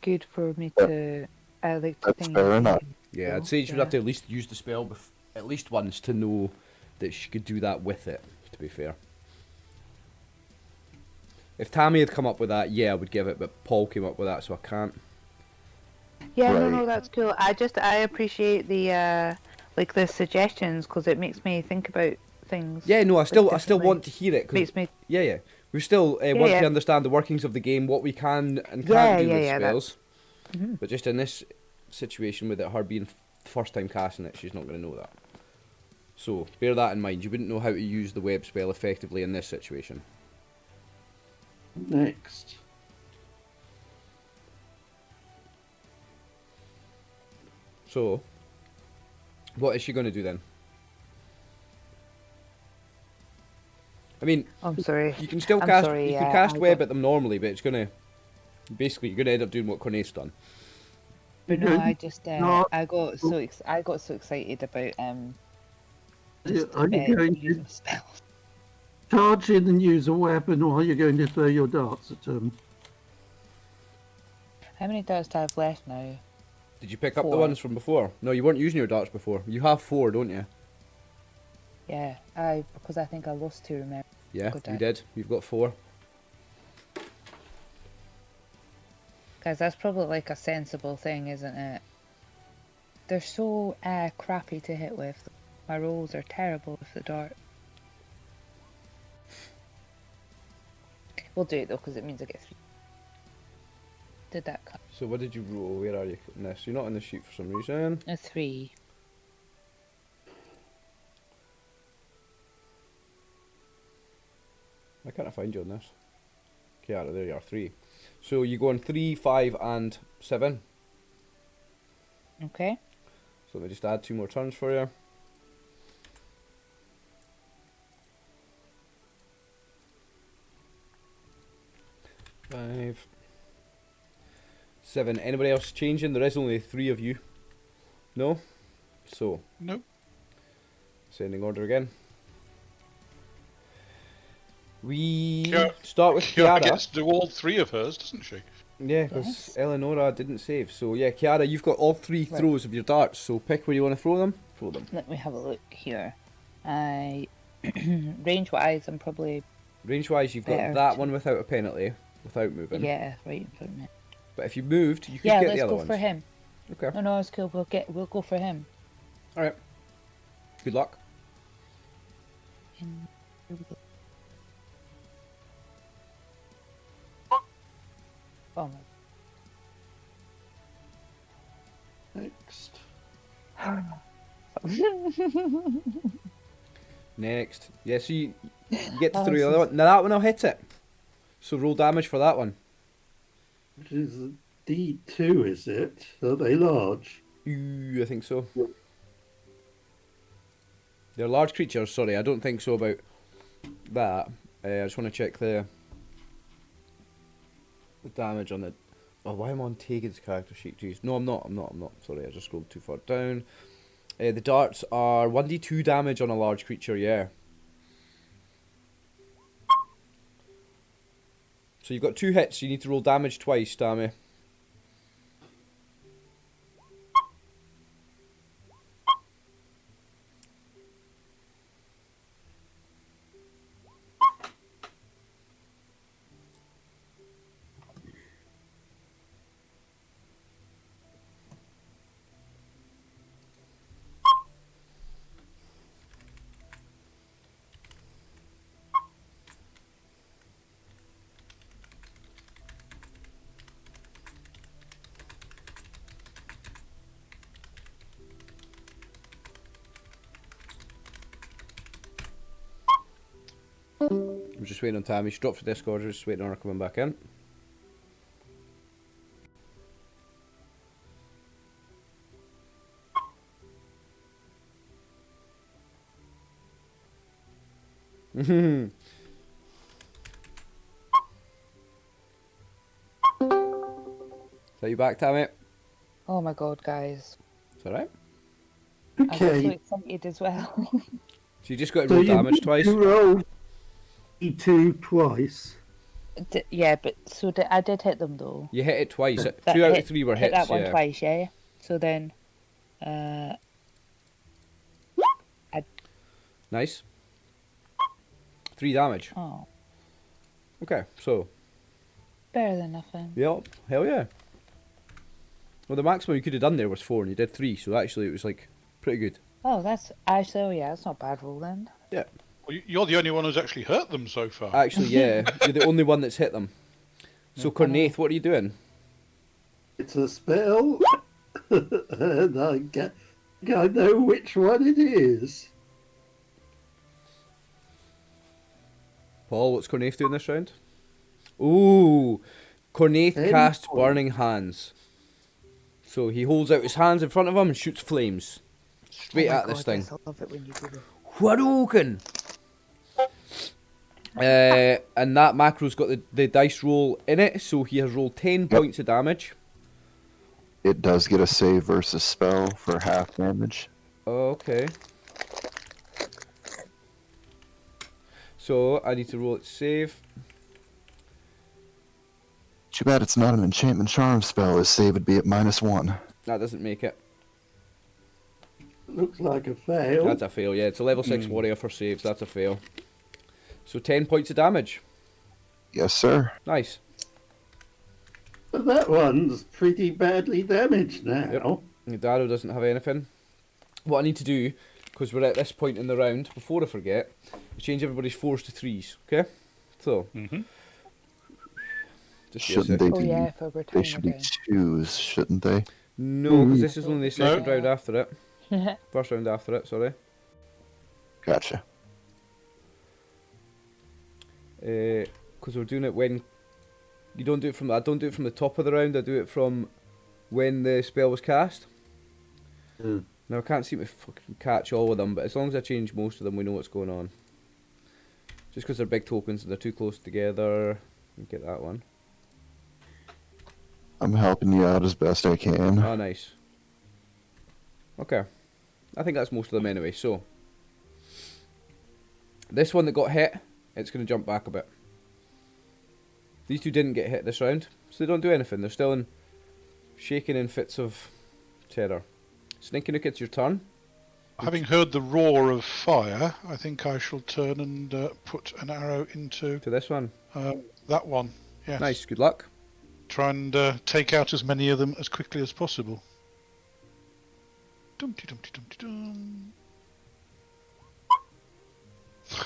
good for me to like to That's think. fair enough. Yeah, I'd say she would have to at least use the spell at least once to know that she could do that with it. To be fair, if Tammy had come up with that, yeah, I would give it. But Paul came up with that, so I can't. Yeah, Right. no, that's cool. I appreciate the like the suggestions because it makes me think about things. Yeah, no, I still want to hear it. Makes me. Yeah. We still want to understand the workings of the game, what we can and can't do with spells. But just in this situation with it, her being first time casting it, she's not going to know that. So bear that in mind. You wouldn't know how to use the web spell effectively in this situation. Next. So, what is she going to do then? I mean, I'm sorry. you can still I'm cast. sorry, You can yeah, cast I web got- at them normally, but it's gonna basically you're gonna end up doing what Cornet's done. But no, I just Not- I got so excited about just Are you going to using spells. charge in and use a weapon, or are you going to throw your darts at them? How many darts do I have left now? Did you pick up the 4. ones from before? No, you weren't using your darts before. You have 4, don't you? Yeah, because I think I lost 2. Remember? Yeah, Good you day. did. You've got 4. Guys, that's probably like a sensible thing, isn't it? They're so crappy to hit with. My rolls are terrible with the dart. We'll do it though, because it means I get 3. Did that cut? So what did you roll? Where are you in this? You're not in the sheet for some reason. A 3. Why can't I find you on this? Kiara, there you are, 3. So you go on 3, 5 and 7. Okay. So let me just add 2 more turns for you. Five, 7. Anybody else changing? There is only 3 of you. No? So, Nope. sending order again. We Kiara- start with Kiara Kiara. gets to do all 3 of hers, doesn't she? Yeah, because Yes. Eleonora didn't save. So yeah, Kiara, you've got all 3 Right. throws of your darts. So pick where you want to throw them. Throw them. Let me have a look here. I range wise, I'm probably Range-wise, you've got Better that to- one without a penalty, without moving. yeah right in front of me. But if you moved, you could Yeah, get let's the other go ones. for him. Okay. No, no, it's cool. We'll go for him. All right. Good luck. And here we go. Oh Next. my. Next. Yeah, so you get to throw the other one. Now that one will hit it. So roll damage for that one. Which is a D2, is it? Are they large? Ooh, I think so. They're large creatures, sorry, I don't think so about that. I just want to check the damage on the... Oh, why am I on Tegan's character sheet? Jeez. No, I'm not. Sorry, I just scrolled too far down. The darts are 1d2 damage on a large creature, yeah. So you've got 2 hits, you need to roll damage twice, Tammy. I'm just waiting on Tammy. She dropped the Discord, just waiting on her coming back in. So you back, Tammy? Oh my god, guys! It's alright. I got so Okay. excited as well. So you just got to So roll you damage need twice. to roll D2 twice. Yeah, but I did hit them though. You hit it twice. That 2 out of hit- 3 were hit hits, that one yeah. twice, yeah. So then, Nice. 3 damage. oh, Okay, so, better than nothing. yep, hell yeah. Well, the maximum you could have done there was 4 and you did 3, so actually it was like pretty good. Oh, that's actually, oh yeah, that's not bad roll then. Yeah. Well, you're the only one who's actually hurt them so far. Actually, yeah, you're the only one that's hit them. So, Cornaith, what are you doing? It's a spell. And I know which one it is. Paul, what's Cornaith doing this round? Ooh, Cornaith Any casts point. Burning Hands. So he holds out his hands in front of him and shoots flames straight Oh my at this God, thing. yes, I love it when you do this. Hadouken! And that macro's got the dice roll in it, so he has rolled 10 points of damage. It does get a save versus spell for half damage. Okay. So I need to roll it save. Too bad it's not an enchantment charm spell. His save would be at -1. That doesn't make it. Looks like a fail. That's a fail, yeah. It's a level 6 warrior for saves. That's a fail. So 10 points of damage. Yes, sir. Nice. But that one's pretty badly damaged now. Yep. Darrow doesn't have anything. What I need to do, because we're at this point in the round, before I forget, is change everybody's 4s to 3s. Okay? So. Just Shouldn't they Oh be? yeah, for They should be 2s, shouldn't they? No, because this is only the second No. round after it. First round after it, sorry. Gotcha. Because we're doing it when you don't do it from. I don't do it from the top of the round. I do it from when the spell was cast. Now I can't seem to fucking catch all of them, but as long as I change most of them, we know what's going on. Just because they're big tokens and they're too close together. Get that one. I'm helping you out as best I can. Oh, nice. Okay, I think that's most of them anyway. So this one that got hit, it's going to jump back a bit. These two didn't get hit this round, so they don't do anything. They're still in shaking in fits of terror. Sneaky Nook, it's your turn. Having heard the roar of fire, I think I shall turn and put an arrow into To this one. that one. Yes. Nice, good luck. Try and take out as many of them as quickly as possible. Dumpty dumpty dumpty dum.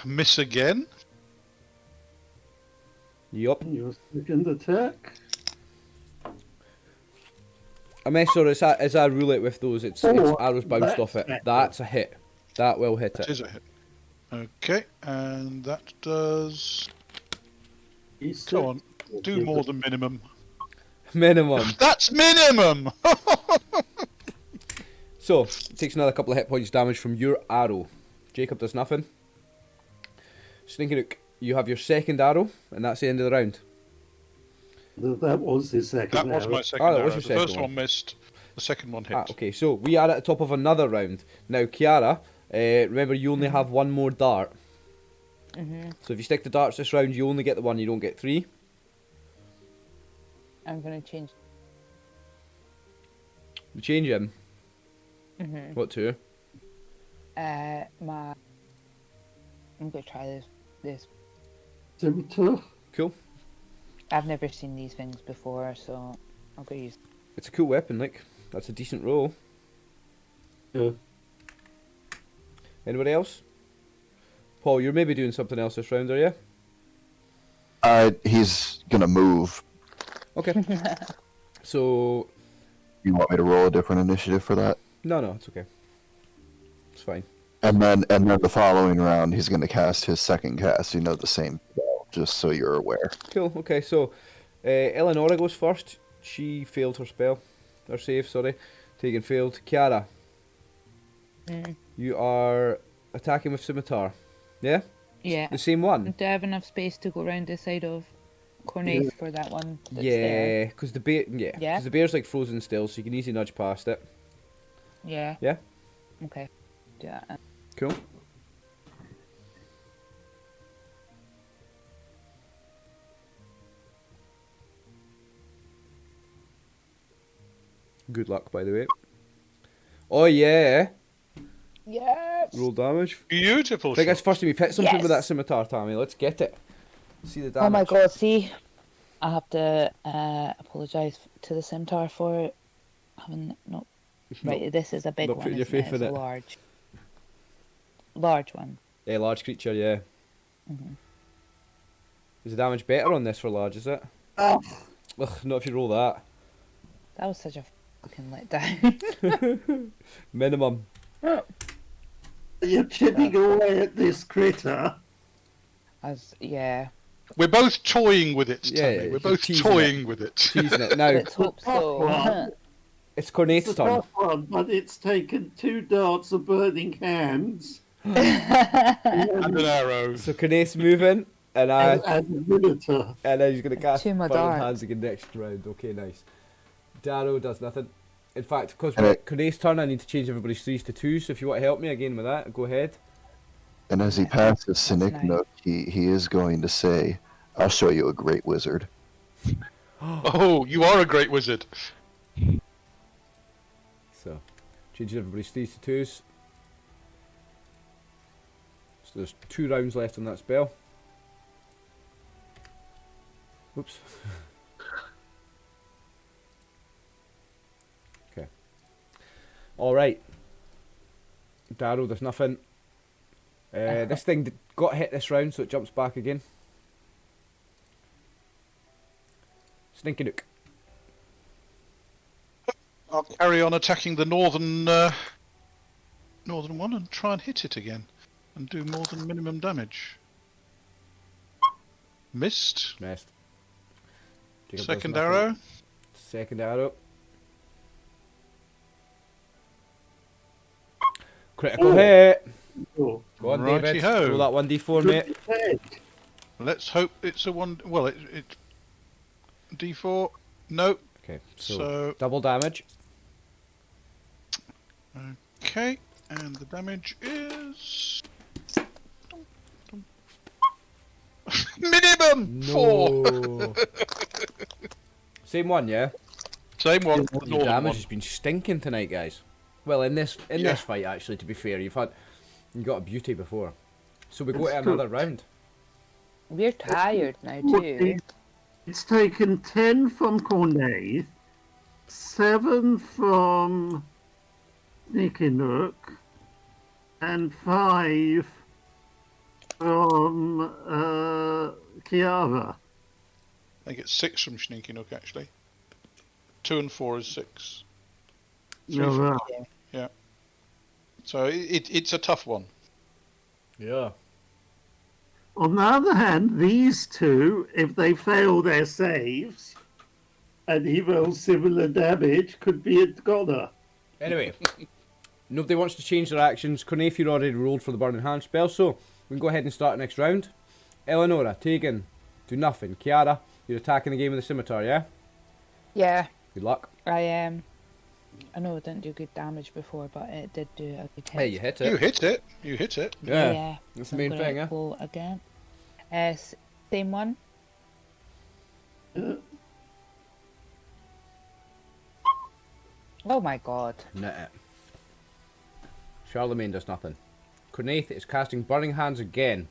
Miss again. Yup. Your second attack. A mess, or as I rule it with those, it's arrows bounced that's off it. better. That's a hit. That will hit It it. is a hit. Okay, and that does. Go on, do more than minimum. Minimum. That's minimum. So, it takes another couple of hit points damage from your arrow. Jacob does nothing. Sneaky Nook, you have your second arrow, and that's the end of the round. That was his second That was arrow. my second Oh, that arrow. was your The second first one. one missed. The second one hit. Ah, okay, so we are at the top of another round. Now, Kiara, remember you only have one more dart. So if you stick the darts this round, you only get the one, you don't get 3. I'm gonna change. You change him. What to? I'm gonna try this. Scimitar. Cool. I've never seen these things before, so I'm gonna use. It's a cool weapon, like. That's a decent roll. Yeah. Anybody else? Paul, you're maybe doing something else this round, are you? He's gonna move. Okay. So, You want me to roll a different initiative for that? no, it's okay. It's fine. And then the following round, he's gonna cast his second cast. You know, the same spell, just so you're aware. Cool, okay, so Eleonora goes first. She failed her spell. Her save, sorry. Tegan failed. Kiara, you are attacking with scimitar. Yeah? Yeah. The same one? Do I have enough space to go around the side of Cornaith for that one? That's Yeah, there? because the bear, Yeah? because the bear's like frozen still, so you can easily nudge past it. Yeah. Yeah? Okay. Do that. Cool. Good luck, by the way. Oh yeah! Yes. Roll damage. Beautiful. I think that's shot. the first time you've hit something with Yes. that scimitar, Tammy. Let's get it. See the damage. Oh my god, see? I have to apologise to the scimitar for having not. Right, this is a big not one. putting your Isn't it? faith It's in a it. large one. Yeah, large creature, yeah. Is the damage better on this for large, is it? Oh, Ugh, not if you roll that. That was such a fucking letdown. Minimum. you're chipping away at this critter. Yeah. We're both toying with it, Yeah, Tammy. yeah, We're both teasing toying with it. Teasing it. Now, Let's hope so. Well, it's It's Cornaith's a turn. tough one, but it's taken 2 darts of burning hands. And an arrow. So Cornaith's moving. And as a minotaur. and then he's going to cast To my Burning dark. Hands again next round. Okay, nice. Darrow does nothing. In fact, because And we're at Cornet's turn, I need to change everybody's 3s to 2s, so if you want to help me again with that, go ahead. And as he passes Siniknook, he is going to say, I'll show you a great wizard. Oh, you are a great wizard. So, changing everybody's 3s to 2s. So there's 2 rounds left on that spell. Oops. Okay. Alright. Darrow, there's nothing. This thing got hit this round, so it jumps back again. Stinky Nook. I'll carry on attacking the northern one and try and hit it again. And do more than minimum damage. Missed. Missed. Jacob does Second nothing. arrow. Second arrow. Critical hit. Oh, Go on, David. Righty-ho. Roll that 1d4, mate. good head. Let's hope it's a one. Well, it D4. No. Okay, so So double damage. okay, and the damage is minimum 4. No. Same one, yeah. Same one. Your Northern damage one. has been stinking tonight, guys. Well, in this fight, actually, to be fair, you got a beauty before. So we go to That's another true. round. We're tired now too. It's taken 10 from Cornet, 7 from Nicky Nook, and 5 from Kiara. I think it's 6 from Sneaky Nook actually. 2 and 4 is 6. 3 You're from right. Kiara. Yeah. So it's a tough one. Yeah. On the other hand, these two, if they fail their saves and he rolls similar damage, could be a goner. Anyway, nobody wants to change their actions. Cornethier already rolled for the Burning Hand spell, so we can go ahead and start next round. Eleonora, Tegan, do nothing. Kiara, you're attacking the game with the scimitar, yeah? Yeah, Good luck. I know it didn't do good damage before, but it did do a good hit. Hey, you hit You it. hit it. You hit it. Yeah. That's the so main I'm gonna thing, eh? roll again. Same one. Oh my god. Nah. Charlemagne does nothing. Cornethier is casting Burning Hands again.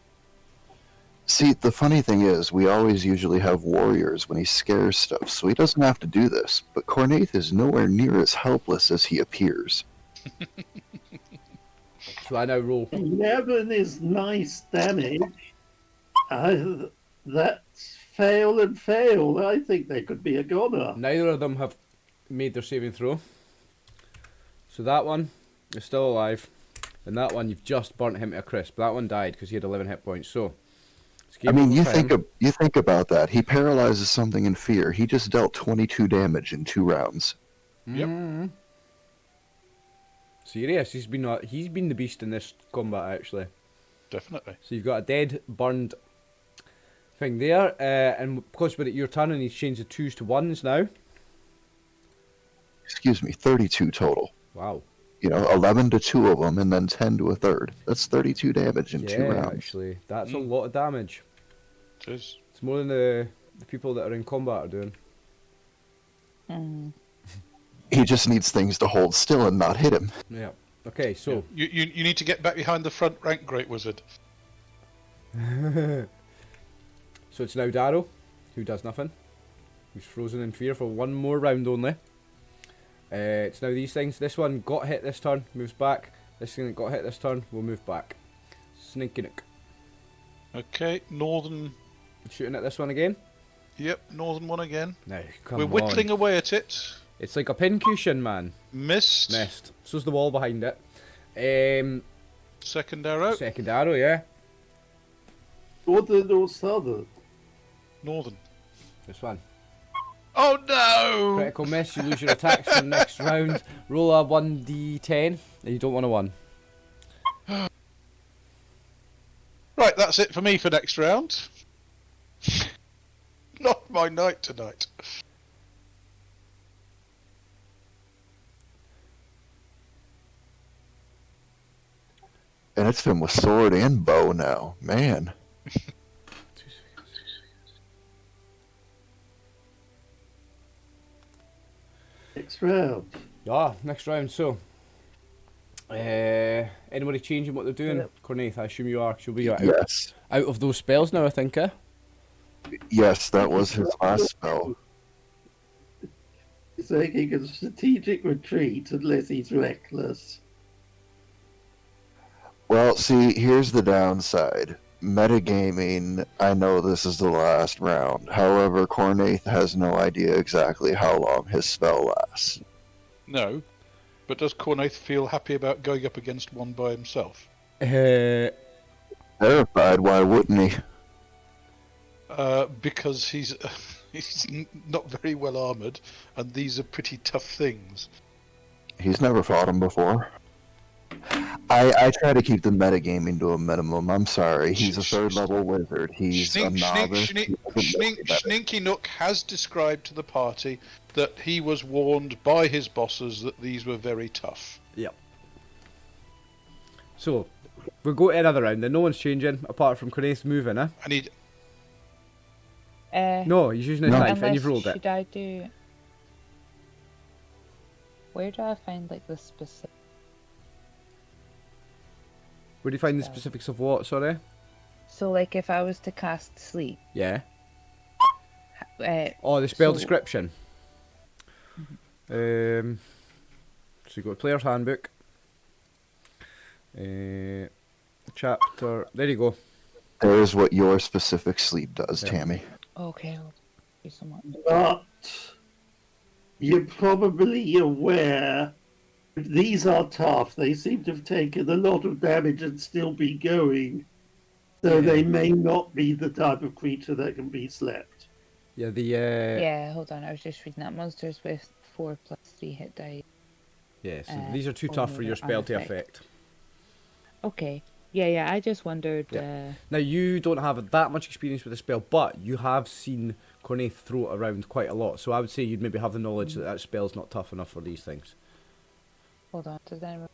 See, the funny thing is, we always usually have warriors when he scares stuff, so he doesn't have to do this. But Cornaith is nowhere near as helpless as he appears. So I now roll. 11 is nice damage. That's fail and fail. I think they could be a goner. Neither of them have made their saving throw. So that one is still alive. And that one, you've just burnt him to a crisp. That one died because he had 11 hit points. So, it's I game mean, over for him. you think about that. He paralyzes something in fear. He just dealt 22 damage in 2 rounds. Yep. Mm. Serious, he's been the beast in this combat actually. Definitely. So you've got a dead, burned thing there, and because we're at your turn and he's changed the 2s to 1s now. Excuse me, 32 total. Wow. You know, 11 to 2 of them, and then 10 to a third. That's 32 damage in 2 Yeah, rounds. actually, that's a lot of damage. It is. It's more than the people that are in combat are doing. Mm. He just needs things to hold still and not hit him. Yeah. Okay, so You need to get back behind the front rank, Great Wizard. so it's now Darrow, who does nothing. Who's frozen in fear for one more round only. It's now these things. This one got hit this turn, moves back. This thing that got hit this turn will move back. Sneaky Nook. Okay, northern. Shooting at this one again. Yep, northern one again. No, come We're on. whittling away at it. It's like a pincushion, man. Missed. Missed. So's the wall behind it. Second arrow. Second arrow, yeah. Northern or southern? Northern. This one. Oh no! Critical miss, you lose your attacks for the next round. Roll a 1d10, and you don't want a 1. Right, that's it for me for next round. Not my night tonight. And it's been with sword and bow now. Man. Next round. Yeah, next round. So, anybody changing what they're doing? Cornaith, I assume you are. She'll be out of those spells now, I think, eh? Yes, that was his last spell. He's taking a strategic retreat unless he's reckless. Well, see, here's the downside. Metagaming, I know this is the last round. However, Cornaith has no idea exactly how long his spell lasts. No, but does Cornaith feel happy about going up against one by himself? Terrified, why wouldn't he? Because he's not very well armoured, and these are pretty tough things. He's never fought him before. I try to keep the metagaming to a minimum. I'm sorry. He's a third level wizard. He's a novice. Sninky Nook has described to the party that he was warned by his bosses that these were very tough. Yep. So, we'll go to another round then. No one's changing apart from Cornaith's moving, eh? I need. No, he's using his knife and you've rolled should it. I do... Where do I find like the specific... Where do you find the specifics of what, sorry? So like if I was to cast sleep... Yeah. The spell so- description. So you go to Player's Handbook. Chapter. There you go. There's what your specific sleep does, Tammy. Okay, thank you so much. But you're probably aware if these are tough, they seem to have taken a lot of damage and still be going. So they may not be the type of creature that can be slept. Yeah, the Yeah, hold on, I was just reading that. Monsters with 4+3 hit die. yeah, so these are too tough for your spell to affect. Okay. Yeah, I just wondered... Now, you don't have that much experience with the spell, but you have seen Cornaith throw it around quite a lot, so I would say you'd maybe have the knowledge that that spell's not tough enough for these things. Hold on, does anyone...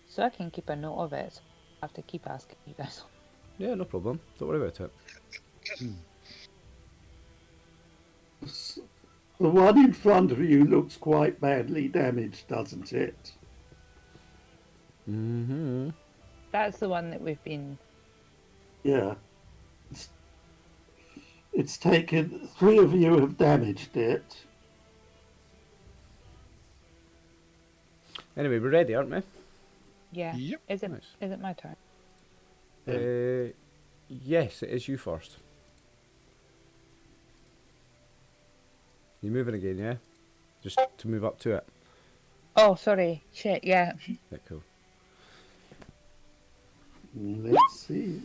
So I can keep a note of it, so I have to keep asking you guys. Yeah, no problem. Don't worry about it. The one in front of you looks quite badly damaged, doesn't it? Mm-hmm. That's the one that we've been... Yeah. It's taken... 3 of you have damaged it. Anyway, we're ready, aren't we? Yeah. Yep. Is it Nice. is it my turn? Yes, it is you first. You're moving again, yeah? Just to move up to it. Oh, sorry. Shit, yeah. Yeah, cool. Let's see.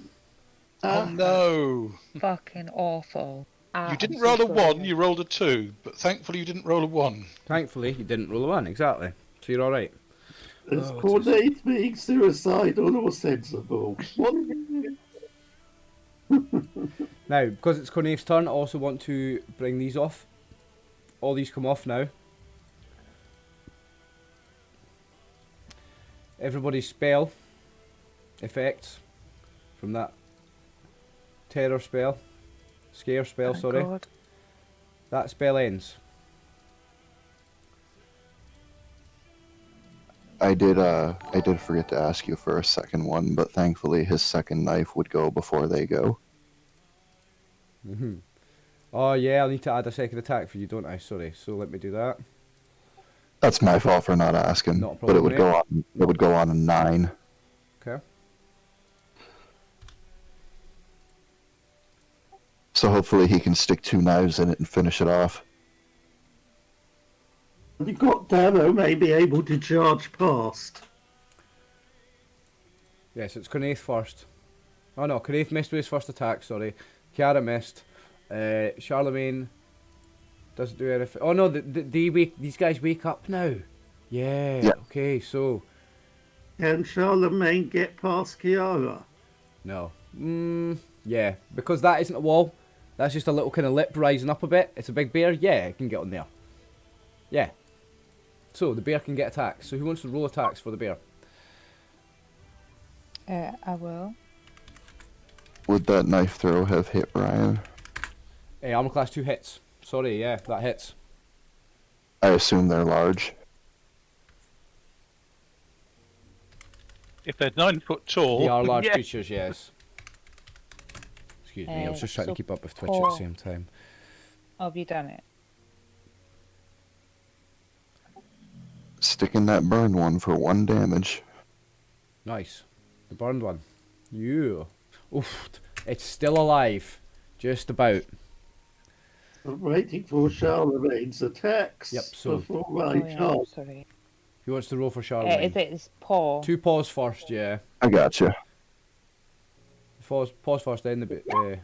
Oh no! Fucking awful. You didn't roll a 1, you rolled a 2, but thankfully you didn't roll a 1. Thankfully, you didn't roll a 1, exactly. So you're alright. Is Cornaith being suicidal or sensible? What? Now, because it's Cornaith's turn, I also want to bring these off. All these come off now. Everybody's spell effects from that terror spell, scare spell, Thank sorry. God. That spell ends. I did forget to ask you for a second one, but thankfully his second knife would go before they go. Mm-hmm. Oh yeah, I'll need to add a second attack for you, don't I? Sorry. So let me do that. That's my fault for not asking. Not a but it problem, would mate. go on. It would go on a 9. Okay. So hopefully he can stick 2 knives in it and finish it off. You've got Damo may be able to charge past. Yes, it's Cornaith first. Oh no, Cornaith missed with his first attack, sorry. Kiara missed. Charlemagne doesn't do anything. Oh no, these guys wake up now. Yeah. Okay, so Can Charlemagne get past Kiara? No. Yeah, because that isn't a wall. That's just a little kind of lip rising up a bit. It's a big bear. Yeah, it can get on there. Yeah. So the bear can get attacks. So who wants to roll attacks for the bear? I will. Would that knife throw have hit Ryan? Armor class 2 hits. Sorry, yeah, that hits. I assume they're large. If they're 9 foot tall, They are large yeah. creatures, yes. Excuse me, I was just trying to so keep up with Twitch at the same time. Have you done it? Sticking that burned one for 1 damage. Nice. The burned one. Yeah. Oof. It's still alive. Just about. I'm waiting for Charlemagne's attacks. Yep, so- before I Oh, yeah, charge. sorry. Who wants to roll for Charlemagne? Is it his paw? 2 paws first, yeah. I gotcha. Paws first, then the bit. Here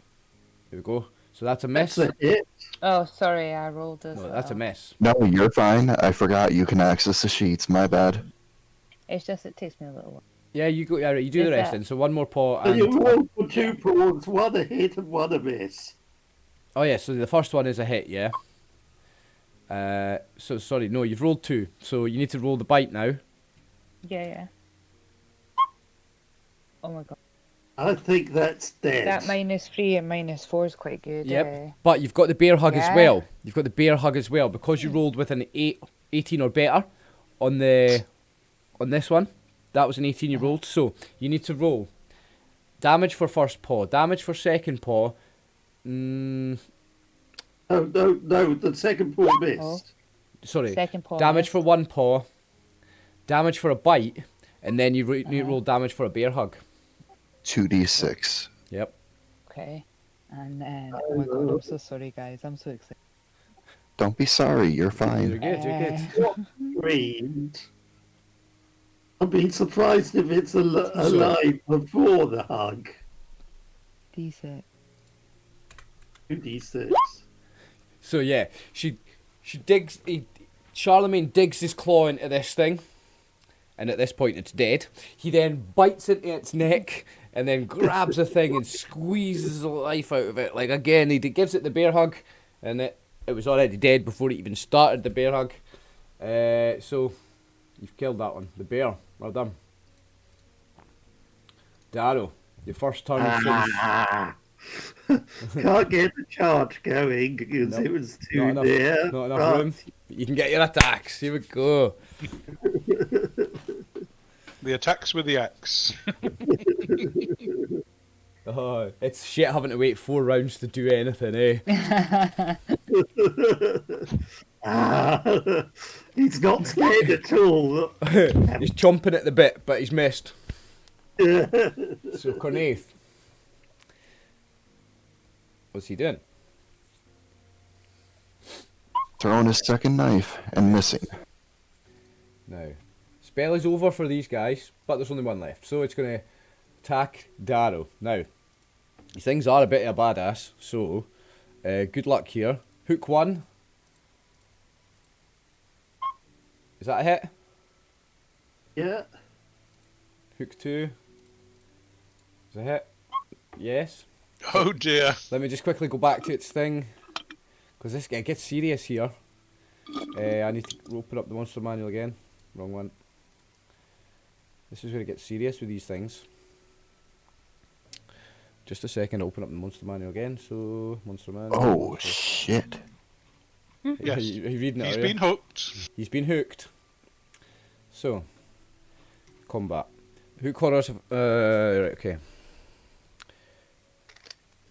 we go. So that's a miss. That's a hit. Oh, sorry, I rolled as No, that's a miss. No, you're fine. I forgot you can access the sheets. My bad. It's just it takes me a little while. Yeah, you go. Yeah, right, you do Is the rest that- then. So 1 more paw So and. you rolled for 2 paws, 1 a hit and 1 a miss. Oh yeah, so the first one is a hit, yeah. So sorry, no, you've rolled 2, so you need to roll the bite now. Yeah. Oh my god. I think that's dead. That -3 and -4 is quite good. Yep. But you've got the bear hug as Yeah. well. You've got the bear hug as well because you rolled with an 18 or better on this one. That was an 18 you rolled, so you need to roll damage for first paw, damage for second paw. No, the second paw missed. Oh. Sorry, Second paw. damage for 1 paw, damage for a bite, and then you need to roll damage for a bear hug. 2d6. Yep. Okay. And then, oh my god, I'm so sorry, guys. I'm so excited. Don't be sorry. You're You're fine. good. You're good. Screamed. I'd be surprised if it's alive before the hug. D6. 2d6. So yeah, she digs. Charlemagne digs his claw into this thing, and at this point it's dead. He then bites into its neck and then grabs the thing and squeezes the life out of it. Like again, he gives it the bear hug, and it was already dead before it even started the bear hug. So you've killed that one, the bear. Well done, Darrow. Your first turn since. Can't get the charge going because Nope. it was Not too enough, near. not enough Right. room. But you can get your attacks. Here we go. The attacks with the axe. Oh, it's shit having to wait 4 rounds to do anything, eh? He's not scared at all. He's chomping at the bit, but he's missed. So, Cornaith. What's he doing? Throwing his second knife and missing. Now, spell is over for these guys, but there's only 1 left. So it's going to attack Darrow. Now, these things are a bit of a badass, so good luck here. Hook 1. Is that a hit? Yeah. Hook 2. Is a hit? Yes. Oh dear. Let me just quickly go back to its thing, because this guy gets serious here. I need to open up the monster manual again. Wrong one. This is where it gets serious with these things. Just a second, open up the monster manual again. So, monster manual. Oh, shit. Yes. Are you reading it? He's are you? been hooked. He's been hooked. So, combat. Hook horrors. Right, okay.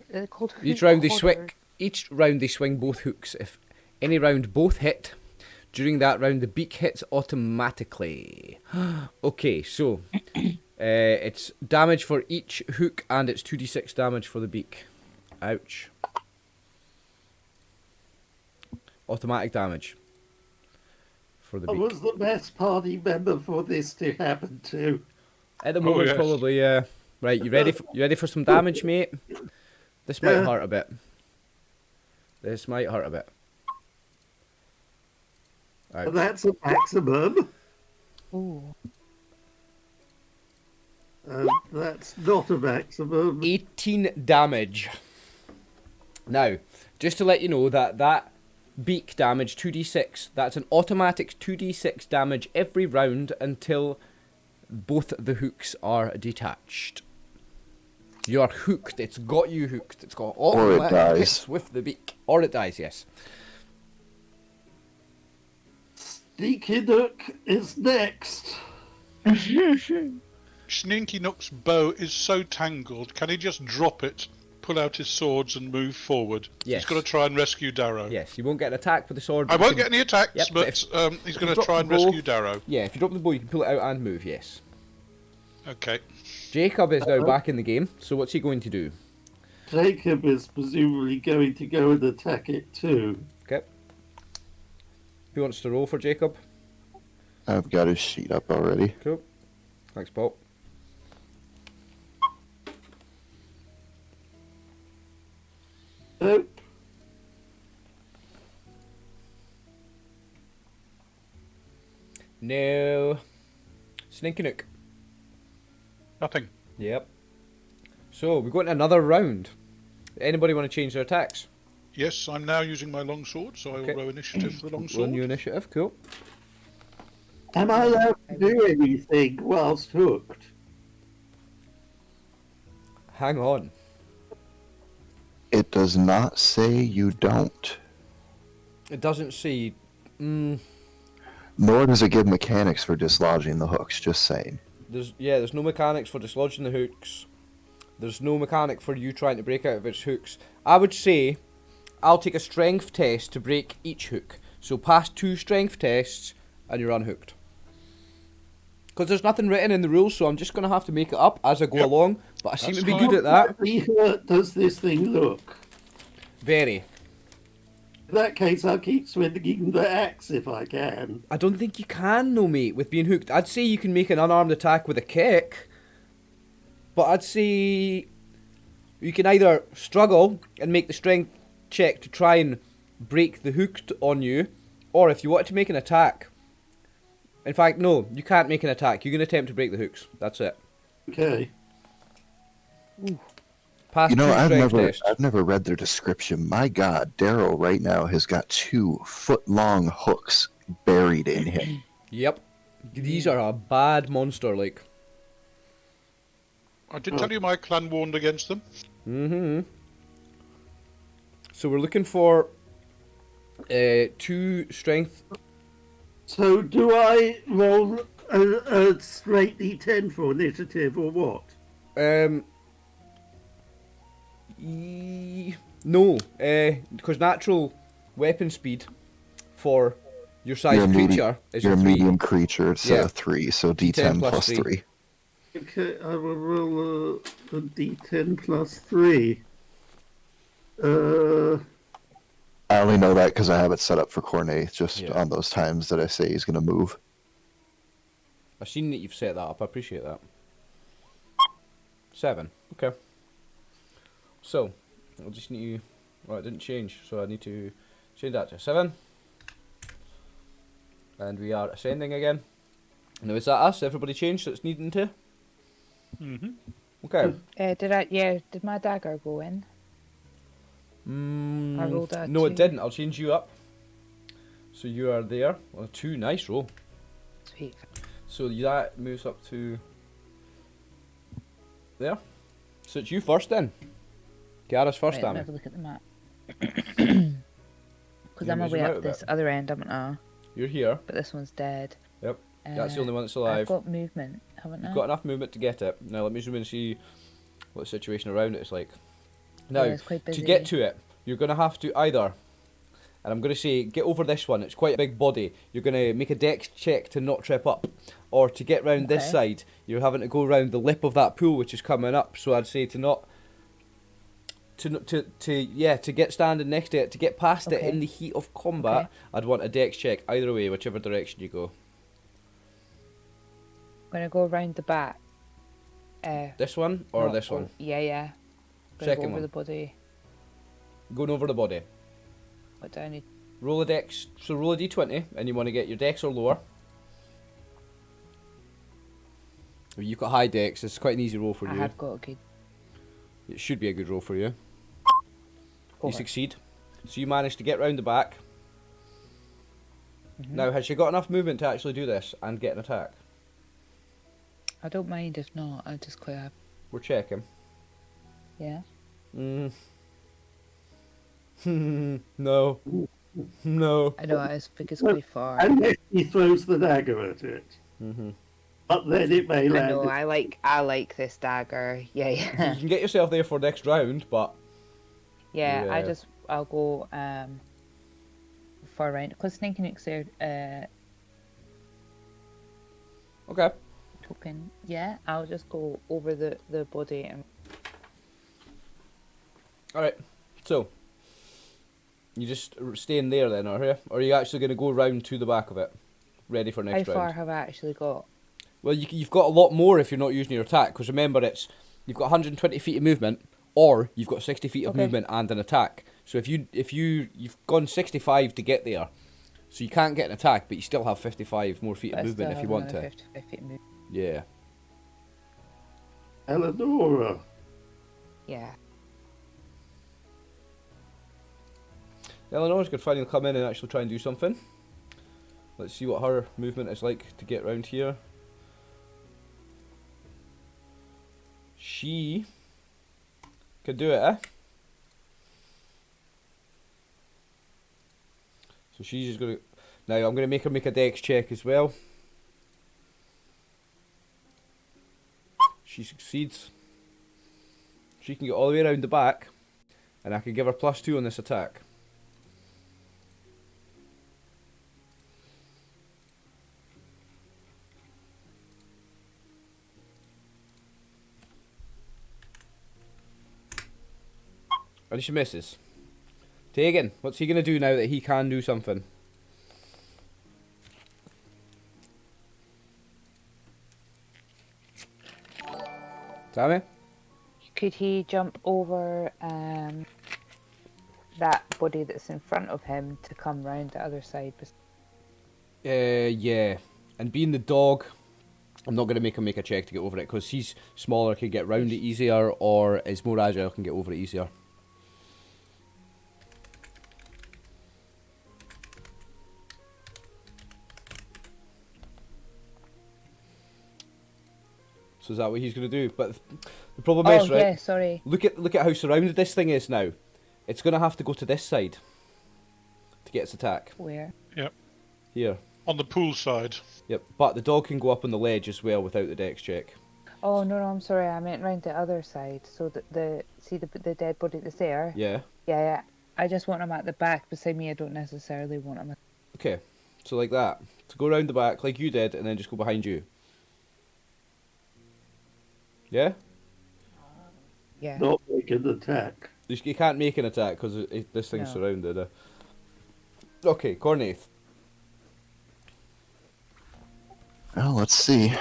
They're called Each hook round they hoarders. swing. Each round they swing both hooks. If any round both hit, during that round the beak hits automatically. Okay, so it's damage for each hook and it's 2d6 damage for the beak. Ouch. Automatic damage for the I beak. was the best party member for this to happen to. At the moment, yes. probably, yeah. Right, you ready for some damage, mate? This might Yeah. hurt a bit. This might hurt a bit. Ouch. That's a maximum. Ooh. That's not a maximum. 18 damage. Now, just to let you know that beak damage 2d6, that's an automatic 2d6 damage every round until both the hooks are detached. You are hooked. It's got you hooked. It's got automatic dies. hits with the beak. Or it dies, yes. Sneaky Nook is next. Sneaky Nook's bow is so tangled, can he just drop it, pull out his swords and move forward? Yes. He's got to try and rescue Darrow. Yes, you won't get an attack with the sword. I but you won't can- get any attacks, Yep, but he's going to try and rescue Darrow. Yeah, if you drop the bow, you can pull it out and move, yes. Okay. Jacob is now back in the game, so what's he going to do? Jacob is presumably going to go and attack it too. Okay. Who wants to roll for Jacob? I've got his sheet up already. Cool. Thanks, Paul. Nope. No. Sneaky Nook. Nothing. Yep. So, we go into another round. Anybody want to change their attacks? Yes, I'm now using my longsword, so I will Okay. roll initiative for the Roll longsword. new initiative, cool. Am I allowed to do anything whilst hooked? Hang on. It does not say you don't. It doesn't say... Nor does it give mechanics for dislodging the hooks, just saying. There's no mechanics for dislodging the hooks. There's no mechanic for you trying to break out of its hooks. I would say I'll take a strength test to break each hook. So pass 2 strength tests and you're unhooked. Because there's nothing written in the rules, so I'm just going to have to make it up as I go Yep. along. But I seem That's to be fine. good at that. How hurt does this thing look? Very. In that case, I'll keep swinging the axe if I can. I don't think you can, no, mate, with being hooked. I'd say you can make an unarmed attack with a kick. But I'd say you can either struggle and make the strength check to try and break the hook on you, or if you want to make an attack. In fact, no, you can't make an attack. You can attempt to break the hooks. That's it. Okay. Pass You know, 2 I've strength never, tests. I've never read their description. My God, Daryl right now has got 2 foot-long hooks buried in him. Yep. These are a bad monster, like. I did tell you my clan warned against them. Mm-hmm. So we're looking for 2 strength. So do I roll a straight D10 for initiative or what? No, because natural weapon speed for your size You're a creature is You're a a 3. medium creature, it's Yeah. a 3, so D10 plus plus 3. 3. Okay, I will roll a D10 plus 3. I only know that because I have it set up for Cornet, just Yeah. on those times that I say he's going to move. I've seen that you've set that up. I appreciate that. 7. Okay. So, I'll just need to... Well, it didn't change, so I need to change that to 7. And we are ascending again. Now, is that us? Everybody changed that's needing to? Mm-hmm. Okay. Did my dagger go in? I rolled a No, it 2. didn't. I'll change you up. So you are there. Well, 2. Nice roll. Sweet. So that moves up to there. So it's you first then. Gareth's first, Right, let me damn have a it. look at the map. Because You I'm can away zoom out up a this bit. other end, haven't I? You're here. But this one's dead. Yep. That's the Uh, only one that's I've alive. got movement, haven't I? You've got enough movement to get it. Now let me zoom in and see what the situation around it is like. Now, Yeah, it's quite to busy. get to it, you're going to have to either, and I'm going to say, get over this one. It's quite a big body. You're going to make a dex check to not trip up. Or to get round this Okay. side, you're having to go round the lip of that pool which is coming up. So I'd say to not... To get standing next to it, to get past it Okay. in the heat of combat, Okay. I'd want a dex check either way, whichever direction you go. I'm going to go around the back. This one or not this one? Yeah, yeah. Gonna Second go over one. the body. Going over the body. What do I need? Roll a dex, so roll a d20, and you want to get your dex or lower. You've got high dex. It's quite an easy roll for I you. have got a good. It should be a good roll for you. Four. You succeed. So you manage to get round the back. Mm-hmm. Now, has she got enough movement to actually do this and get an attack? I don't mind if not. I just quite have. We're checking. Yeah. No. No. I know it's because it's quite far. Unless he throws the dagger at it. Mm-hmm. But then it may I land. know. I like this dagger. Yeah, You yeah. can get yourself there for next round, but Yeah. Yeah. I'll go far round because Snake and Nick's there. okay. Token. Yeah. I'll just go over the body and. All right. So you just staying there then, are you? Or are you actually going to go round to the back of it, ready for How next far round? have I actually got? Well, you've got a lot more if you're not using your attack, because remember you've got 120 feet of movement, or you've got 60 feet of Okay. movement and an attack. So if you've gone 65 to get there, so you can't get an attack, but you still have 55 more feet But of I movement still if you have want to. another 55 feet of movement. Yeah. Eleonora. Yeah. Eleanor's going to finally come in and actually try and do something. Let's see what her movement is like to get round here. She can do it, eh? So she's just going to... Now I'm going to make her make a dex check as well. She succeeds. She can get all the way around the back, and I can give her +2 on this attack. And she misses. Tegan, what's he going to do now that he can do something? Tammy? Could he jump over that body that's in front of him to come round the other side? Yeah. And being the dog, I'm not going to make him make a check to get over it, because he's smaller, can get round it easier, or is more agile, can get over it easier. So is that what he's going to do? But the problem is, right? Yeah, sorry. Look at how surrounded this thing is now. It's going to have to go to this side to get its attack. Where? Yep. Here. On the pool side. Yep. But the dog can go up on the ledge as well without the dex check. Oh no, I'm sorry. I meant round the other side, so that the dead body that's there. Yeah. Yeah. I just want him at the back beside me. I don't necessarily want him. Okay. So like that. To go round the back like you did, and then just go behind you. Yeah. Yeah. Not make an attack. You can't make an attack because this thing's No. surrounded. Okay, Cornaith. Well, let's see.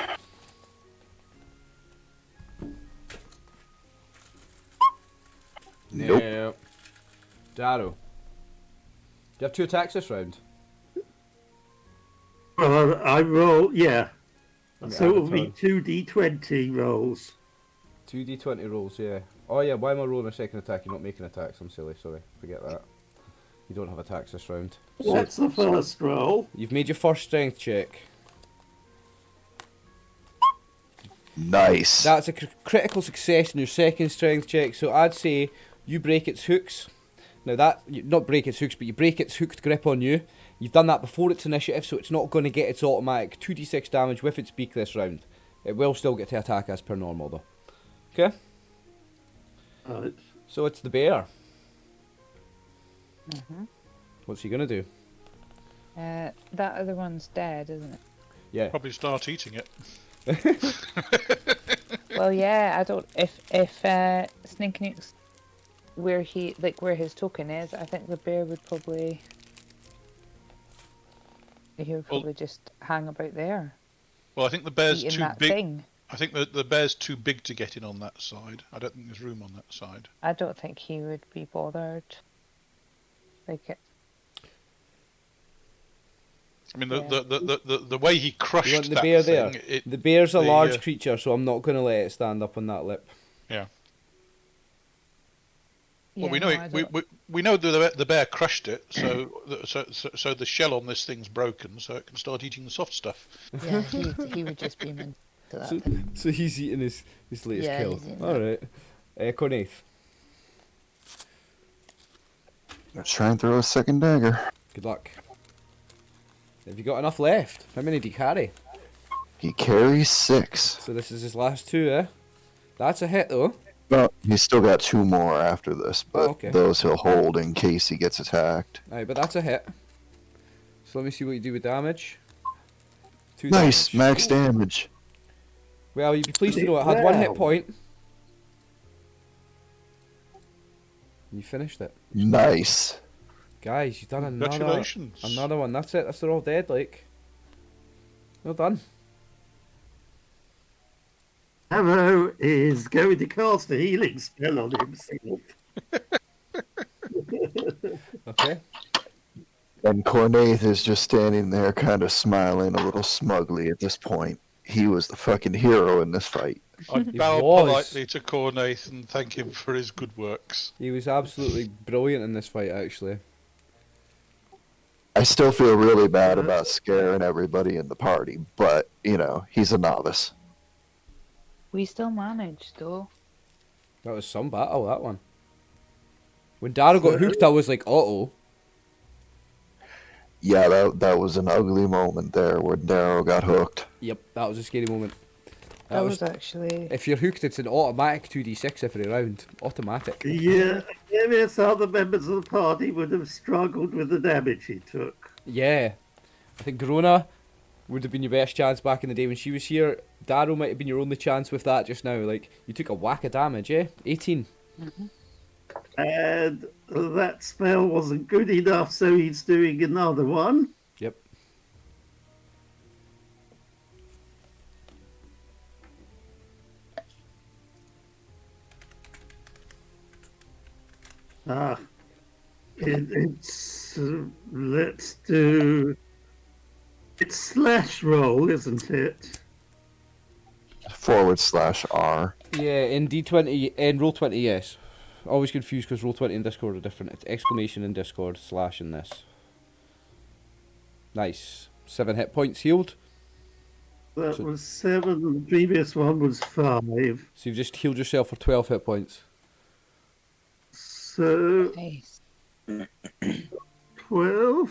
Nope. No. Darrow. Do you have 2 attacks this round? I roll, yeah. Okay, So add it a will be turn. 2d20 rolls. 2d20 rolls, yeah. Oh yeah, why am I rolling a second attack? You're not making attacks, I'm silly, sorry. Forget that. You don't have attacks this round. What's the first roll? You've made your first strength check. Nice. That's a critical success in your second strength check, so I'd say you break its hooks. Now not break its hooks, but you break its hooked grip on you. You've done that before its initiative, so it's not going to get its automatic 2d6 damage with its beak this round. It will still get to attack as per normal though. Okay? Right. So it's the bear. Mhm. What's he going to do? That other one's dead, isn't it? Yeah. Probably start eating it. Well, yeah. I don't. If Snake Nuke's where his token is, I think the bear would probably. He would Well- probably just hang about there, Well, I think the bear's eating too that big. thing. I think the bear's too big to get in on that side. I don't think there's room on that side. I don't think he would be bothered. I mean, Yeah. the way he You crushed want the that bear thing, there? The bear's a the, large creature, so I'm not going to let it stand up on that lip. yeah. Yeah, Well, we know no, I don't. we know the bear crushed it, so the shell on this thing's broken, so it can start eating the soft stuff. Yeah, he would just beam into that So, thing. so he's eating his latest Yeah, kill. he's eating All right. Cornaith. Let's try and throw a second dagger. Good luck. Have you got enough left? How many do you carry? He carries 6. So this is his last 2, eh? That's a hit, though. Well, he's still got 2 more after this, but okay. those he'll hold in case he gets attacked. Alright, but that's a hit. So let me see what you do with damage. 2 Nice, damage. max damage. Well, you'd be pleased to know it had 1 hit point. And you finished it. Nice. Guys, you've done Congratulations. another one. That's it. They're all dead, like. Well done. Arrow is going to cast a healing spell on himself. Okay. And Cornaith is just standing there kind of smiling a little smugly at this point. He was the fucking hero in this fight. I'd He bow was. politely to Cornaith and thank him for his good works. He was absolutely brilliant in this fight, actually. I still feel really bad about scaring everybody in the party, but, you know, he's a novice. We still managed, though. That was some battle, that one. When Daryl got hooked, I was like, uh-oh. Yeah, that was an ugly moment there where Darrow got hooked. Yep, that was a scary moment. That was actually. If you're hooked, it's an automatic 2d6 every round. Automatic. Yeah, various other members of the party would have struggled with the damage he took. Yeah. I think Grona would have been your best chance back in the day when she was here. Daryl might have been your only chance with that just now. Like, you took a whack of damage, eh? 18. Mm-hmm. And that spell wasn't good enough, so he's doing another one. Yep. It's let's do. It's slash roll, isn't it? /R. Yeah, in D20, in Roll20, yes. Always confused because Roll20 and Discord are different. It's exclamation in Discord, slash in this. Nice. 7 hit points healed. That was 7. The previous one was 5. So you've just healed yourself for 12 hit points. So Nice. 12.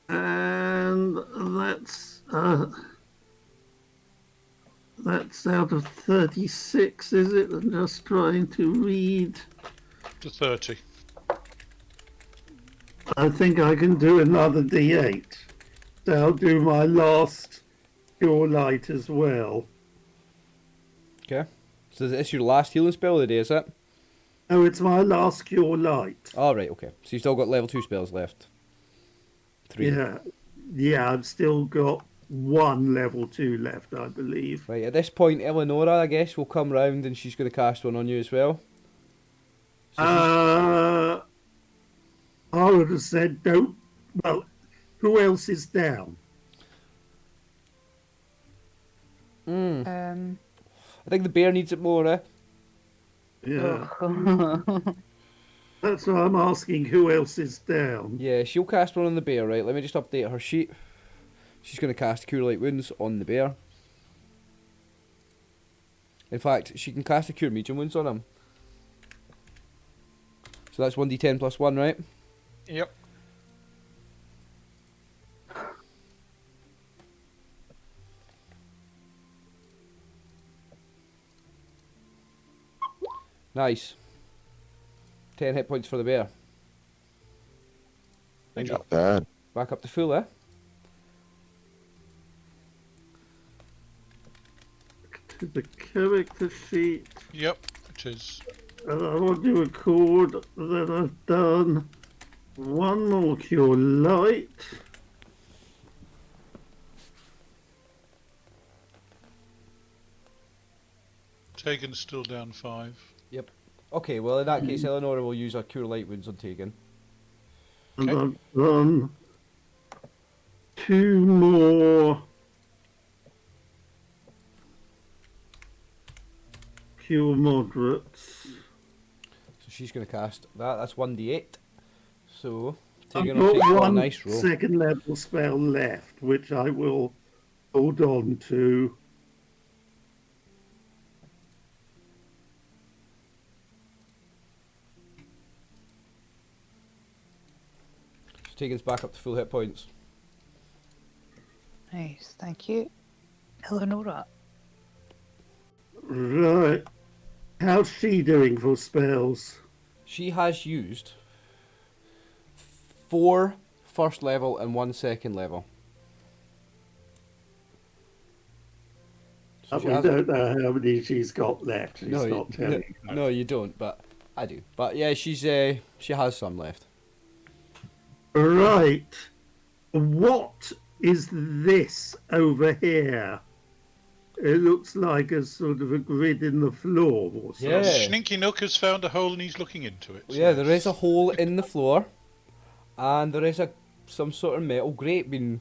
And that's out of 36, is it? I'm just trying to read. To 30. I think I can do another D8. So I'll do my last Pure Light as well. Okay. So is this your last healing spell of the day, is it? Oh, it's my last Cure Light. Oh, right, okay. So you've still got level 2 spells left. 3. Yeah, I've still got 1 level 2 left, I believe. Right, at this point, Eleonora, I guess, will come round and she's going to cast one on you as well. So I would have said don't. Well, who else is down? I think the bear needs it more, eh? Yeah. That's why I'm asking who else is down. Yeah, she'll cast one on the bear, right? Let me just update her sheet. She's going to cast Cure Light Wounds on the bear. In fact, she can cast a Cure Medium Wounds on him. So that's 1d10 plus 1, right? Yep. Nice. 10 hit points for the bear. Not bad. Back up to full, eh? To the character sheet. Yep, it is. And I want to record that I've done 1 more Cure Light. Tegan's still down 5. Yep. Okay, well in that case, Eleonora will use her Cure Light Wounds on Tegan. And I've done 2 more pure moderates. So she's going to cast that. That's 1d8. So I've Tegan will got take a one nice roll. second level spell left, which I will hold on to. So Tegan's back up to full hit points. Nice, thank you. Eleonora. Right. How's she doing for spells? She has used 4 first level and 1 second level. So she We hasn't- don't know how many she's got left. She's No, not telling. no, you don't, but I do. But yeah, she has some left. Right. What is this over here? It looks like a sort of a grid in the floor or something. Yeah. Sninky Nook has found a hole and he's looking into it. Yeah, there is a hole in the floor, and there is some sort of metal grate being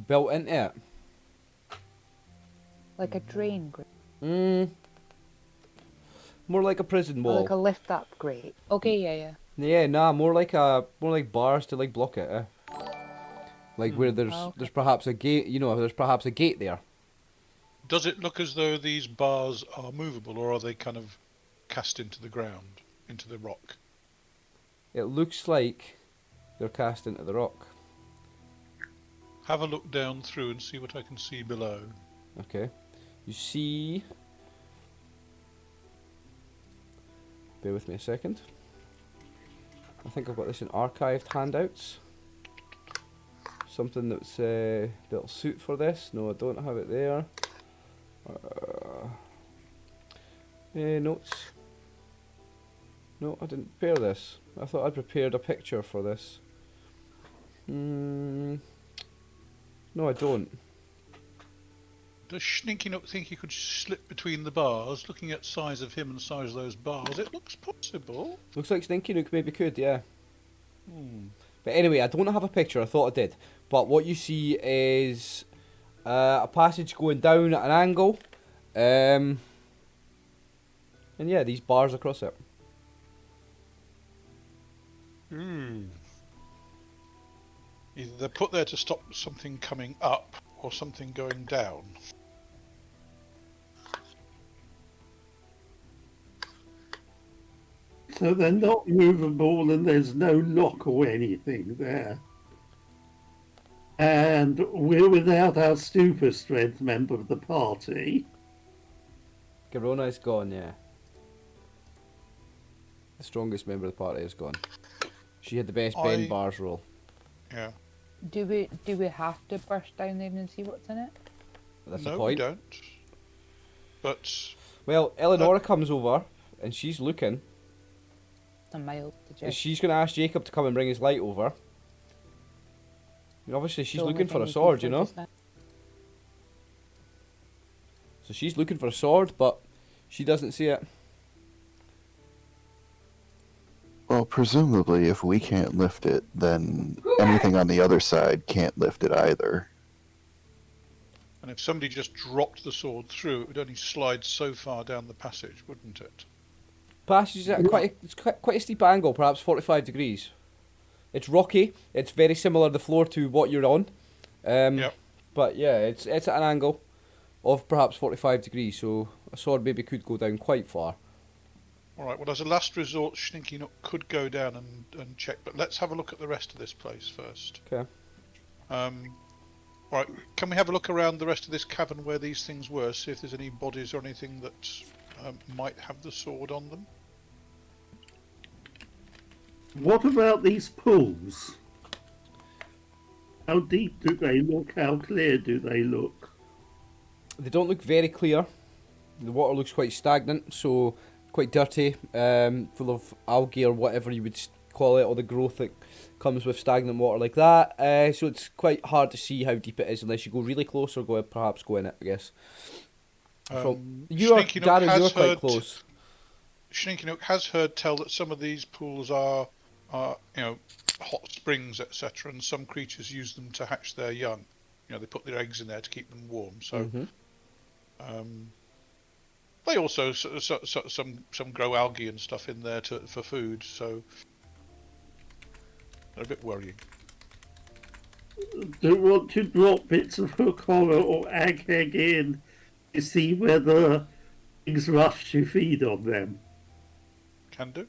built into it. Like a drain grate. More like a prison Or wall. like a lift up grate. Okay, yeah. Yeah, nah, more like bars to like block it. Like where there's perhaps a gate. You know, there's perhaps a gate there. Does it look as though these bars are movable, or are they kind of cast into the ground, into the rock? It looks like they're cast into the rock. Have a look down through and see what I can see below. Okay, you see. Bear with me a second. I think I've got this in archived handouts. Something that'll suit for this. No, I don't have it there. Notes. No, I didn't prepare this. I thought I'd prepared a picture for this. No, I don't. Does Sninky Nook think he could slip between the bars? Looking at size of him and size of those bars, it looks possible. Looks like Stinky Nook maybe could, yeah. But anyway, I don't have a picture. I thought I did. But what you see is a passage going down at an angle. And yeah, these bars across it. Either they're put there to stop something coming up or something going down. So they're not movable and there's no lock or anything there. And we're without our super strength member of the party. Garona is gone, yeah. The strongest member of the party is gone. She had the best bend bars roll. Yeah. Do we have to burst down there and see what's in it? That's no, the point. we don't. But well, Eleonora comes over and she's looking. A mild suggestion. She's going to ask Jacob to come and bring his light over. And obviously she's The looking only for a thing sword, can you know? just now. So she's looking for a sword, but she doesn't see it. Well, presumably, if we can't lift it, then anything on the other side can't lift it either. and if somebody just dropped the sword through, it would only slide so far down the passage, wouldn't it? Passage is at quite a steep angle, perhaps 45 degrees. It's rocky. It's very similar the floor to what you're on. Yep. But yeah, it's at an angle of perhaps 45 degrees, so a sword maybe could go down quite far. All right. Well, as a last resort, Sninky Nook could go down and check, but let's have a look at the rest of this place first. Okay. All right. Can we have a look around the rest of this cavern where these things were? See if there's any bodies or anything that might have the sword on them. What about these pools? How deep do they look? How clear do they look? They don't look very clear. The water looks quite stagnant, so quite dirty, full of algae or whatever you would call it, or the growth that comes with stagnant water like that. So it's quite hard to see how deep it is unless you go really close or perhaps go in it, I guess. Sninky Nook Darren, has you're quite heard- close. Sninky Nook has heard tell that some of these pools are hot springs, etc., and some creatures use them to hatch their young. they put their eggs in there to keep them warm. So Mm-hmm. they also some grow algae and stuff in there for food. So they're a bit worrying. Do you want to drop bits of hook horror or egg in to see whether things rush to feed on them? Can do.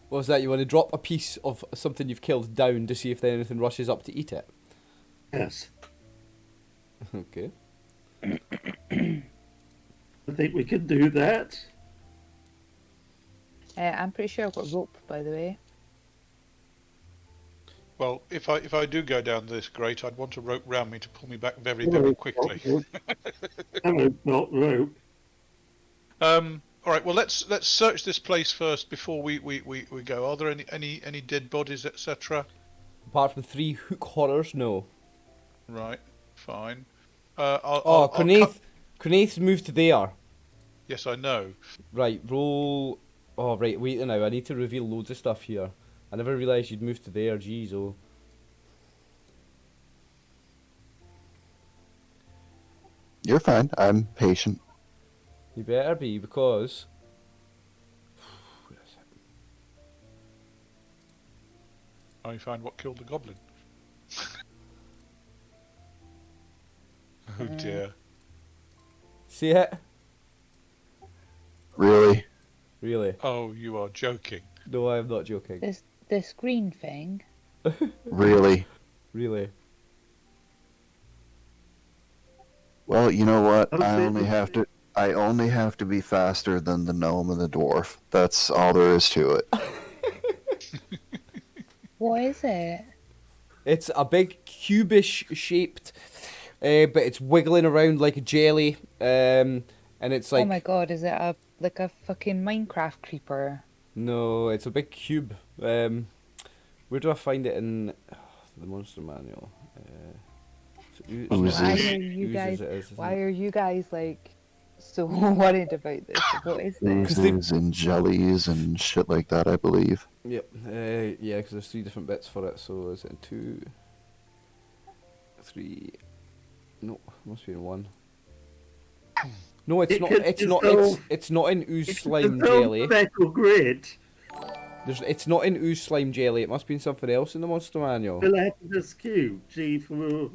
What was that? You want to drop a piece of something you've killed down to see if anything rushes up to eat it? Yes. Okay. I think we can do that. I'm pretty sure I've got rope, by the way. Well, if I do go down this grate, I'd want a rope round me to pull me back very, very quickly. Not rope. All right. Well, let's search this place first before we go. Are there any dead bodies, etc.? Apart from 3 hook horrors, no. Right. Fine. Cornaith's moved to there. Yes, I know. Right, roll... Oh, right, wait now, I need to reveal loads of stuff here. I never realised you'd moved to there, jeez, oh. You're fine. I'm patient. You better be, because... Where is it? I find what killed the goblin. Oh dear. See it? Really? Really? Oh, you are joking. No, I'm not joking. This green thing. Really? Really? Well, you know what? Okay. I only have to be faster than the gnome and the dwarf. That's all there is to it. What is it? It's a big cubish shaped, but it's wiggling around like a jelly, and it's like... Oh my god, is it a fucking Minecraft creeper? No, it's a big cube. Where do I find it in the monster manual? Why are you guys like so worried about this? What is this? Oozes and jellies and shit like that, I believe. Yep. Yeah, because there's 3 different bits for it. So is it 2, 3? No, must be in 1. No, it's not. It's not in ooze slime jelly. Metal grid. It's not in ooze slime jelly. It must be in something else in the monster manual. Gelatinous cube. G for...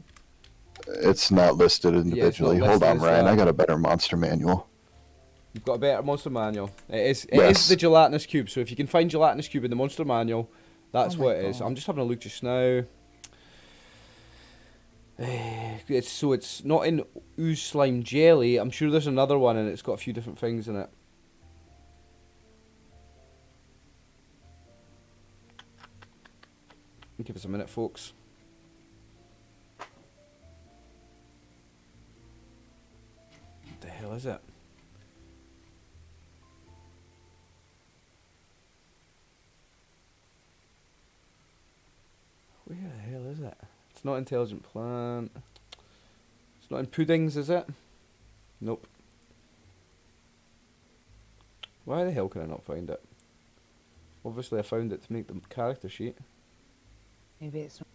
It's not listed individually. not Hold on, listed as Ryan. that. I got a better monster manual. You've got a better monster manual. It is Yes. the gelatinous cube. So if you can find gelatinous cube in the monster manual, that's Oh my what it is. God. I'm just having a look just now. It's not in ooze slime jelly. I'm sure there's another one and it's got a few different things in it. Give us a minute, folks. What the hell is it? Where the hell is it? It's not intelligent plant. It's not in puddings, is it? Nope. Why the hell can I not find it? Obviously I found it to make the character sheet. Maybe it's not.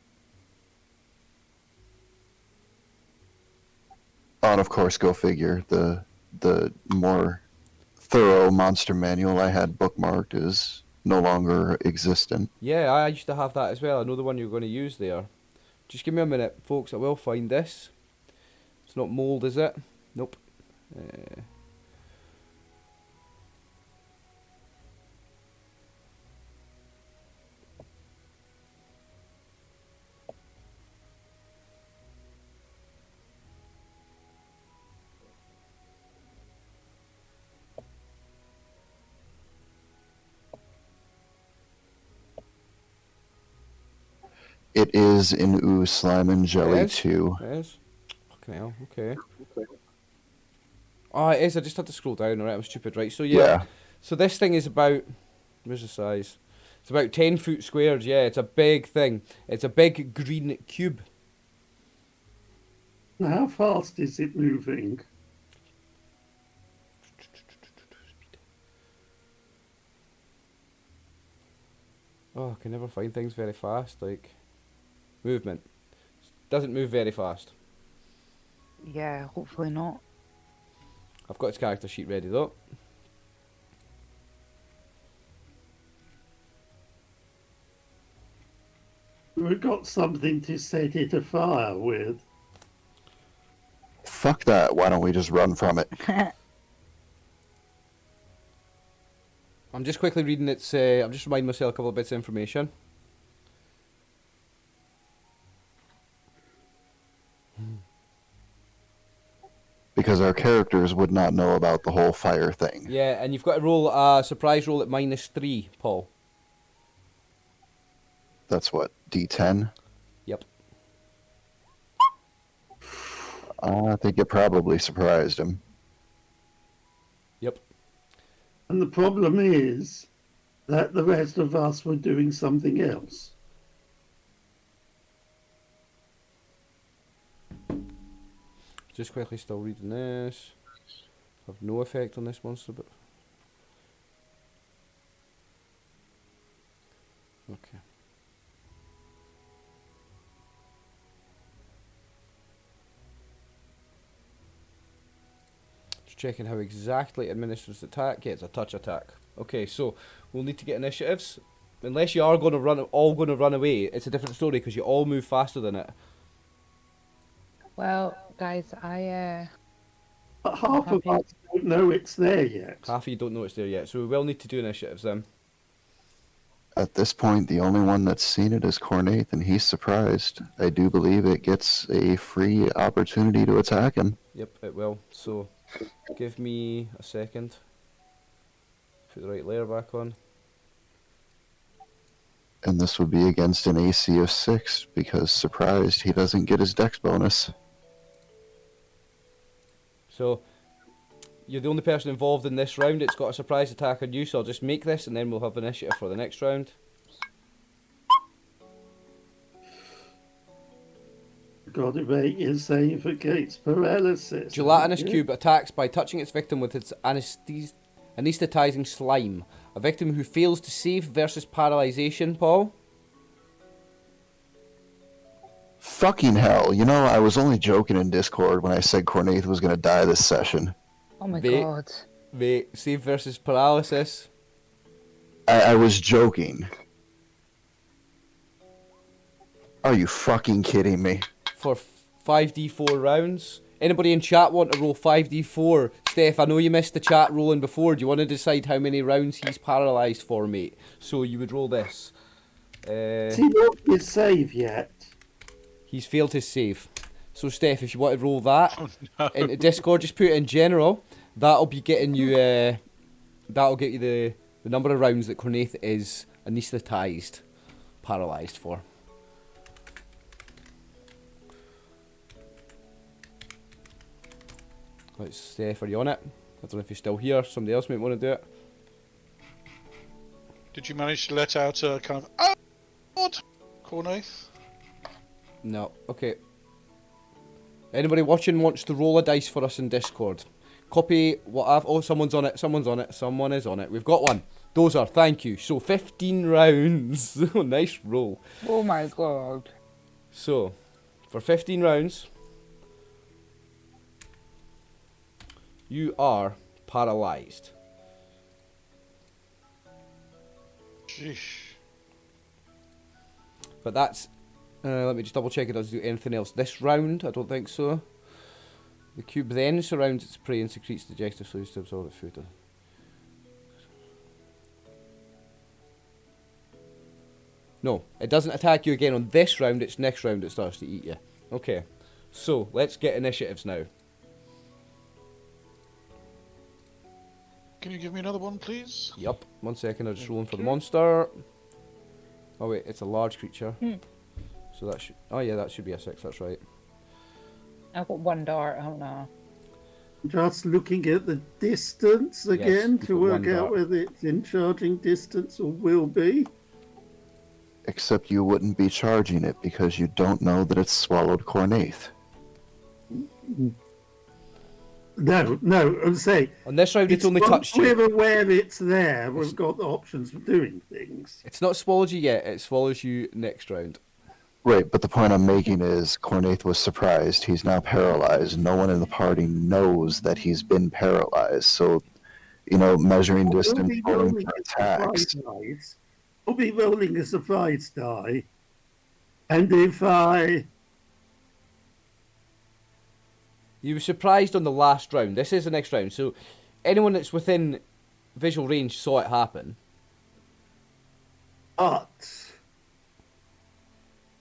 And of course, go figure. The more thorough monster manual I had bookmarked is no longer existent. Yeah, I used to have that as well. I know the one you're going to use there. Just give me a minute, folks. I will find this. It's not mold, is it? Nope. It is in ooze, slime, and jelly Yes. too. It is. Fucking hell, okay. Oh, it is. I just had to scroll down. Alright, I'm stupid. Right, so yeah. So this thing is about... Where's the size? It's about 10 foot squared. Yeah, it's a big thing. It's a big green cube. How fast is it moving? Oh, I can never find things very fast. Like movement doesn't move very fast. Yeah, hopefully not. I've got his character sheet ready though. We've got something to set it afire with. Fuck that. Why don't we just run from it? I'm just quickly reading its. I'm just reminding myself a couple of bits of information. Because our characters would not know about the whole fire thing. Yeah, and you've got to roll a surprise roll at -3, Paul. That's what, D10? Yep. I think it probably surprised him. Yep. And the problem is that the rest of us were doing something else. Just quickly still reading this. Have no effect on this monster, but okay. Just checking how exactly it administers the attack. Yeah, it's a touch attack. Okay, so we'll need to get initiatives. Unless you are going to run away, it's a different story because you all move faster than it. Well, guys, I But half of us don't know it's there yet. Half of you don't know it's there yet, so we will need to do initiatives then. At this point, the only one that's seen it is Cornaith, and he's surprised. I do believe it gets a free opportunity to attack him. Yep, it will. So, give me a second. Put the right layer back on. And this would be against an AC of 6, because surprised, he doesn't get his dex bonus. So, you're the only person involved in this round. It's got a surprise attack on you, so I'll just make this and then we'll have initiative for the next round. Got to make you save against paralysis. Gelatinous cube attacks by touching its victim with its anesthetizing slime. A victim who fails to save versus paralyzation, Paul. Fucking hell, you know, I was only joking in Discord when I said Cornaith was going to die this session. oh my They- god. Wait, save versus paralysis. I was joking. Are you fucking kidding me? For 5d4 rounds. Anybody in chat want to roll 5d4? Steph, I know you missed the chat rolling before. Do you want to decide how many rounds he's paralysed for, mate? So you would roll this. Has he not his save yet? He's failed his save. So Steph, if you want to roll that Oh, no. into Discord, just put it in general. That'll be getting you. That'll get you the number of rounds that Cornaith is anaesthetised, paralysed for. Right, Steph, are you on it? I don't know if you're still here. Somebody else might want to do it. Did you manage to let out a kind of "oh, God," Cornaith? No. Okay. Anybody watching wants to roll a dice for us in Discord. Copy what I've... Oh, someone's on it. Someone's on it. Someone is on it. We've got one. Dozer, thank you. So, 15 rounds. Oh, nice roll. Oh my god. So, for 15 rounds, you are paralysed. Sheesh. But that's... let me just double check it doesn't do anything else. This round, I don't think so. The cube then surrounds its prey and secretes digestive fluids to absorb its food. No, it doesn't attack you again on this round. It's next round it starts to eat you. Okay, so let's get initiatives now. Can you give me another one, please? Yup, 1 second, I'm just rolling for the monster. Oh wait, it's a large creature. So that should... Oh yeah, that should be a 6, that's right. I've got one dart, haven't I? Just looking at the distance again you've to got work one out dart. whether it's in charging distance or will be. Except you wouldn't be charging it because you don't know that it's swallowed Cornaith. No, I'm saying On this round, it's only once touched you. we're aware it's there, we've got the options for doing things. It's not swallowed you yet. It swallows you next round. Right, but the point I'm making is Cornaith was surprised. He's now paralyzed. No one in the party knows that he's been paralyzed. So, measuring distance, rolling for attacks. I'll be rolling a surprise die. And if I... You were surprised on the last round. This is the next round. So anyone that's within visual range saw it happen. But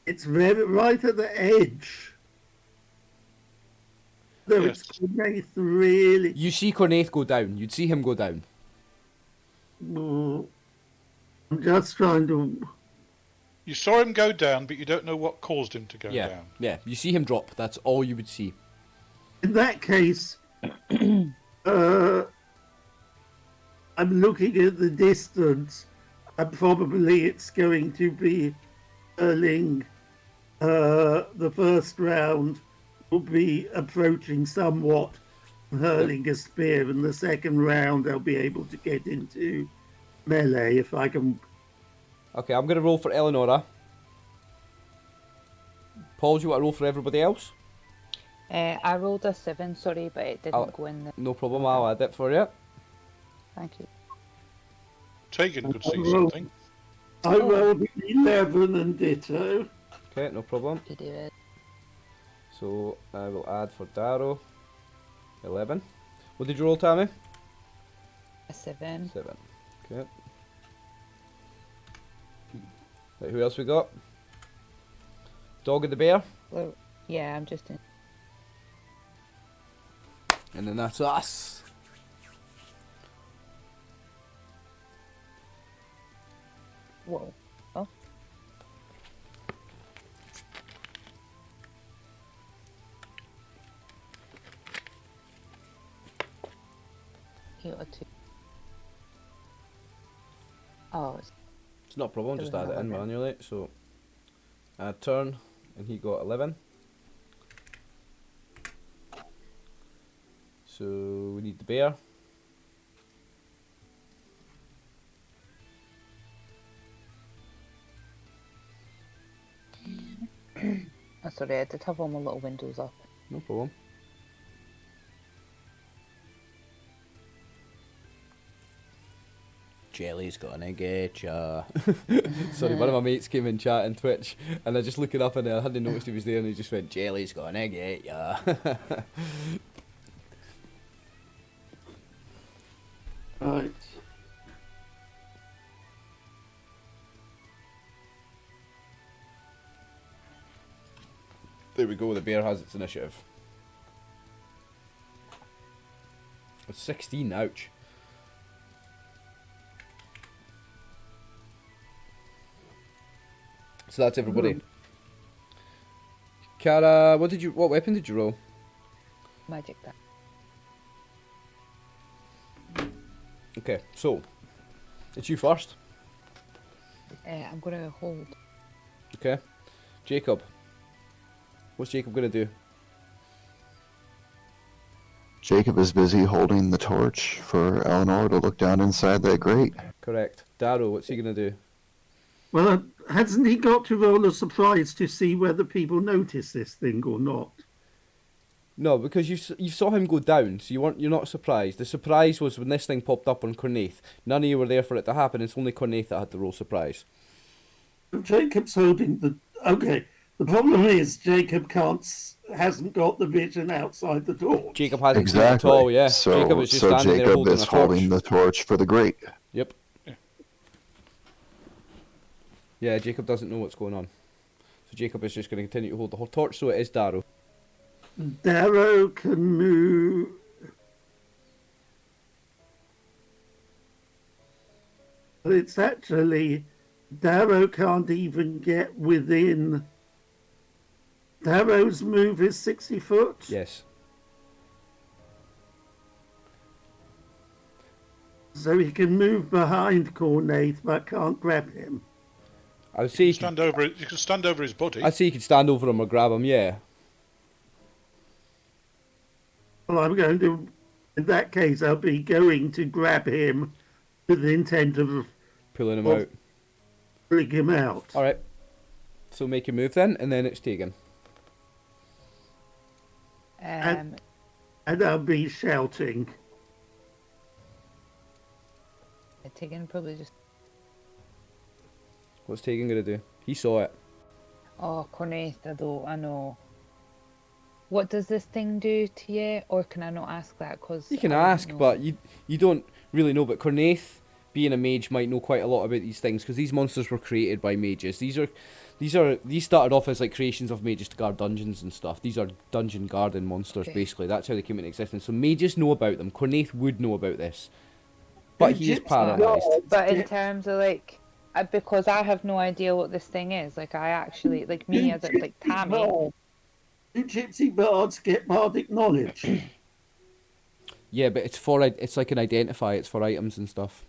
it's right at the edge. No, Yes. it's Cornaith really... You see Cornaith go down. You'd see him go down. I'm just trying to... You saw him go down, but you don't know what caused him to go Yeah. down. Yeah. You see him drop. That's all you would see. In that case, I'm looking at the distance, and probably it's going to be hurling. The first round will be approaching somewhat, hurling a spear, and the second round I'll be able to get into melee if I can. Okay, I'm going to roll for Eleonora. Paul, do you want to roll for everybody else? I rolled a 7, sorry, but it didn't go in there. No problem, I'll add it for you. Thank you. Tegan could see something. I rolled 11 and ditto. Okay, no problem. You do it. So I will add for Darrow 11. What did you roll, Tammy? A 7. 7. Okay. Right, who else we got? Dog and the bear. Well, yeah, I'm just in. And then that's us. Whoa. Oh. You got a 2. Oh, It's not a problem, It just was add it in 11. manually. So add turn, and he got 11. So we need the bear. oh, sorry, I did have all my little windows up. No problem. Jelly's gonna get ya. Sorry, one of my mates came in chat and Twitch, and I just looking up and I hadn't noticed he was there, and he just went, "Jelly's gonna get ya." Right. There we go. The bear has its initiative. It's 16. Ouch. So that's everybody. Cara, what weapon did you roll? Magic that. Okay, so it's you first. I'm gonna hold. Okay, Jacob. What's Jacob gonna do? Jacob is busy holding the torch for Eleanor to look down inside that grate. Correct. Darrow, what's he gonna do? Well, hasn't he got to roll a surprise to see whether people notice this thing or not? No, because you saw him go down, so you're not surprised. The surprise was when this thing popped up on Cornaith. None of you were there for it to happen. It's only Cornaith that had to roll surprise. Jacob's holding the... Okay, the problem is Jacob hasn't got the vision outside the door. Jacob hasn't Exactly. seen it at all. Yeah, So, Jacob is just standing there Jacob holding is a torch. holding the torch for the grate. Yep. Yeah, Jacob doesn't know what's going on. So Jacob is just going to continue to hold the whole torch, so it is Darrow. Darrow can move... But it's actually... Darrow can't even get within... Darrow's move is 60 foot? Yes. So he can move behind Cornaith, but can't grab him. I would say You can stand over his body. I'd say you could stand over him or grab him, yeah. Well, I'm going to. In that case, I'll be going to grab him with the intent of Pulling him Well- out. pulling him out. Alright. So make a move then, and then it's Tegan. And I'll be shouting. Tegan probably just. What's Tegan going to do? He saw it. Oh, Cornetha, though, I know. What does this thing do to you? Or can I not ask that? Cause You can I don't ask, know. but you don't really know. But Cornaith, being a mage, might know quite a lot about these things because these monsters were created by mages. These started off as like creations of mages to guard dungeons and stuff. These are dungeon guarding monsters, Okay. basically. That's how they came into existence. So mages know about them. Cornaith would know about this, but he is Gypsy paralysed. gods But in get- terms of like, because I have no idea what this thing is. Like I actually, like me as a, like Tammy. Do gypsy bards get bardic knowledge? Yeah, but it's like an identifier. It's for items and stuff.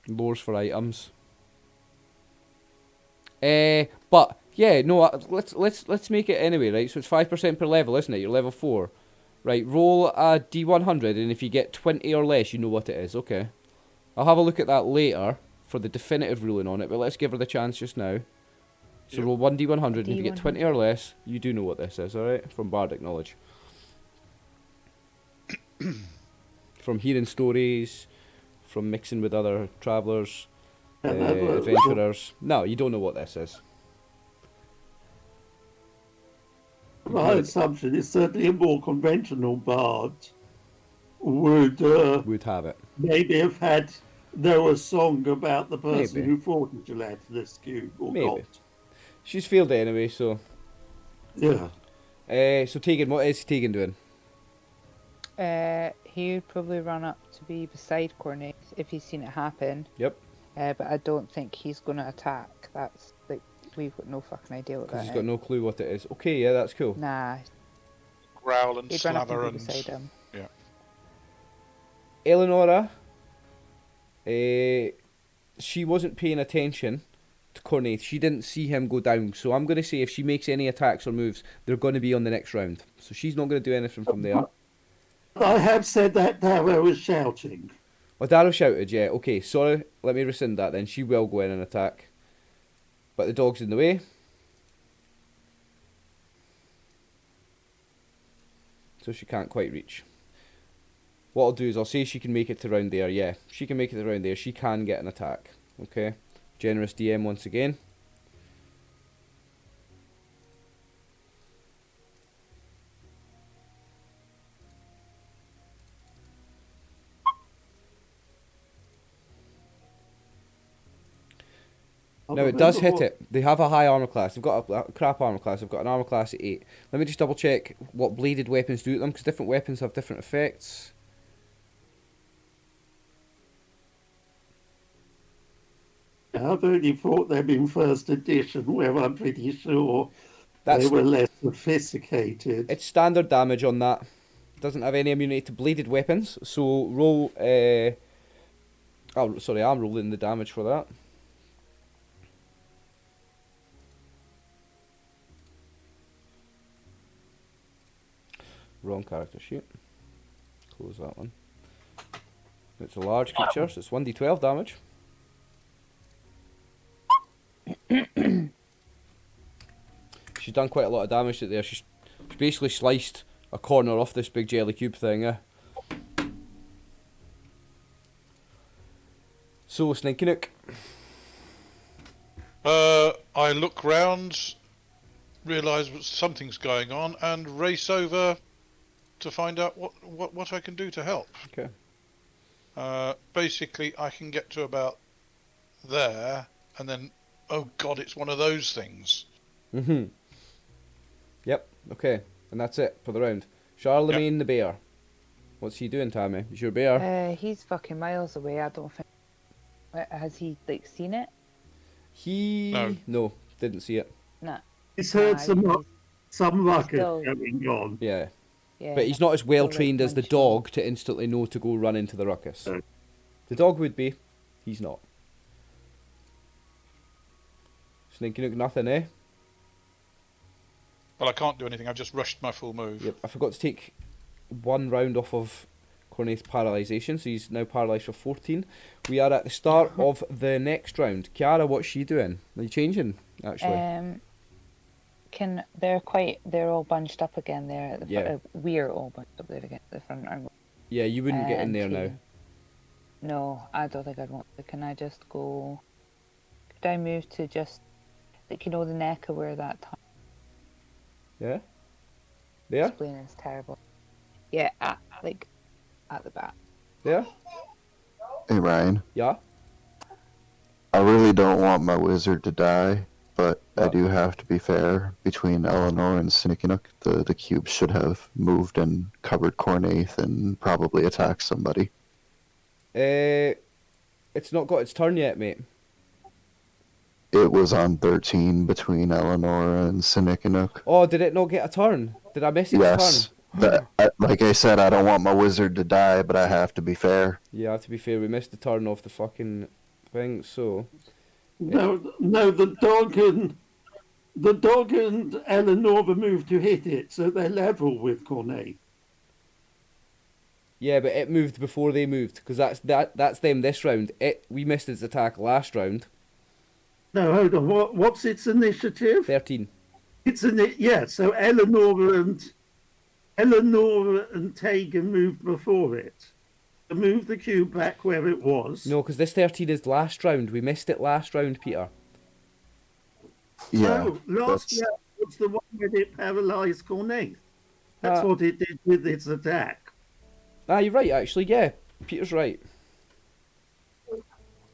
Lores for items. But yeah, no. Let's make it anyway, right? So it's 5% per level, isn't it? You're level 4, right? Roll a D100, and if you get 20 or less, you know what it is. Okay. I'll have a look at that later for the definitive ruling on it, but let's give her the chance just now. So Yep. roll 1D100, and if you get 20 or D100. less, you do know what this is, alright? From Bardic Knowledge. From hearing stories, from mixing with other travellers, adventurers. No, you don't know what this is. My assumption is certainly a more conventional bard would Would have it. maybe have know a song about the person Maybe. who fought a gelatinous cube or Maybe. not. She's failed it anyway, so... Yeah. So Tegan, what is Tegan doing? He would probably run up to be beside Cornet if he's seen it happen. Yep. But I don't think he's gonna attack. That's like we've got no fucking idea what Because that he's is. got no clue what it is. Okay, yeah, that's cool. Nah, Growl and he'd run up slaver and be and beside him. Eleonora, she wasn't paying attention to Cornaith. She didn't see him go down. So I'm going to say if she makes any attacks or moves, they're going to be on the next round. So she's not going to do anything from there. I have said that Darrow was shouting. Oh, Darrow shouted, yeah. Okay, sorry. Let me rescind that then. She will go in and attack. But the dog's in the way. So she can't quite reach. What I'll do is I'll say she can make it to around there. Yeah, she can make it to around there. She can get an attack. Okay. Generous DM once again. Now it does hit it. They have a high armor class. They've got a crap armor class. They've got an armor class at 8. Let me just double check what bladed weapons do to them, because different weapons have different effects. I've only fought them in first edition, where I'm pretty sure That's they were less sophisticated. It's standard damage on that. Doesn't have any immunity to bladed weapons. So roll. Oh, sorry, I'm rolling the damage for that. Wrong character sheet. Close that one. It's a large creature, so it's 1d12 damage. She's done quite a lot of damage to it there. She's basically sliced a corner off this big jelly cube thing, So, Slinky Nook. I look round, realise something's going on, and race over to find out what I can do to help. Okay. Basically, I can get to about there, and then, oh god, it's one of those things. Mm-hmm. Yep, okay. And that's it for the round. Charlemagne the bear. What's he doing, Tammy? Is your bear? He's fucking miles away. I don't think. Has he like seen it? No, didn't see it. Nah. He's heard Nah, some ruckus still- going on. Yeah. Yeah. But he's not as well Still, like, trained as the munched dog to instantly know to go run into the ruckus. No. The dog would be. He's not. Slinky Nook, nothing, eh? Well, I can't do anything. I've just rushed my full move. Yep, I forgot to take 1 round off of Cornaith's paralysation, so he's now paralysed for 14. We are at the start of the next round. Kiara, what's she doing? Are you changing, actually? They're all bunched up again there at the front. We're all bunched up there again at the front. Yeah, you wouldn't get in there now. No, I don't think I'd want to. Can I just go... Could I move to just, like, the neck of where that time... Yeah? There? Explaining is terrible. Yeah, at the back. There? Hey, Ryan. Yeah? I really don't want my wizard to die, but I do have to be fair. Between Eleanor and Sinikinuk, the cube should have moved and covered Cornaith and probably attacked somebody. It's not got its turn yet, mate. It was on 13 between Eleanor and Sinikinuk. Oh, did it not get a turn? Did I miss its Yes. turn? Like I said, I don't want my wizard to die, but I have to be fair. Yeah, to be fair, we missed the turn off the fucking thing, so... No, the dog and Eleanor moved to hit it, so they're level with Cornet. Yeah, but it moved before they moved, because that's them this round. We missed its attack last round. No, hold on. What's its initiative? 13. So Eleanor and Tegan moved before it. To move the cube back where it was. No, because this 13 is last round. We missed it last round, Peter. Yeah. No, last round was the one where it paralysed Cornet. That's what it did with its attack. Ah, you're right, actually. Yeah, Peter's right.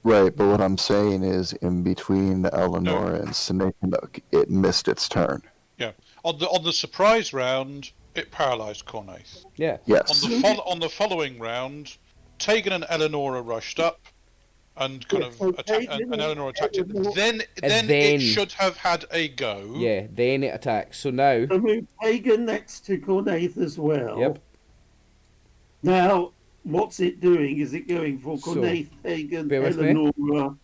Right, but what I'm saying is, in between Eleanor and Sinikinuk, it missed its turn. Yeah. On the surprise round, it paralysed Cornaith. Yeah. Yes. On the following round, Tegan and Eleanor rushed up and kind of attacked, and Eleanor attacked it. Then it should have had a go. Yeah, then it attacks. So now... So move Tegan next to Cornaith as well. Yep. Now, what's it doing? Is it going for Cornaith, Tegan, Eleanor?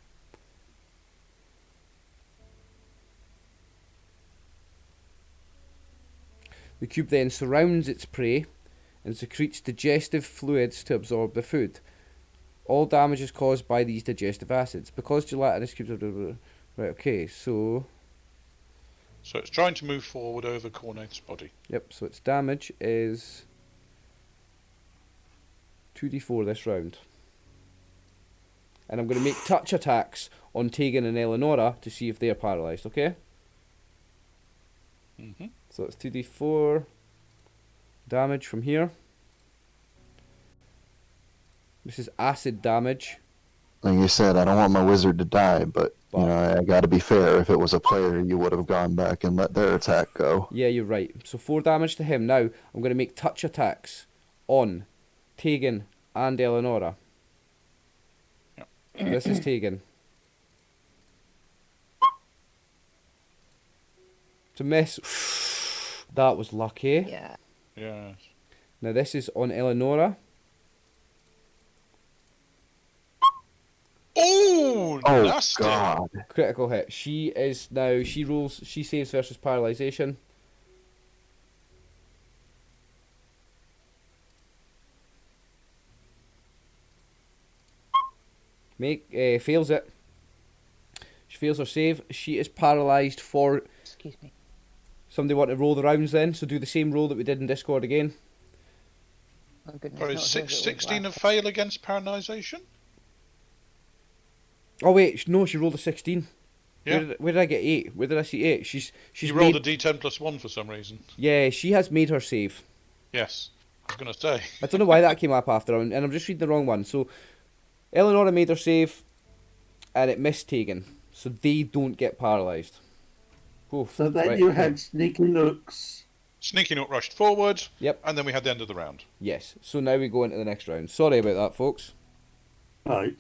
The cube then surrounds its prey and secretes digestive fluids to absorb the food. All damage is caused by these digestive acids. Because gelatinous cubes are... Right, okay, so... So it's trying to move forward over Cornaith's body. Yep, so its damage is... 2d4 this round. And I'm going to make touch attacks on Tegan and Eleonora to see if they're paralysed, okay? Mm-hmm. So it's 2d4 damage from here. This is acid damage. Like you said, I don't want my wizard to die, but you know, I got to be fair. If it was a player, you would have gone back and let their attack go. Yeah, you're right. So 4 damage to him. Now, I'm going to make touch attacks on Tegan and Eleonora. Yep. This is Tegan. To miss. That was lucky. Yeah. Yes. Now this is on Eleonora. Oh, nasty. God. Critical hit. She saves versus paralysation. Fails it. She fails her save. She is paralysed for... Excuse me. Somebody want to roll the rounds then? So do the same roll that we did in Discord again. Oh, goodness. Or is 16 a fail against paralysation? Oh wait, no, she rolled a 16. Yeah. Where did I get 8? Where did I see 8? She's You rolled a d10 plus 1 for some reason. Yeah, she has made her save. Yes. I was going to say. I don't know why that came up after, and I'm just reading the wrong one. So, Eleonora made her save, and it missed Tegan. So they don't get paralysed. So then you had Sneaky Nooks. Sneaky Nook rushed forward. Yep. And then we had the end of the round. Yes. So now we go into the next round. Sorry about that, folks. Right.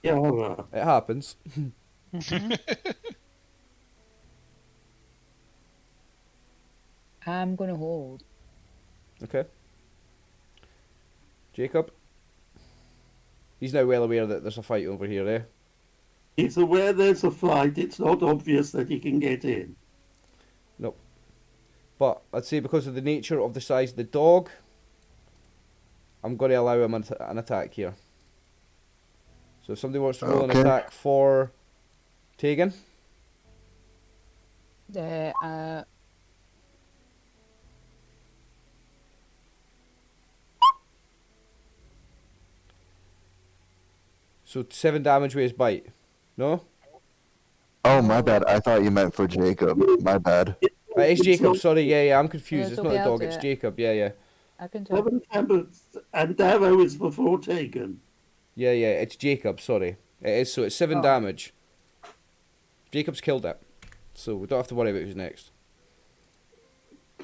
Yeah, all right. It happens. I'm going to hold. Okay. Jacob? He's now well aware that there's a fight over here, eh? He's aware there's a fight. It's not obvious that he can get in. Nope. But I'd say because of the nature of the size of the dog, I'm going to allow him an attack here. So if somebody wants to roll an attack for Tegan. So 7 damage with his bite. No? Oh, my bad. I thought you meant for Jacob. My bad. It's Jacob, sorry, yeah, I'm confused. No, It's not a dog, it's Jacob, yeah. I can do it. 7 damage, and Darrow is before Tegan. Yeah, it's Jacob, sorry. It is, so it's 7 damage. Jacob's killed it. So we don't have to worry about who's next.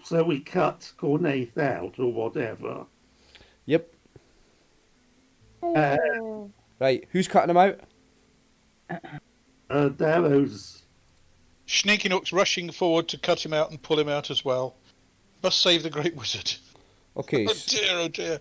So we cut Cornaith out, or whatever. Yep. Right, who's cutting him out? Darrow's. Sneaky Nook's rushing forward to cut him out and pull him out as well. Must save the Great Wizard. Okay. Oh dear.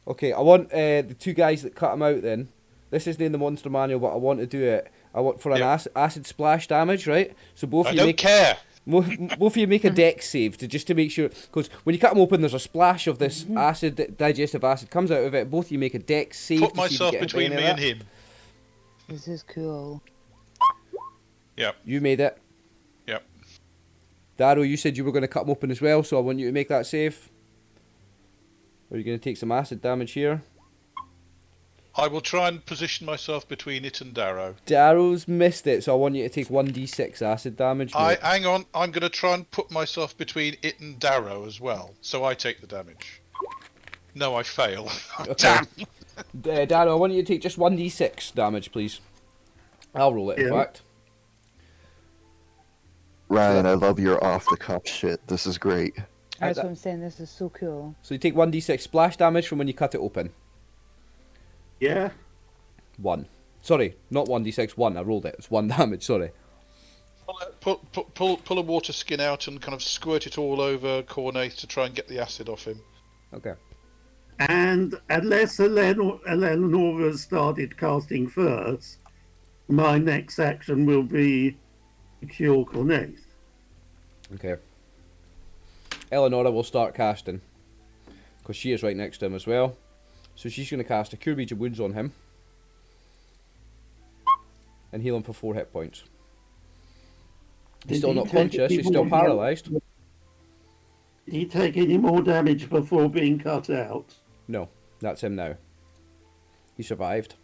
Okay, I want the 2 guys that cut him out then. This isn't in the monster manual, but I want to do it. I want for an acid splash damage, right? So both of you don't care. Both of you make a dex save just to make sure, because when you cut them open, there's a splash of this digestive acid comes out of it. Both of you make a dex save. Put myself between me and him. This is cool. Yep. You made it. Yep. Darrow, you said you were going to cut them open as well, so I want you to make that save. Or are you going to take some acid damage here? I will try and position myself between it and Darrow. Darrow's missed it, so I want you to take 1d6 acid damage. Hang on, I'm going to try and put myself between it and Darrow as well, so I take the damage. No, I fail. Okay. Damn! Darrow, I want you to take just 1d6 damage, please. I'll roll it, in fact. Ryan, I love your off-the-cuff shit. This is great. That's what I'm saying, this is so cool. So you take 1d6 splash damage from when you cut it open. Yeah. 1. Sorry, not 1d6, 1. I rolled it. It's 1 damage, sorry. Pull a water skin out and kind of squirt it all over Cornaith to try and get the acid off him. Okay. And unless Eleanor has started casting first, my next action will be to cure Cornaith. Okay. Eleonora will start casting, because she is right next to him as well. So she's going to cast a Cure Beads of Wounds on him. And heal him for 4 hit points. He's still not conscious, he's still paralysed. Did he take any more damage before being cut out? No, that's him now. He survived.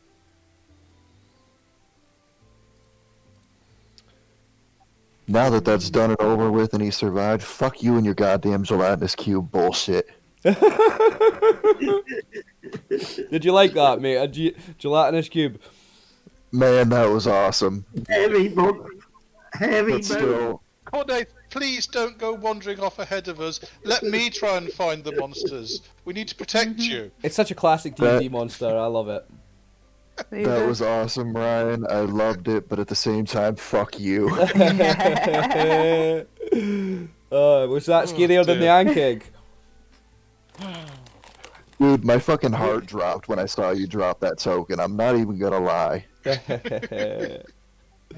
Now that that's done and over with and he survived, fuck you and your goddamn gelatinous cube bullshit. Did you like that, mate? A gelatinous cube. Man, that was awesome. Heavy But mode. still, Cornaith, please don't go wandering off ahead of us. Let me try and find the monsters. We need to protect you. It's such a classic D&D monster. I love it. that was awesome, Ryan. I loved it, but at the same time, fuck you. Was that scarier than the Ankeg? Dude, my fucking heart dropped when I saw you drop that token. I'm not even gonna lie.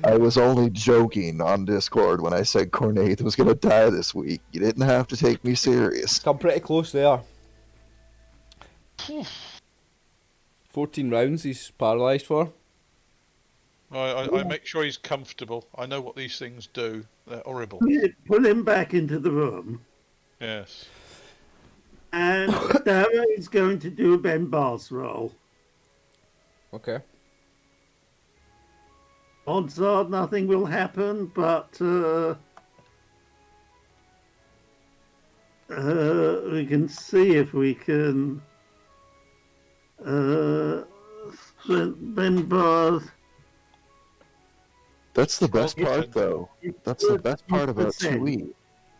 I was only joking on Discord when I said Cornaith was gonna die this week. You didn't have to take me serious. Come pretty close there. 14 rounds he's paralysed for. I make sure he's comfortable. I know what these things do. They're horrible. Pull him back into the room. Yes. And Darrow is going to do a Ben Bass roll. Okay. Odds are nothing will happen, but we can see if we can Ben Bass. That's the best part, though. That's the best part about 2E.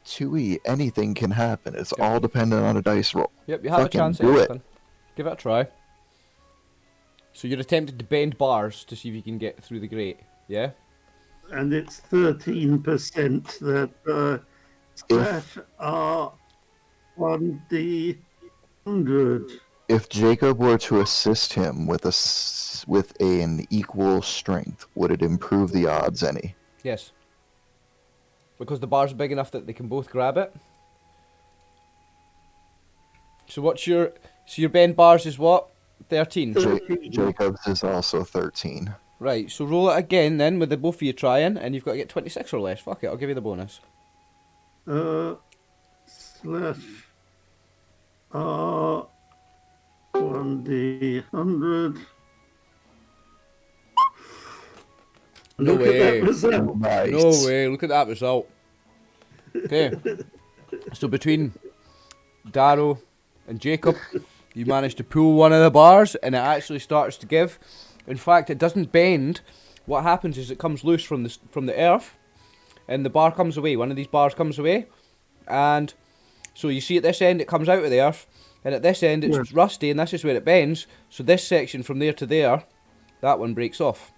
2E, anything can happen. It's all dependent on a dice roll. Yep, you have Fucking a chance at do it. anything. Give it a try. So you're attempting to bend bars to see if you can get through the grate, yeah? And it's 13% that are 1d100. If Jacob were to assist him with an equal strength, would it improve the odds any? Yes. because the bar's big enough that they can both grab it. So what's your bend bars is what? 13. Jacob's is also 13. Right, so roll it again then with the both of you trying, and you've got to get 26 or less. Fuck it, I'll give you the bonus. Slash R 1d100. No Look way. at that result. Nice. No way, look at that result. Okay, so between Darrow and Jacob, you managed to pull one of the bars, and it actually starts to give. In fact, it doesn't bend. What happens is it comes loose from the earth, and the bar comes away. One of these bars comes away, and so you see at this end it comes out of the earth, and at this end it's rusty, and this is where it bends. So this section from there to there, that one breaks off.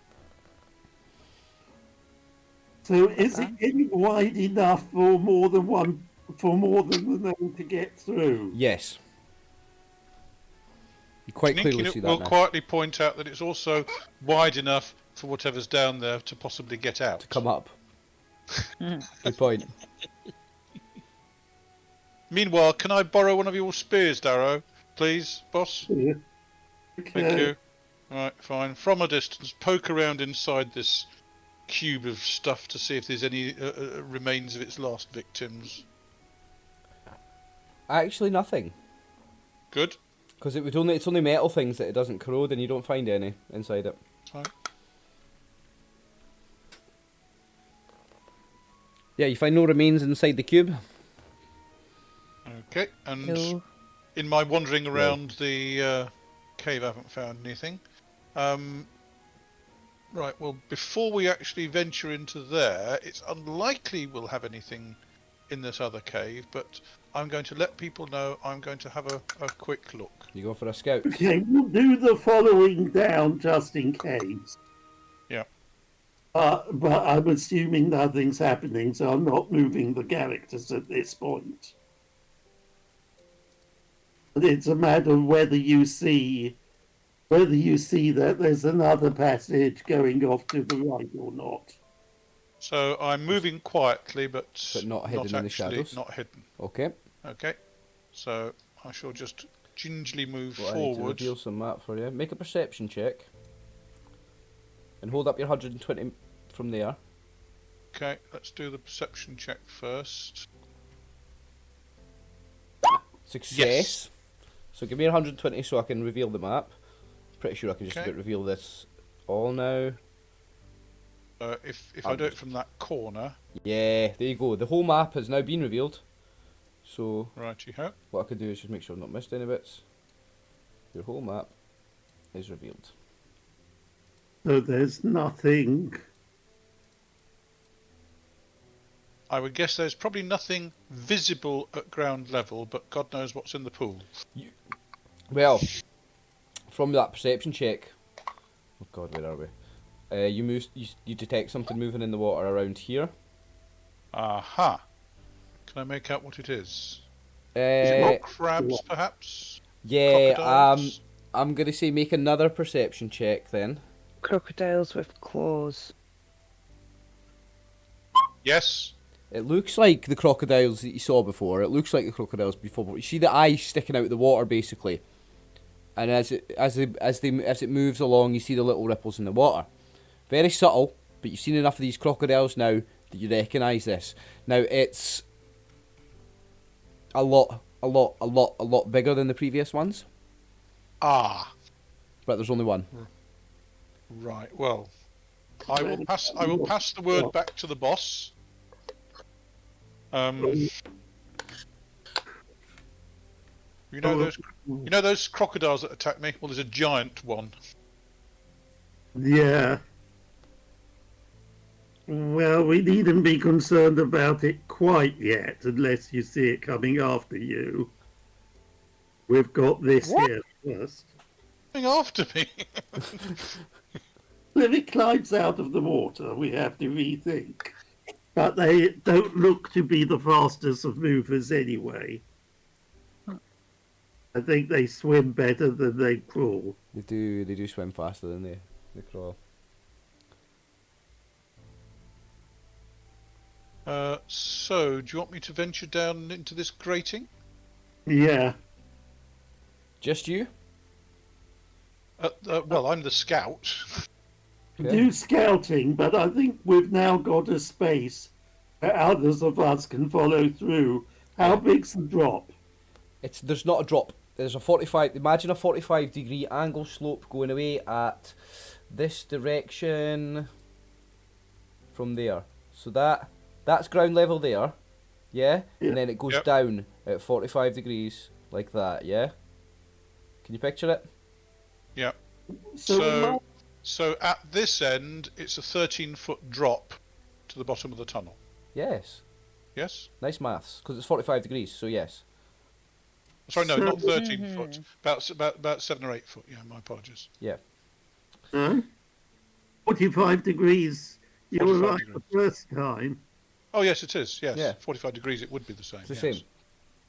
So is it getting wide enough for more than the gnome to get through? Yes. You quite clearly see that will now. quietly point out that it's also wide enough for whatever's down there to possibly get out. To come up. Good point. Meanwhile, can I borrow one of your spears, Darrow? Please, boss? Yeah. Thank you. Right, fine. From a distance, poke around inside this cube of stuff to see if there's any remains of its last victims. Actually, nothing. Good. Because it's only metal things that it doesn't corrode, and you don't find any inside it. Fine. Yeah, you find no remains inside the cube. Okay, and No. in my wandering around the cave, I haven't found anything. Right, well, before we actually venture into there, it's unlikely we'll have anything in this other cave, but I'm going to let people know I'm going to have a quick look. You go for a scout. Okay, we'll do the following down just in case. Yeah. But I'm assuming nothing's happening, so I'm not moving the characters at this point. But it's a matter of whether you see that there's another passage going off to the right or not. So I'm moving quietly, but not hidden in the shadows. Not hidden. Okay. Okay. So I shall just gingerly move Well, I need to forward. reveal some map for you. Make a perception check. And hold up your 120 from there. Okay, let's do the perception check first. Success. Yes. So give me your 120 so I can reveal the map. Pretty sure I can just Okay. about reveal this all now. If I do it from that corner, Yeah, there you go. The whole map has now been revealed. So righty-ho. what I could do is just make sure I've not missed any bits. Your whole map is revealed. So there's nothing. I would guess there's probably nothing visible at ground level, but God knows what's in the pool. Well, from that perception check, oh God, where are we? You detect something moving in the water around here. Aha! Can I make out what it is? Is Uh, it rock crabs, perhaps? yeah, Crocodiles? I'm gonna say make another perception check then. Crocodiles with claws. Yes. It looks like the crocodiles that you saw before. It looks like the crocodiles before, but you see the eyes sticking out of the water basically. And as it moves along, you see the little ripples in the water. Very subtle, but you've seen enough of these crocodiles now that you recognise this. Now it's a lot bigger than the previous ones, Ah, but there's only one. right. Well, I will pass the word back to the boss. You know those crocodiles that attacked me? Well, there's a giant one. Yeah. Well, we needn't be concerned about it quite yet, unless you see it coming after you. We've got this here first. Coming after me. If it climbs out of the water, we have to rethink. But they don't look to be the fastest of movers anyway. I think they swim better than they crawl. They do swim faster than they crawl. So, do you want me to venture down into this grating? Yeah. Just you? Well, I'm the scout. Okay. Do scouting, but I think we've now got a space that others of us can follow through. How big's the drop? There's not a drop. There's a 45. Imagine a 45-degree angle slope going away at this direction from there. So that's ground level there, yeah? Yeah. And then it goes down at 45 degrees like that, yeah? Can you picture it? Yeah. So, So at this end, it's a 13-foot drop to the bottom of the tunnel. Yes. Yes? Nice maths, because it's 45 degrees, so yes. Sorry, no, So- not 13 foot. About 7 or 8 foot. Yeah, my apologies. Yeah. 45 degrees. You were 45 right degrees. the first time. Oh, yes, it is. Yes, Yeah. 45 degrees. It would be the same. It's the yes. same.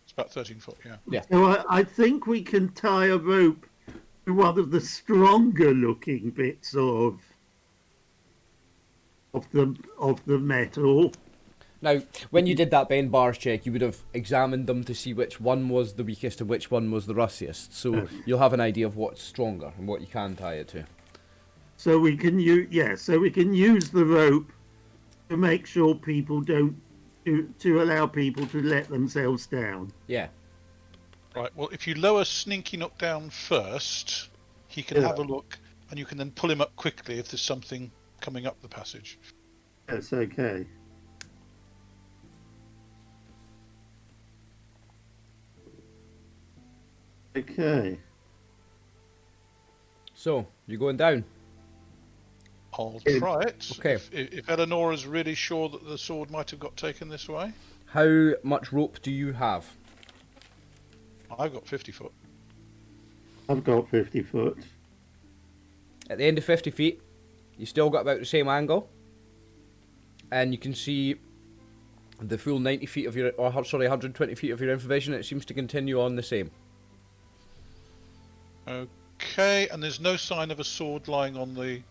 It's about 13 foot. Yeah. Yeah. So I think we can tie a rope to one of the stronger looking bits of the metal. Now, when you did that bend bars check, you would have examined them to see which one was the weakest and which one was the rustiest. So you'll have an idea of what's stronger and what you can tie it to. So we can use the rope to make sure people don't to allow people to let themselves down. Yeah. Right. Well, if you lower Sneaky Nook down first, he can have a look, and you can then pull him up quickly if there's something coming up the passage. That's okay. Okay. So, you're going down. I'll Okay. try it. Okay. If Eleanor's really sure that the sword might have got taken this way, How much rope do you have? I've got 50 foot. I've got 50 foot. At the end of 50 feet, you still got about the same angle. And you can see the full 90 feet of your, 120 feet of your information. It seems to continue on the same. Okay, and there's no sign of a sword lying on the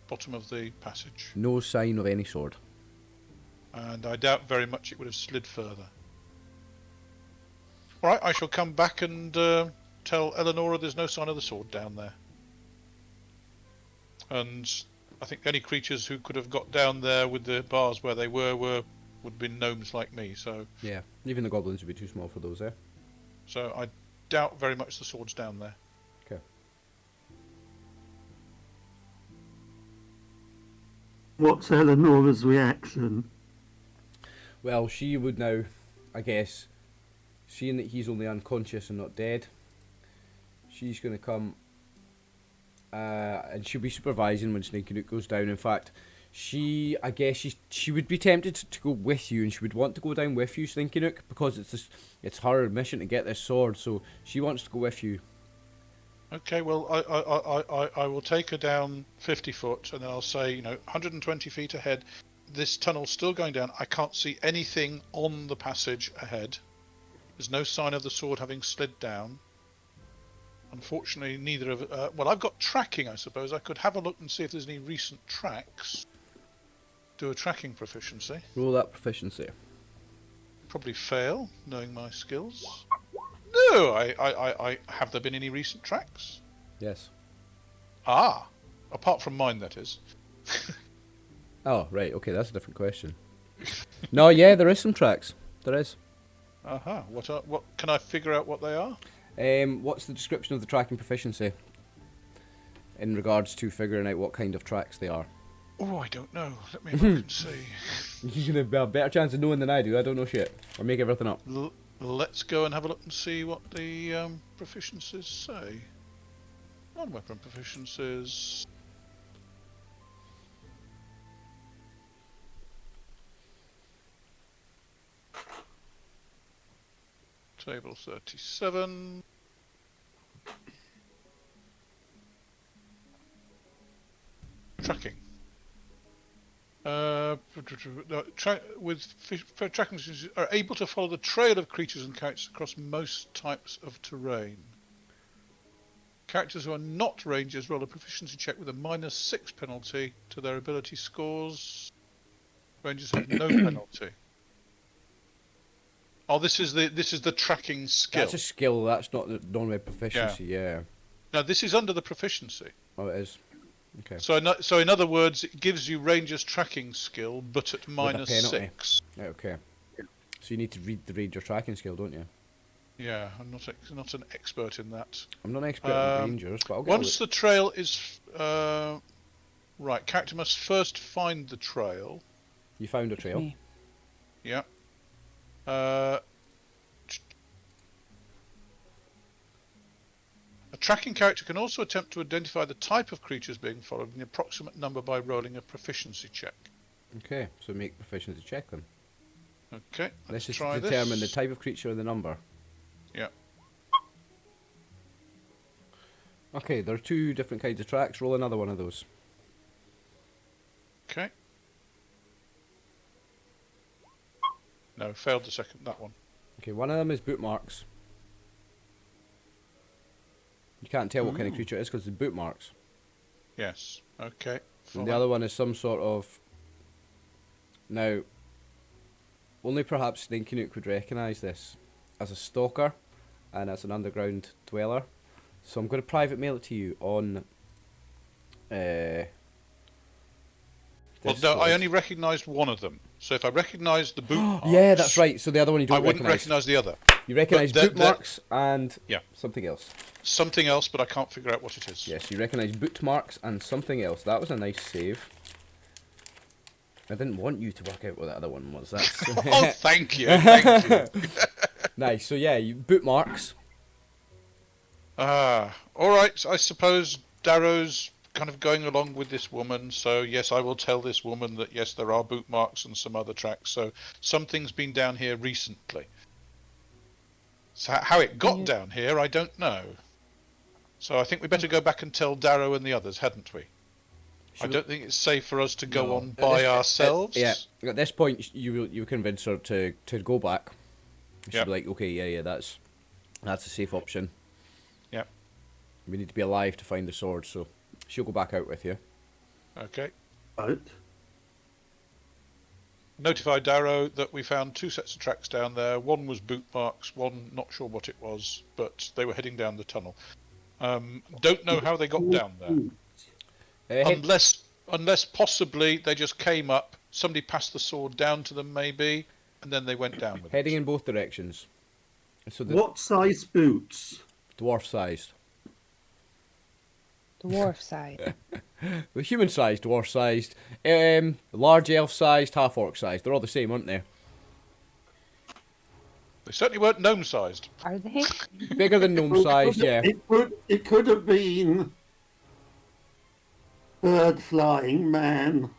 bottom of the passage. No sign of any sword. And I doubt very much it would have slid further. Alright, I shall come back and tell Eleonora there's no sign of the sword down there. And I think the only creatures who could have got down there with the bars where they would have been gnomes like me, so Yeah, even the goblins would be too small for those there. so I doubt very much the sword's down there. Okay. What's Eleanor's reaction? Well, she would now, I guess, seeing that he's only unconscious and not dead, she's going to come and she'll be supervising when Sneaky Nook goes down. In fact, she would be tempted to go with you, and she would want to go down with you, Sneaky Nook, because it's her mission to get this sword, so she wants to go with you. Okay, well I will take her down 50 foot, and then I'll say, 120 feet ahead. This tunnel's still going down. I can't see anything on the passage ahead. There's no sign of the sword having slid down. Unfortunately, neither of... well, I've got tracking, I suppose. I could have a look and see if there's any recent tracks. Do a tracking proficiency. Roll that proficiency. Probably fail, knowing my skills. No, I have there been any recent tracks? Yes. Ah, apart from mine, that is. Oh, right, okay, that's a different question. No, yeah, there is some tracks. There is. Aha, what can I figure out what they are? What's the description of the tracking proficiency in regards to figuring out what kind of tracks they are? Oh, I don't know. Let me look and see. You're going to have a better chance of knowing than I do. I don't know shit. Or make everything up. Let's go and have a look and see what the proficiencies say. Non-weapon proficiencies. Table 37. Tracking. Tracking are able to follow the trail of creatures and characters across most types of terrain. Characters who are not rangers roll a proficiency check with a -6 penalty to their ability scores. Rangers have no penalty. Oh, this is the tracking skill. That's a skill. That's not the normally proficiency. Yeah. No, this is under the proficiency. Oh, it is. Okay. So in other words, it gives you Ranger's tracking skill, but at With a minus penalty. 6. Right, okay. So you need to read the Ranger tracking skill, don't you? Yeah, I'm not an expert in that. I'm not an expert in Rangers, but I'll get Once the trail is right, character must first find the trail. You found a trail. Me. Yeah. A tracking character can also attempt to identify the type of creatures being followed in the approximate number by rolling a proficiency check. Okay, so make proficiency check then. Okay, let's Just try determine this. the type of creature and the number. Yeah. Okay, there are 2 different kinds of tracks. Roll another one of those. Okay. No, failed that one. Okay, one of them is boot marks. You can't tell what kind of creature it is because it's boot marks. Yes. Okay. And the other one is some sort of... Now, only perhaps Stinky Nook would recognise this as a stalker and as an underground dweller. So I'm going to private mail it to you on... Well, no, Discord. I only recognised one of them. So if I recognised the boot marks... Yeah, that's right. So the other one you I don't wouldn't recognise. recognise the other. You recognise But boot marks and Yeah. something else. Something else, but I can't figure out what it is. Yes, you recognise boot marks and something else. That was a nice save. I didn't want you to work out what the other one was. That's Oh, thank you. Thank you. nice. So yeah, you boot marks. All right. I suppose Darrow's kind of going along with this woman. So yes, I will tell this woman that yes, there are boot marks and some other tracks. So something's been down here recently. So how it got down here, I don't know. So I think we better go back and tell Darrow and the others, hadn't we? I don't think it's safe for us to go on by ourselves. Yeah. At this point, you convince her to go back. She'll Yeah. be like, okay, yeah, that's a safe option. Yeah. We need to be alive to find the sword, so she'll go back out with you. Okay. Right. Notify Darrow that we found 2 sets of tracks down there. One was boot marks, one not sure what it was, but they were heading down the tunnel. Don't know how they got down there. Unless possibly they just came up, somebody passed the sword down to them maybe, and then they went down with Heading it. in both directions. So the What size boots? dwarf-sized. Dwarf side. The human-sized, dwarf-sized, large elf-sized, half-orc-sized. They're all the same, aren't they? They certainly weren't gnome-sized. Are they? Bigger than gnome-sized, yeah. It could have been bird flying man.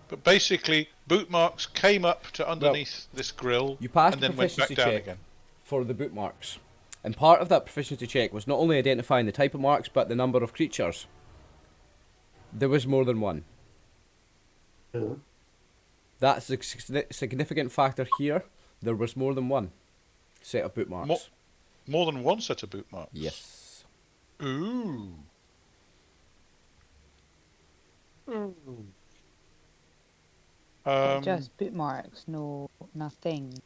But basically, boot marks came up to underneath this grill You passed and the then went back proficiency down check again. for the boot marks. And part of that proficiency check was not only identifying the type of marks, but the number of creatures. There was more than one. Yeah. That's a significant factor here. There was more than one set of boot marks. More than one set of boot marks? Yes. Ooh. Just boot marks, no, nothing.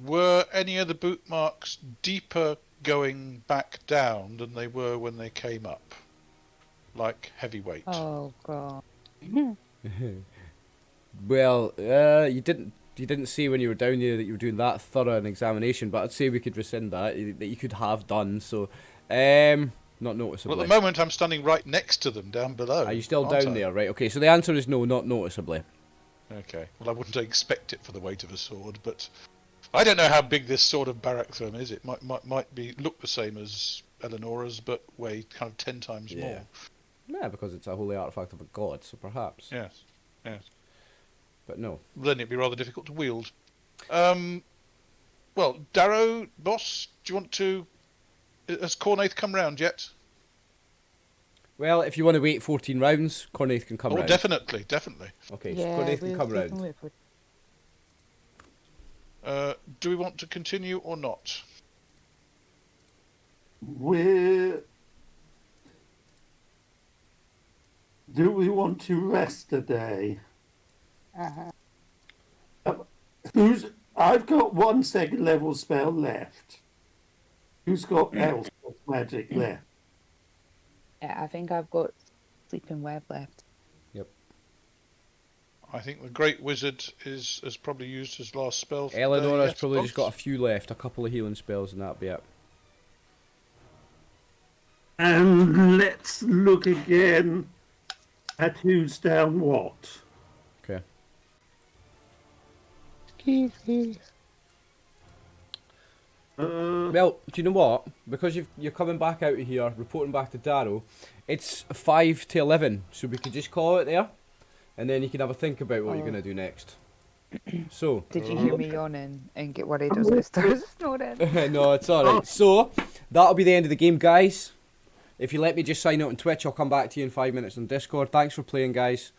Were any of the boot marks deeper going back down than they were when they came up? Like heavyweight? Oh god. Well, you didn't say when you were down there that you were doing that thorough an examination, but I'd say we could rescind that you could have done. So, not noticeably. Well, at the moment I'm standing right next to them down below. Are you still aren't down I? there? Right. Okay. So the answer is no, not noticeably. Okay. Well, I wouldn't expect it for the weight of a sword, but I don't know how big this sort of barrack throne is. It might be look the same as Eleonora's, but weigh kind of 10 times more. Yeah, because it's a holy artifact of a god, so perhaps. Yes. Yes. But no. Then it'd be rather difficult to wield. Well, Darrow, boss, do you want to... Has Cornaith come round yet? Well, if you want to wait 14 rounds, Cornaith can come round. Definitely. Okay, Yeah, so Cornaith can come we round. can wait for- Do we want to continue or not? Do we want to rest a day? Uh-huh. I've got 1 second level spell left. Who's got else magic left? Yeah, I think I've got sleeping web left. I think the Great Wizard has probably used his last spell. For Eleanor's the probably just got a Xbox. few left, a couple of healing spells, and that'll be it. And let's look again at who's down what. Okay. Well, do you know what? Because you're coming back out of here, reporting back to Darrow, it's 5 to 11, so we could just call it there, and then you can have a think about what you're going to do next. So. Did you hear me yawning and get worried as I started snoring? No, it's alright. So, that'll be the end of the game, guys. If you let me just sign out on Twitch, I'll come back to you in 5 minutes on Discord. Thanks for playing, guys.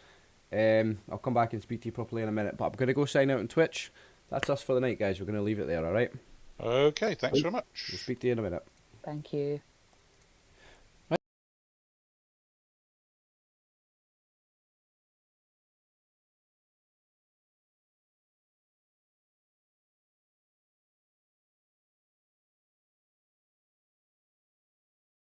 I'll come back and speak to you properly in a minute, but I'm going to go sign out on Twitch. That's us for the night, guys. We're going to leave it there, alright? Okay, thanks very much. We'll speak to you in a minute. Thank you.